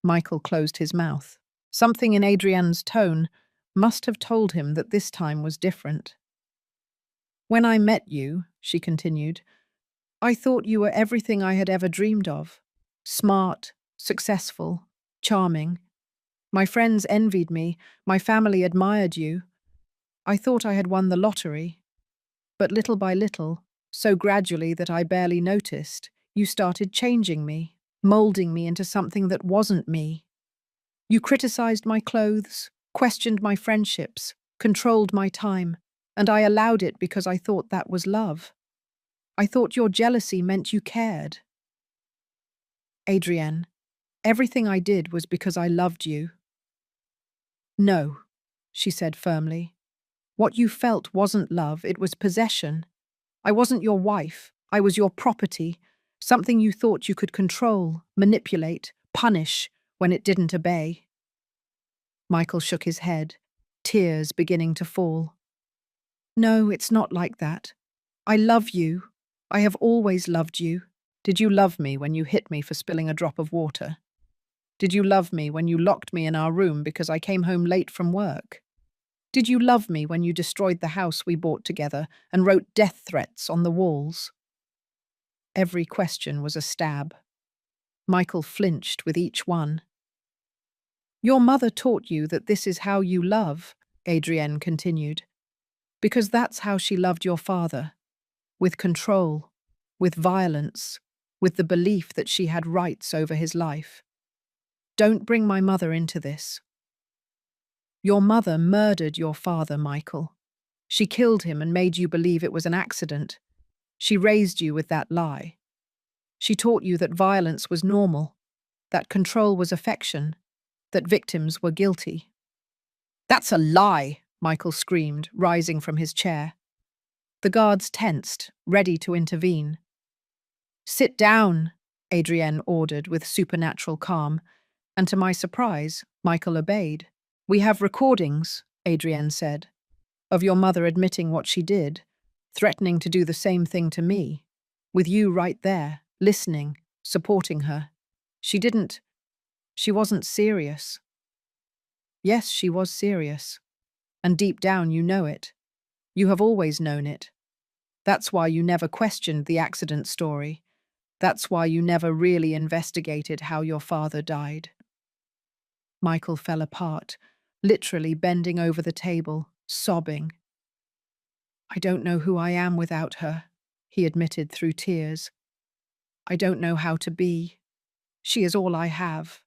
Michael closed his mouth. Something in Adrienne's tone must have told him that this time was different. "When I met you," she continued, "I thought you were everything I had ever dreamed of. Smart, successful, charming. My friends envied me, my family admired you. I thought I had won the lottery. But little by little, so gradually that I barely noticed, you started changing me, molding me into something that wasn't me. You criticized my clothes, questioned my friendships, controlled my time, and I allowed it because I thought that was love. I thought your jealousy meant you cared. Adrienne, everything I did was because I loved you." "No," she said firmly. "What you felt wasn't love, it was possession. I wasn't your wife, I was your property, something you thought you could control, manipulate, punish when it didn't obey." Michael shook his head, tears beginning to fall. "No, it's not like that. I love you. I have always loved you." "Did you love me when you hit me for spilling a drop of water? Did you love me when you locked me in our room because I came home late from work? Did you love me when you destroyed the house we bought together and wrote death threats on the walls?" Every question was a stab. Michael flinched with each one. "Your mother taught you that this is how you love," Adrienne continued, "because that's how she loved your father, with control, with violence, with the belief that she had rights over his life. Don't bring my mother into this. Your mother murdered your father, Michael. She killed him and made you believe it was an accident. She raised you with that lie. She taught you that violence was normal, that control was affection, that victims were guilty. That's a lie, Michael screamed, rising from his chair. The guards tensed, ready to intervene. Sit down, Adrienne ordered with supernatural calm, and to my surprise, Michael obeyed. We have recordings, Adrienne said, of your mother admitting what she did, threatening to do the same thing to me, with you right there, listening, supporting her. She wasn't serious. Yes, she was serious. And deep down you know it. You have always known it. That's why you never questioned the accident story. That's why you never really investigated how your father died. Michael fell apart, literally bending over the table, sobbing. I don't know who I am without her, he admitted through tears. I don't know how to be. She is all I have.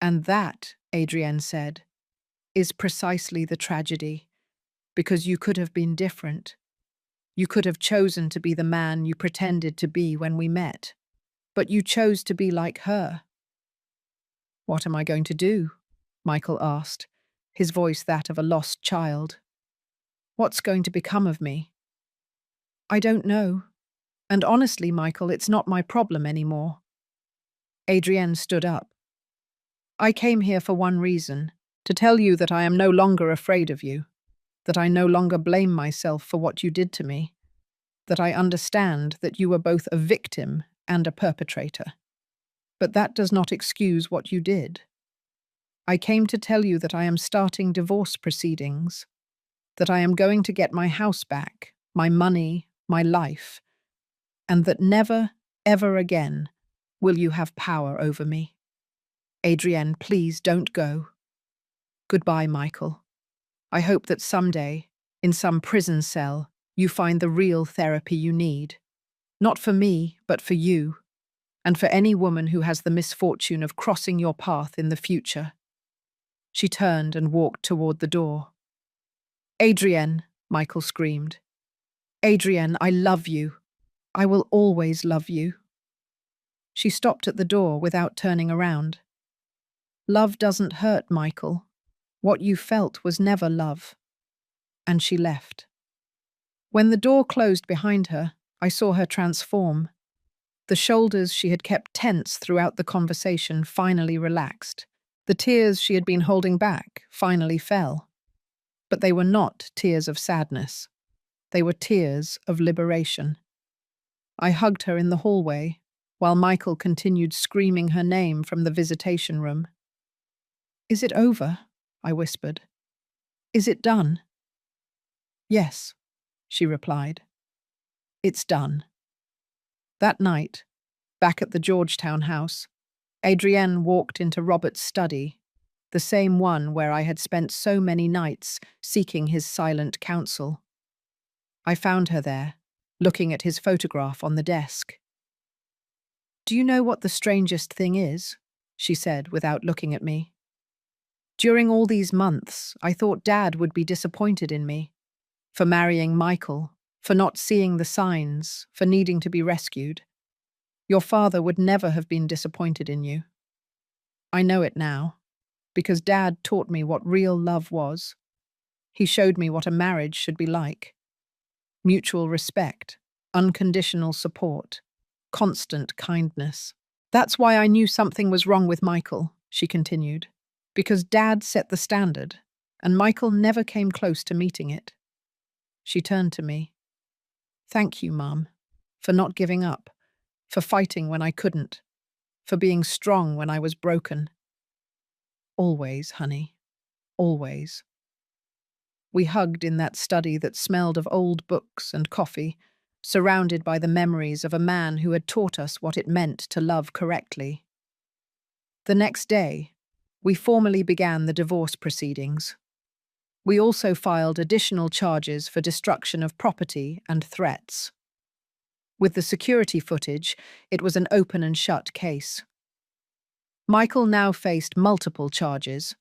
And that, Adrienne said, is precisely the tragedy, because you could have been different. You could have chosen to be the man you pretended to be when we met, but you chose to be like her. What am I going to do? Michael asked, his voice that of a lost child. What's going to become of me? I don't know. And honestly, Michael, it's not my problem anymore. Adrienne stood up. I came here for one reason, to tell you that I am no longer afraid of you, that I no longer blame myself for what you did to me, that I understand that you were both a victim and a perpetrator. But that does not excuse what you did. I came to tell you that I am starting divorce proceedings, that I am going to get my house back, my money, my life, and that never, ever again will you have power over me. Adrienne, please don't go. Goodbye, Michael. I hope that someday, in some prison cell, you find the real therapy you need. Not for me, but for you, and for any woman who has the misfortune of crossing your path in the future. She turned and walked toward the door. Adrienne, Michael screamed. Adrienne, I love you. I will always love you. She stopped at the door without turning around. Love doesn't hurt, Michael. What you felt was never love. And she left. When the door closed behind her, I saw her transform. The shoulders she had kept tense throughout the conversation finally relaxed. The tears she had been holding back finally fell. But they were not tears of sadness. They were tears of liberation. I hugged her in the hallway, while Michael continued screaming her name from the visitation room. Is it over? I whispered. Is it done? Yes, she replied. It's done. That night, back at the Georgetown house, Adrienne walked into Robert's study, the same one where I had spent so many nights seeking his silent counsel. I found her there, looking at his photograph on the desk. Do you know what the strangest thing is? She said without looking at me. During all these months, I thought Dad would be disappointed in me, for marrying Michael, for not seeing the signs, for needing to be rescued. Your father would never have been disappointed in you. I know it now, because Dad taught me what real love was. He showed me what a marriage should be like. Mutual respect, unconditional support, constant kindness. That's why I knew something was wrong with Michael, she continued, because Dad set the standard, and Michael never came close to meeting it. She turned to me. Thank you, Mum, for not giving up, for fighting when I couldn't, for being strong when I was broken. Always, honey, always. We hugged in that study that smelled of old books and coffee, surrounded by the memories of a man who had taught us what it meant to love correctly. The next day, we formally began the divorce proceedings. We also filed additional charges for destruction of property and threats. With the security footage, it was an open and shut case. Michael now faced multiple charges: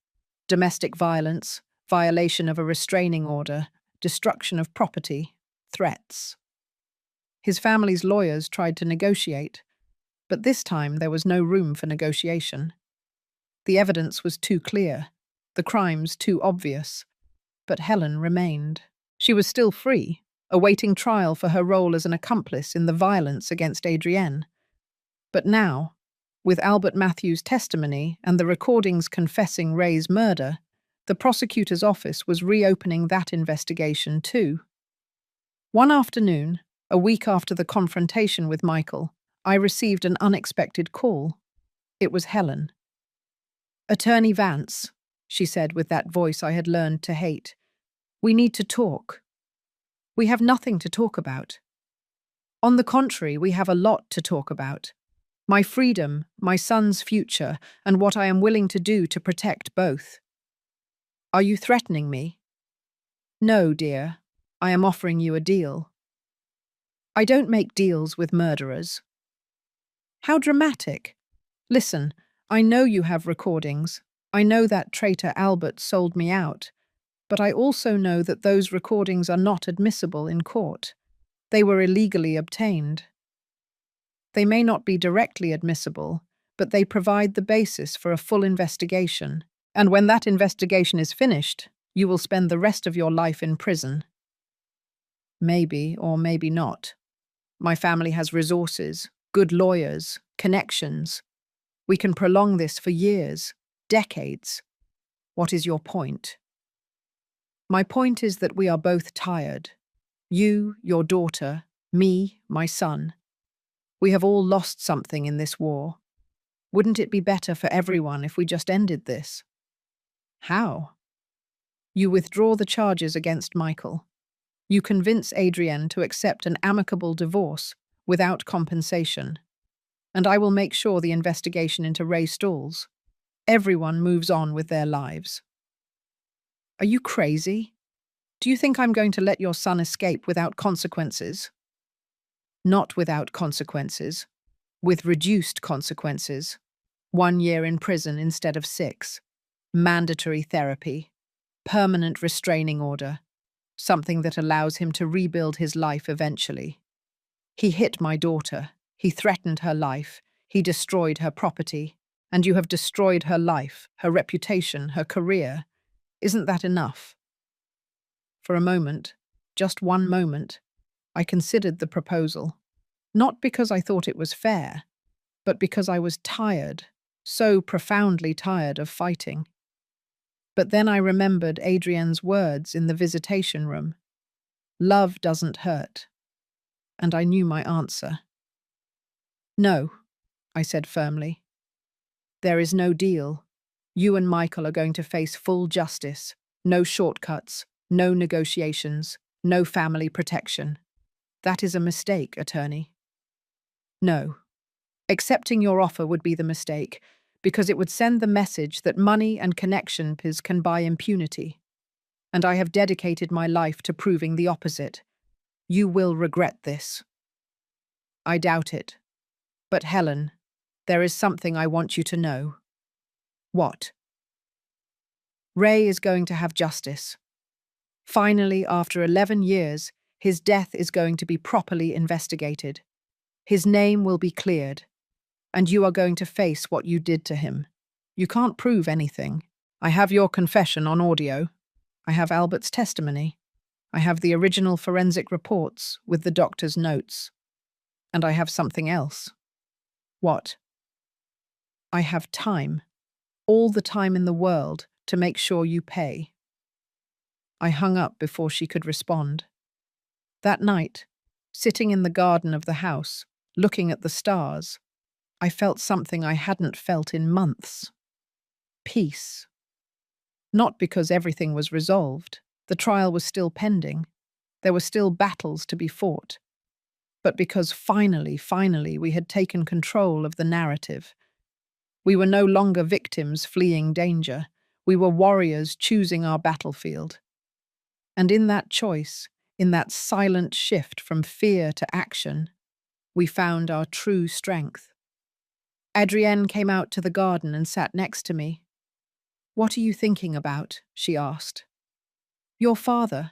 domestic violence, violation of a restraining order, destruction of property, threats. His family's lawyers tried to negotiate, but this time there was no room for negotiation. The evidence was too clear, the crimes too obvious, but Helen remained. She was still free, awaiting trial for her role as an accomplice in the violence against Adrienne. But now, with Albert Matthews' testimony and the recordings confessing Ray's murder, the prosecutor's office was reopening that investigation too. One afternoon, a week after the confrontation with Michael, I received an unexpected call. It was Helen. "Attorney Vance," she said with that voice I had learned to hate. "We need to talk." "We have nothing to talk about." "On the contrary, we have a lot to talk about. My freedom, my son's future, and what I am willing to do to protect both." "Are you threatening me?" "No, dear. I am offering you a deal." "I don't make deals with murderers." "How dramatic. Listen, I know you have recordings. I know that traitor Albert sold me out. But I also know that those recordings are not admissible in court. They were illegally obtained. They may not be directly admissible, but they provide the basis for a full investigation. And when that investigation is finished, you will spend the rest of your life in prison." "Maybe or maybe not. My family has resources, good lawyers, connections. We can prolong this for years, decades. What is your point?" "My point is that we are both tired. You, your daughter, me, my son. We have all lost something in this war. Wouldn't it be better for everyone if we just ended this?" "How?" "You withdraw the charges against Michael. You convince Adrienne to accept an amicable divorce without compensation. And I will make sure the investigation into Ray stalls. Everyone moves on with their lives." "Are you crazy? Do you think I'm going to let your son escape without consequences?" "Not without consequences. With reduced consequences. 1 year in prison instead of 6. Mandatory therapy. Permanent restraining order. Something that allows him to rebuild his life eventually. He hit my daughter. He threatened her life. He destroyed her property. And you have destroyed her life, her reputation, her career. Isn't that enough?" For a moment, just one moment, I considered the proposal. Not because I thought it was fair, but because I was tired, so profoundly tired of fighting. But then I remembered Adrienne's words in the visitation room. "Love doesn't hurt." And I knew my answer. "No," I said firmly. "There is no deal. You and Michael are going to face full justice. No shortcuts, no negotiations, no family protection. That is a mistake, attorney." "No. Accepting your offer would be the mistake, because it would send the message that money and connections can buy impunity. And I have dedicated my life to proving the opposite. You will regret this." "I doubt it. But Helen, there is something I want you to know." "What?" "Ray is going to have justice. Finally, after 11 years, his death is going to be properly investigated. His name will be cleared. And you are going to face what you did to him. You can't prove anything. I have your confession on audio. I have Albert's testimony. I have the original forensic reports with the doctor's notes. And I have something else." "What?" "I have time. All the time in the world to make sure you pay." I hung up before she could respond. That night, sitting in the garden of the house, looking at the stars, I felt something I hadn't felt in months. Peace. Not because everything was resolved. The trial was still pending. There were still battles to be fought. But because finally, we had taken control of the narrative. We were no longer victims fleeing danger. We were warriors choosing our battlefield. And in that choice, in that silent shift from fear to action, we found our true strength. Adrienne came out to the garden and sat next to me. "What are you thinking about?" she asked. "Your father."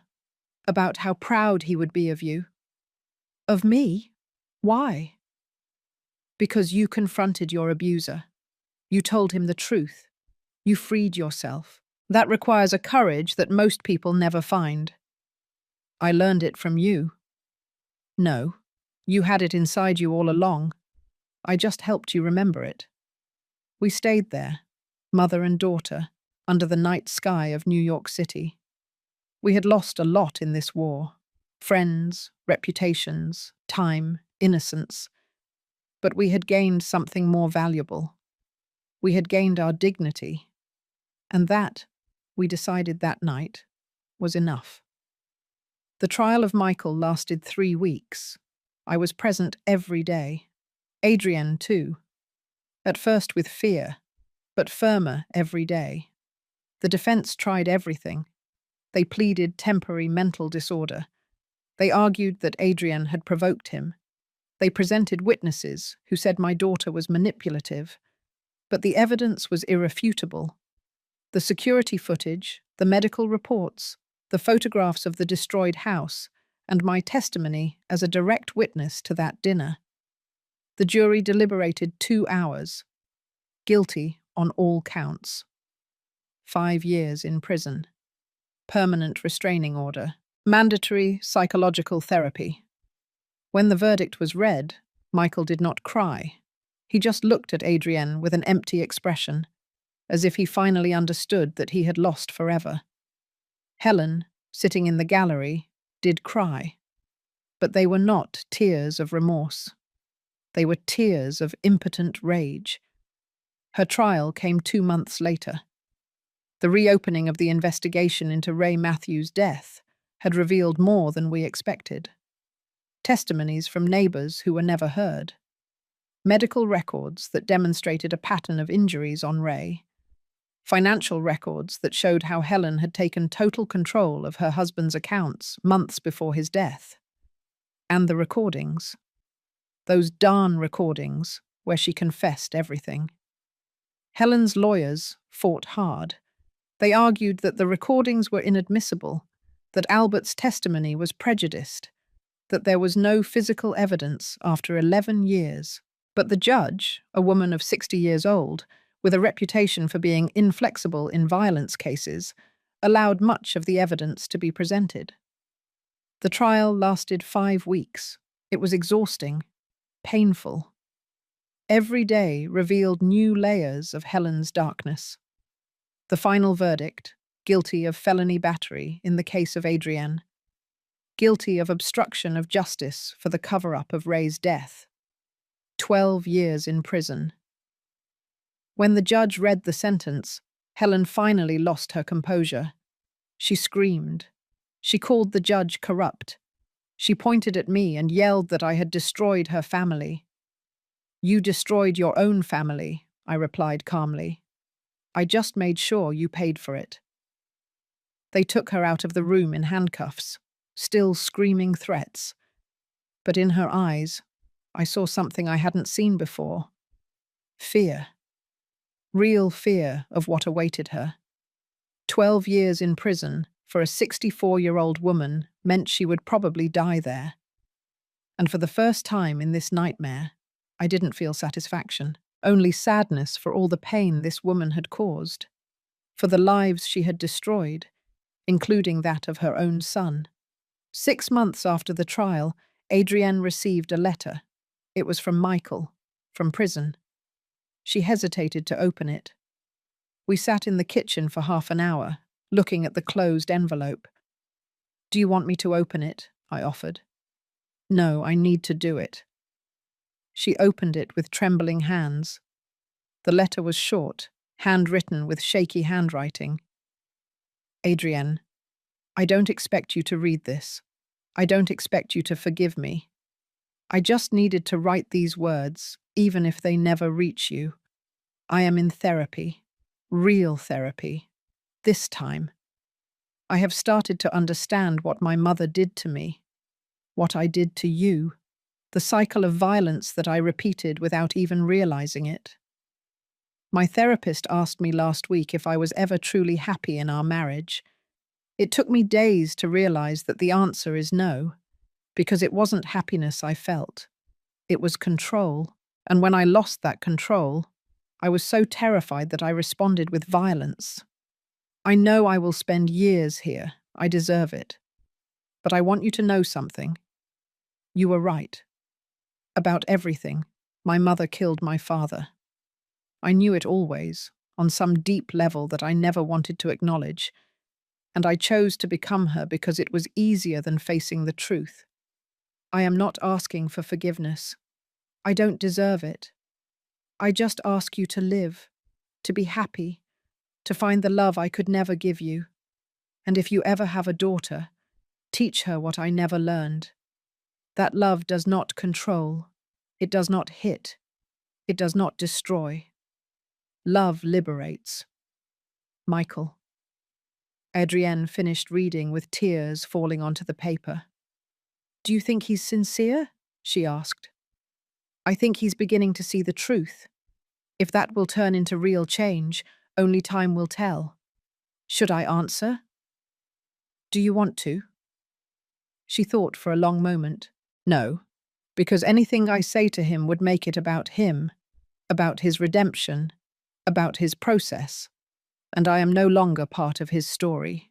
about how proud he would be of you. Of me? Why? Because you confronted your abuser. You told him the truth. You freed yourself. That requires a courage that most people never find. I learned it from you. No, you had it inside you all along. I just helped you remember it. We stayed there, mother and daughter, under the night sky of New York City. We had lost a lot in this war. Friends, reputations, time, innocence. But we had gained something more valuable. We had gained our dignity. And that, we decided that night, was enough. The trial of Michael lasted 3 weeks. I was present every day. Adrienne, too. At first with fear, but firmer every day. The defense tried everything. They pleaded temporary mental disorder. They argued that Adrienne had provoked him. They presented witnesses who said my daughter was manipulative. But the evidence was irrefutable. The security footage, the medical reports, the photographs of the destroyed house, and my testimony as a direct witness to that dinner. The jury deliberated 2 hours. Guilty on all counts. 5 years in prison. Permanent restraining order. Mandatory psychological therapy. When the verdict was read, Michael did not cry. He just looked at Adrienne with an empty expression, as if he finally understood that he had lost forever. Helen, sitting in the gallery, did cry. But they were not tears of remorse. They were tears of impotent rage. Her trial came 2 months later. The reopening of the investigation into Ray Matthews' death had revealed more than we expected. Testimonies from neighbors who were never heard. Medical records that demonstrated a pattern of injuries on Ray. Financial records that showed how Helen had taken total control of her husband's accounts months before his death. And the recordings. Those darn recordings where she confessed everything. Helen's lawyers fought hard. They argued that the recordings were inadmissible, that Albert's testimony was prejudiced, that there was no physical evidence after 11 years. But the judge, a woman of 60 years old, with a reputation for being inflexible in violence cases, allowed much of the evidence to be presented. The trial lasted 5 weeks. It was exhausting, painful. Every day revealed new layers of Helen's darkness. The final verdict, guilty of felony battery in the case of Adrienne, guilty of obstruction of justice for the cover-up of Ray's death. 12 years in prison. When the judge read the sentence, Helen finally lost her composure. She screamed. She called the judge corrupt. She pointed at me and yelled that I had destroyed her family. "You destroyed your own family," I replied calmly. "I just made sure you paid for it." They took her out of the room in handcuffs, still screaming threats. But in her eyes, I saw something I hadn't seen before. Fear. Real fear of what awaited her. 12 years in prison for a 64-year-old woman meant she would probably die there. And for the first time in this nightmare, I didn't feel satisfaction, only sadness for all the pain this woman had caused, for the lives she had destroyed, including that of her own son. 6 months after the trial, Adrienne received a letter. It was from Michael, from prison. She hesitated to open it. We sat in the kitchen for half an hour, looking at the closed envelope. "Do you want me to open it?" I offered. "No, I need to do it." She opened it with trembling hands. The letter was short, handwritten with shaky handwriting. "Adrienne, I don't expect you to read this. I don't expect you to forgive me. I just needed to write these words, even if they never reach you. I am in therapy, real therapy, this time. I have started to understand what my mother did to me, what I did to you, the cycle of violence that I repeated without even realizing it. My therapist asked me last week if I was ever truly happy in our marriage. It took me days to realize that the answer is no, because it wasn't happiness I felt. It was control, and when I lost that control, I was so terrified that I responded with violence. I know I will spend years here. I deserve it. But I want you to know something. You were right. About everything. My mother killed my father. I knew it always, on some deep level that I never wanted to acknowledge, and I chose to become her because it was easier than facing the truth. I am not asking for forgiveness. I don't deserve it. I just ask you to live, to be happy, to find the love I could never give you. And if you ever have a daughter, teach her what I never learned. That love does not control. It does not hit. It does not destroy. Love liberates. Michael. Adrienne finished reading with tears falling onto the paper. Do you think he's sincere? She asked. I think he's beginning to see the truth. If that will turn into real change, only time will tell. Should I answer? Do you want to? She thought for a long moment. No, because anything I say to him would make it about him, about his redemption, about his process, and I am no longer part of his story.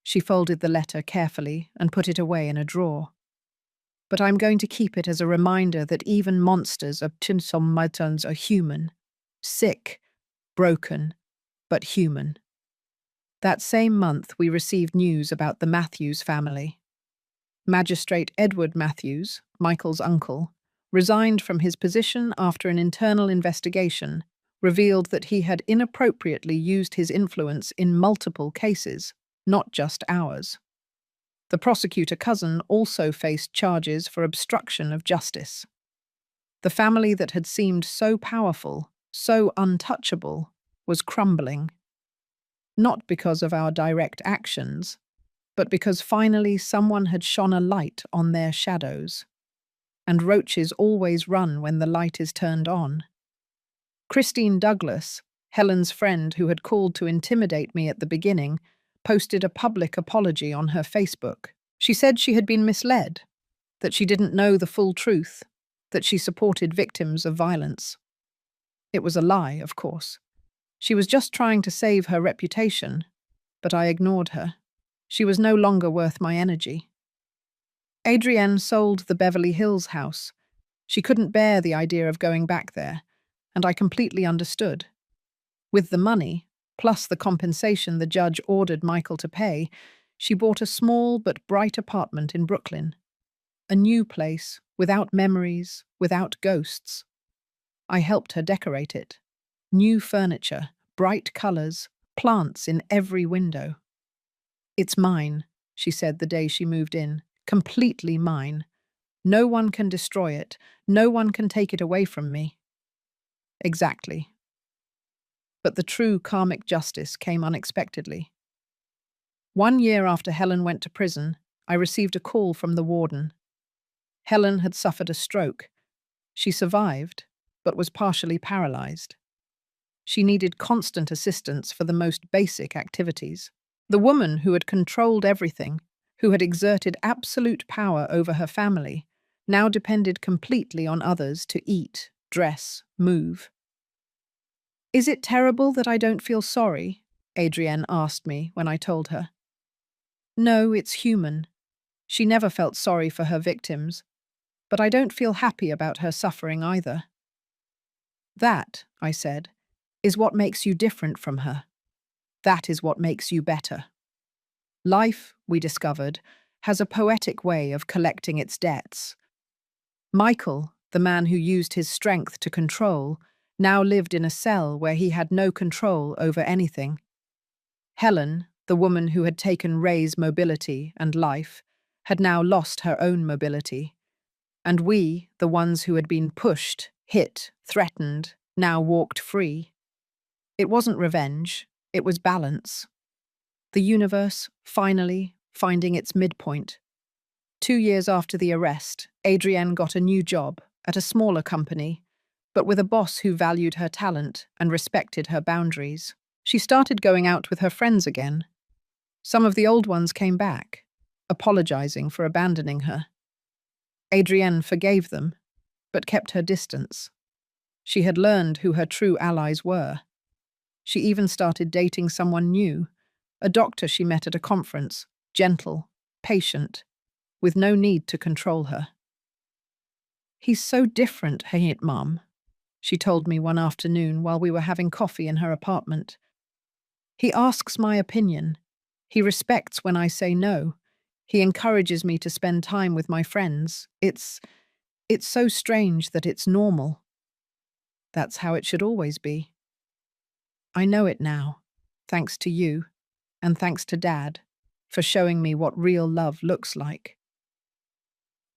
She folded the letter carefully and put it away in a drawer. But I'm going to keep it as a reminder that even monsters of Chinsom are human, sick, broken, but human. That same month we received news about the Matthews family. Magistrate Edward Matthews, Michael's uncle, resigned from his position after an internal investigation revealed that he had inappropriately used his influence in multiple cases, not just ours. The prosecutor cousin also faced charges for obstruction of justice. The family that had seemed so powerful, so untouchable, was crumbling. Not because of our direct actions, but because finally someone had shone a light on their shadows. And roaches always run when the light is turned on. Christine Douglas, Helen's friend who had called to intimidate me at the beginning, posted a public apology on her Facebook. She said she had been misled, that she didn't know the full truth, that she supported victims of violence. It was a lie, of course. She was just trying to save her reputation, but I ignored her. She was no longer worth my energy. Adrienne sold the Beverly Hills house. She couldn't bear the idea of going back there, and I completely understood. With the money, plus the compensation the judge ordered Michael to pay, she bought a small but bright apartment in Brooklyn. A new place, without memories, without ghosts. I helped her decorate it. New furniture, bright colors, plants in every window. It's mine, she said the day she moved in. Completely mine. No one can destroy it. No one can take it away from me. Exactly. But the true karmic justice came unexpectedly. 1 year after Helen went to prison, I received a call from the warden. Helen had suffered a stroke. She survived, but was partially paralyzed. She needed constant assistance for the most basic activities. The woman who had controlled everything, who had exerted absolute power over her family, now depended completely on others to eat, dress, move. Is it terrible that I don't feel sorry? Adrienne asked me when I told her. No, it's human. She never felt sorry for her victims, but I don't feel happy about her suffering either. That, I said, is what makes you different from her. That is what makes you better. Life, we discovered, has a poetic way of collecting its debts. Michael, the man who used his strength to control, now lived in a cell where he had no control over anything. Helen, the woman who had taken Ray's mobility and life, had now lost her own mobility. And we, the ones who had been pushed, hit, threatened, now walked free. It wasn't revenge, it was balance. The universe, finally, finding its midpoint. 2 years after the arrest, Adrienne got a new job at a smaller company, but with a boss who valued her talent and respected her boundaries. She started going out with her friends again. Some of the old ones came back, apologizing for abandoning her. Adrienne forgave them, but kept her distance. She had learned who her true allies were. She even started dating someone new, a doctor she met at a conference, gentle, patient, with no need to control her. "He's so different, ain't it, Mum?" she told me one afternoon while we were having coffee in her apartment. "He asks my opinion. He respects when I say no. He encourages me to spend time with my friends. It's so strange that it's normal. That's how it should always be. I know it now, thanks to you, and thanks to Dad, for showing me what real love looks like."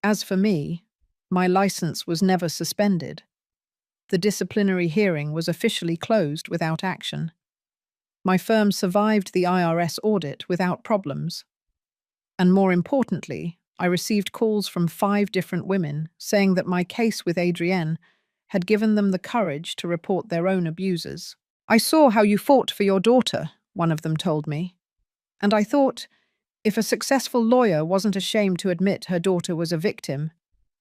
As for me, my license was never suspended. The disciplinary hearing was officially closed without action. My firm survived the IRS audit without problems. And more importantly, I received calls from 5 different women saying that my case with Adrienne had given them the courage to report their own abusers. "I saw how you fought for your daughter," one of them told me. And I thought, if a successful lawyer wasn't ashamed to admit her daughter was a victim,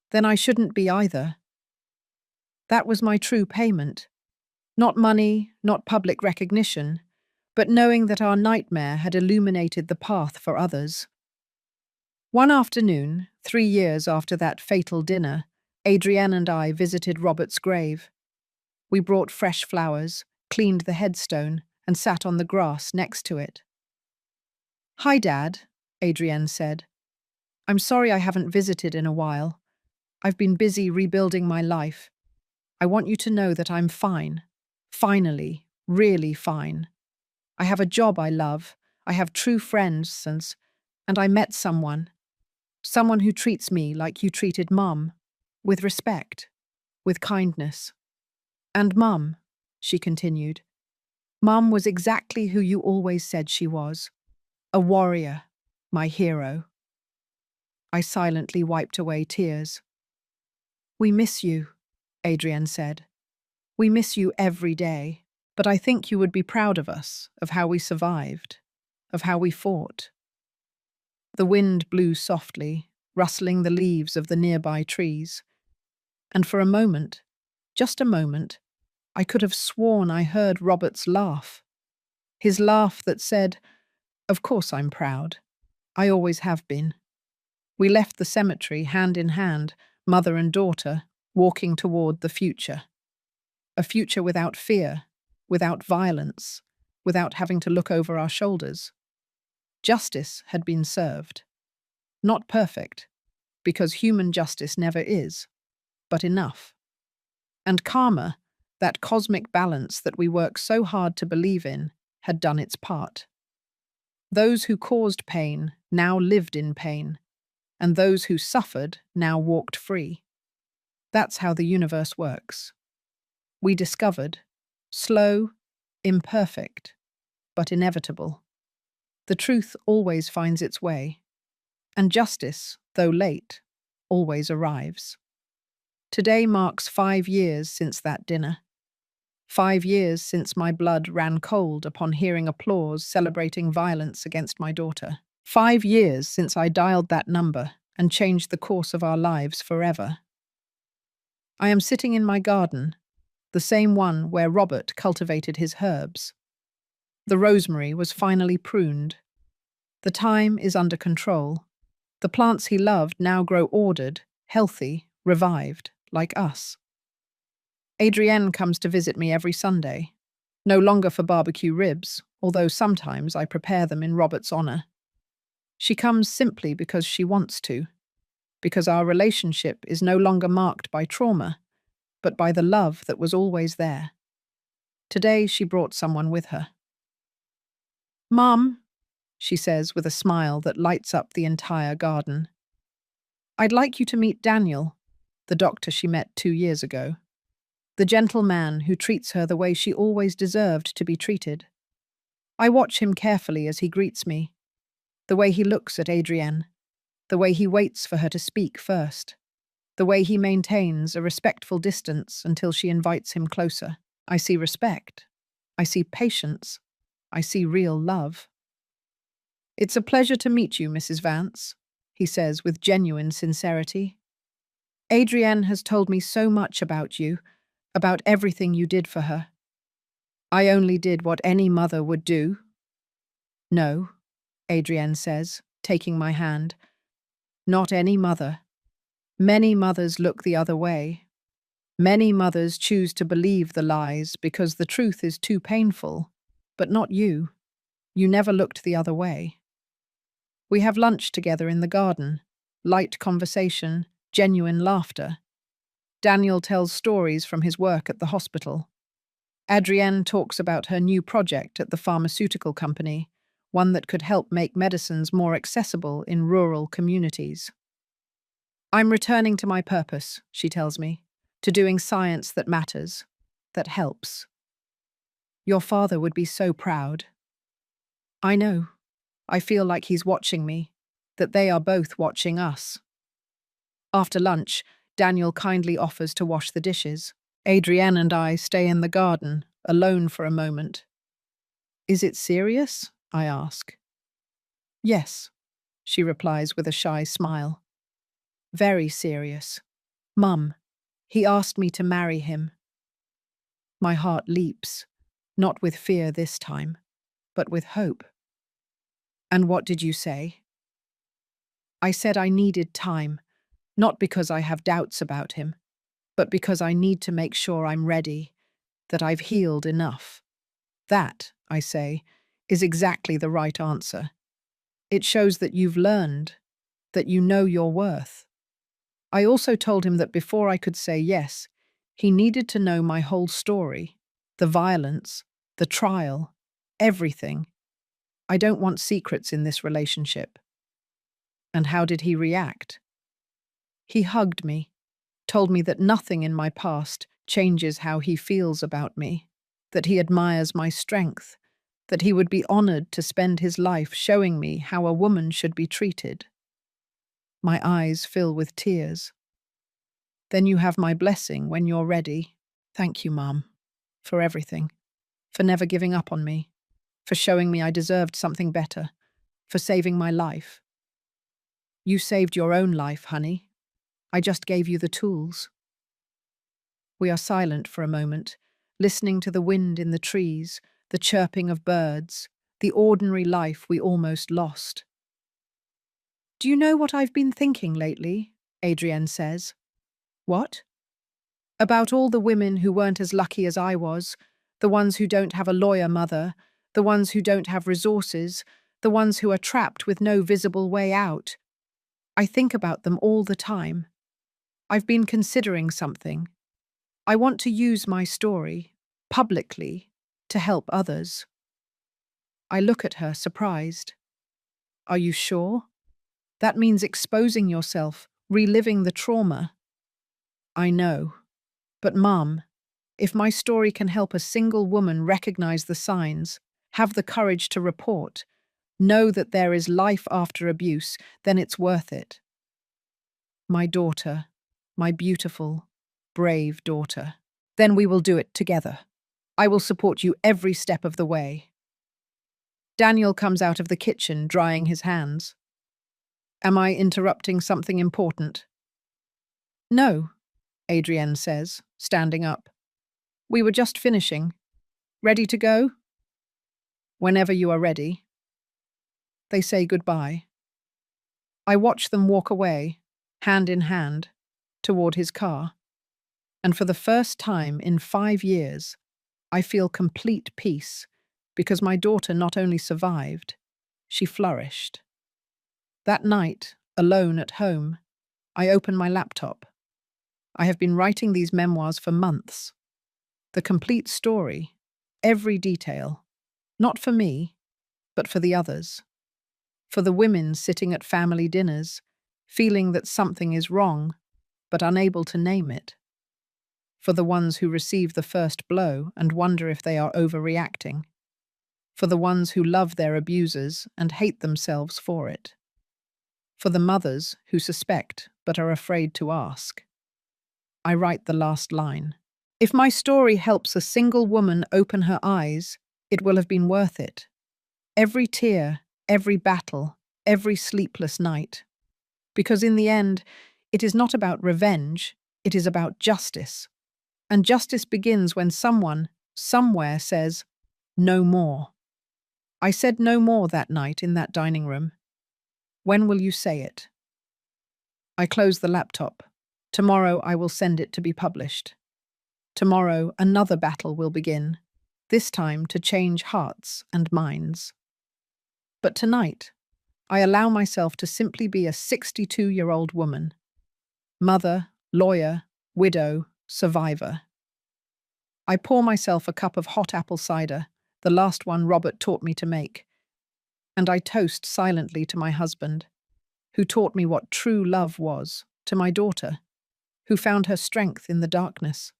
then I shouldn't be either. That was my true payment. Not money, not public recognition, but knowing that our nightmare had illuminated the path for others. One afternoon, 3 years after that fatal dinner, Adrienne and I visited Robert's grave. We brought fresh flowers, cleaned the headstone, and sat on the grass next to it. "Hi, Dad," Adrienne said. "I'm sorry I haven't visited in a while. I've been busy rebuilding my life. I want you to know that I'm fine. Finally, really fine. I have a job I love. I have true friends, and I met someone. Someone who treats me like you treated Mum, with respect, with kindness. And Mum," she continued, "Mum was exactly who you always said she was. A warrior, my hero." I silently wiped away tears. "We miss you," Adrienne said. "We miss you every day, but I think you would be proud of us, of how we survived, of how we fought." The wind blew softly, rustling the leaves of the nearby trees. And for a moment, just a moment, I could have sworn I heard Robert's laugh. His laugh that said, "Of course I'm proud. I always have been." We left the cemetery hand in hand, mother and daughter, walking toward the future. A future without fear, without violence, without having to look over our shoulders. Justice had been served. Not perfect, because human justice never is, but enough. And karma, that cosmic balance that we work so hard to believe in, had done its part. Those who caused pain now lived in pain, and those who suffered now walked free. That's how the universe works. We discovered, slow, imperfect, but inevitable. The truth always finds its way, and justice, though late, always arrives. Today marks 5 years since that dinner. 5 years since my blood ran cold upon hearing applause celebrating violence against my daughter. 5 years since I dialed that number and changed the course of our lives forever. I am sitting in my garden, the same one where Robert cultivated his herbs. The rosemary was finally pruned. The thyme is under control. The plants he loved now grow ordered, healthy, revived, like us. Adrienne comes to visit me every Sunday, no longer for barbecue ribs, although sometimes I prepare them in Robert's honor. She comes simply because she wants to, because our relationship is no longer marked by trauma, but by the love that was always there. Today she brought someone with her. "Mum," she says with a smile that lights up the entire garden, "I'd like you to meet Daniel, the doctor she met 2 years ago. The gentle man who treats her the way she always deserved to be treated. I watch him carefully as he greets me, the way he looks at Adrienne, the way he waits for her to speak first, the way he maintains a respectful distance until she invites him closer. I see respect. I see patience. I see real love." It's a pleasure to meet you, Mrs. Vance, he says with genuine sincerity. Adrienne has told me so much about you, about everything you did for her. I only did what any mother would do. No, Adrienne says, taking my hand. Not any mother. Many mothers look the other way. Many mothers choose to believe the lies because the truth is too painful. But not you. You never looked the other way. We have lunch together in the garden. Light conversation, genuine laughter. Daniel tells stories from his work at the hospital. Adrienne talks about her new project at the pharmaceutical company, one that could help make medicines more accessible in rural communities. I'm returning to my purpose, she tells me, to doing science that matters, that helps. Your father would be so proud. I know. I feel like he's watching me, that they are both watching us. After lunch, Daniel kindly offers to wash the dishes. Adrienne and I stay in the garden, alone for a moment. Is it serious? I ask. Yes, she replies with a shy smile. Very serious. Mum, he asked me to marry him. My heart leaps, not with fear this time, but with hope. And what did you say? I said I needed time, not because I have doubts about him, but because I need to make sure I'm ready, that I've healed enough. That, I say, is exactly the right answer. It shows that you've learned, that you know your worth. I also told him that before I could say yes, he needed to know my whole story, the violence, the trial, everything. I don't want secrets in this relationship. And how did he react? He hugged me, told me that nothing in my past changes how he feels about me, that he admires my strength, that he would be honored to spend his life showing me how a woman should be treated. My eyes fill with tears. Then you have my blessing when you're ready. Thank you, Mom, for everything, for never giving up on me, for showing me I deserved something better, for saving my life. You saved your own life, honey. I just gave you the tools. We are silent for a moment, listening to the wind in the trees, the chirping of birds, the ordinary life we almost lost. Do you know what I've been thinking lately? Adrienne says. What? About all the women who weren't as lucky as I was, the ones who don't have a lawyer mother, the ones who don't have resources, the ones who are trapped with no visible way out. I think about them all the time. I've been considering something. I want to use my story, publicly, to help others. I look at her, surprised. Are you sure? That means exposing yourself, reliving the trauma. I know. But Mum, if my story can help a single woman recognize the signs, have the courage to report, know that there is life after abuse, then it's worth it. My daughter, my beautiful, brave daughter. Then we will do it together. I will support you every step of the way. Daniel comes out of the kitchen, drying his hands. Am I interrupting something important? No, Adrienne says, standing up. We were just finishing. Ready to go? Whenever you are ready. They say goodbye. I watch them walk away, hand in hand, toward his car. And for the first time in 5 years, I feel complete peace because my daughter not only survived, she flourished. That night, alone at home, I open my laptop. I have been writing these memoirs for months. The complete story, every detail, not for me, but for the others. For the women sitting at family dinners, feeling that something is wrong, but unable to name it. For the ones who receive the first blow and wonder if they are overreacting. For the ones who love their abusers and hate themselves for it. For the mothers who suspect but are afraid to ask. I write the last line. If my story helps a single woman open her eyes, it will have been worth it. Every tear, every battle, every sleepless night. Because in the end, it is not about revenge, it is about justice. And justice begins when someone, somewhere says, no more. I said no more that night in that dining room. When will you say it? I close the laptop. Tomorrow I will send it to be published. Tomorrow another battle will begin, this time to change hearts and minds. But tonight, I allow myself to simply be a 62-year-old woman. Mother, lawyer, widow, survivor. I pour myself a cup of hot apple cider, the last one Robert taught me to make, and I toast silently to my husband, who taught me what true love was, to my daughter, who found her strength in the darkness,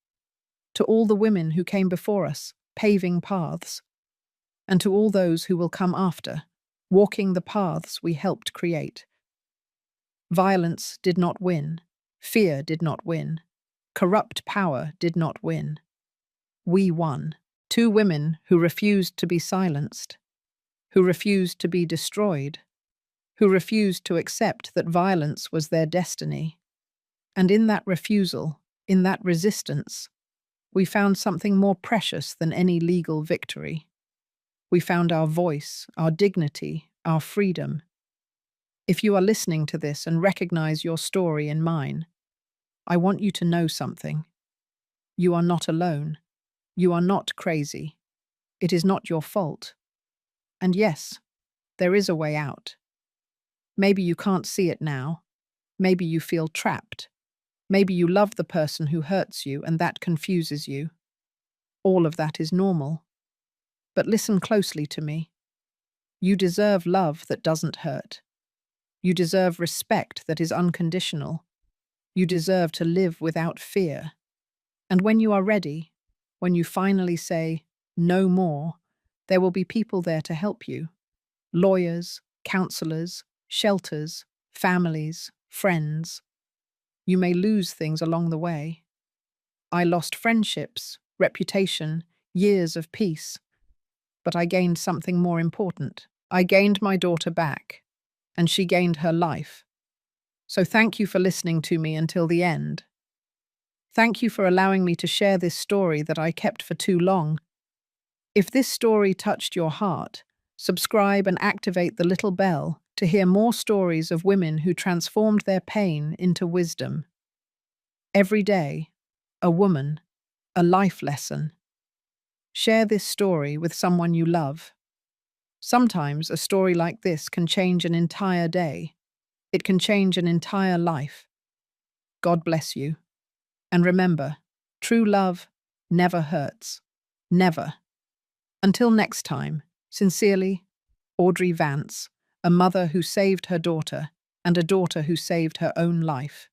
to all the women who came before us, paving paths, and to all those who will come after, walking the paths we helped create. Violence did not win. Fear did not win. Corrupt power did not win. We won. Two women who refused to be silenced, who refused to be destroyed, who refused to accept that violence was their destiny. And in that refusal, in that resistance, we found something more precious than any legal victory. We found our voice, our dignity, our freedom. If you are listening to this and recognize your story in mine, I want you to know something. You are not alone. You are not crazy. It is not your fault. And yes, there is a way out. Maybe you can't see it now. Maybe you feel trapped. Maybe you love the person who hurts you and that confuses you. All of that is normal. But listen closely to me. You deserve love that doesn't hurt. You deserve respect that is unconditional. You deserve to live without fear. And when you are ready, when you finally say, no more, there will be people there to help you. Lawyers, counselors, shelters, families, friends. You may lose things along the way. I lost friendships, reputation, years of peace. But I gained something more important. I gained my daughter back, and she gained her life. So thank you for listening to me until the end. Thank you for allowing me to share this story that I kept for too long. If this story touched your heart, subscribe and activate the little bell to hear more stories of women who transformed their pain into wisdom. Every day, a woman, a life lesson. Share this story with someone you love. Sometimes a story like this can change an entire day. It can change an entire life. God bless you. And remember, true love never hurts. Never. Until next time, sincerely, Audrey Vance, a mother who saved her daughter and a daughter who saved her own life.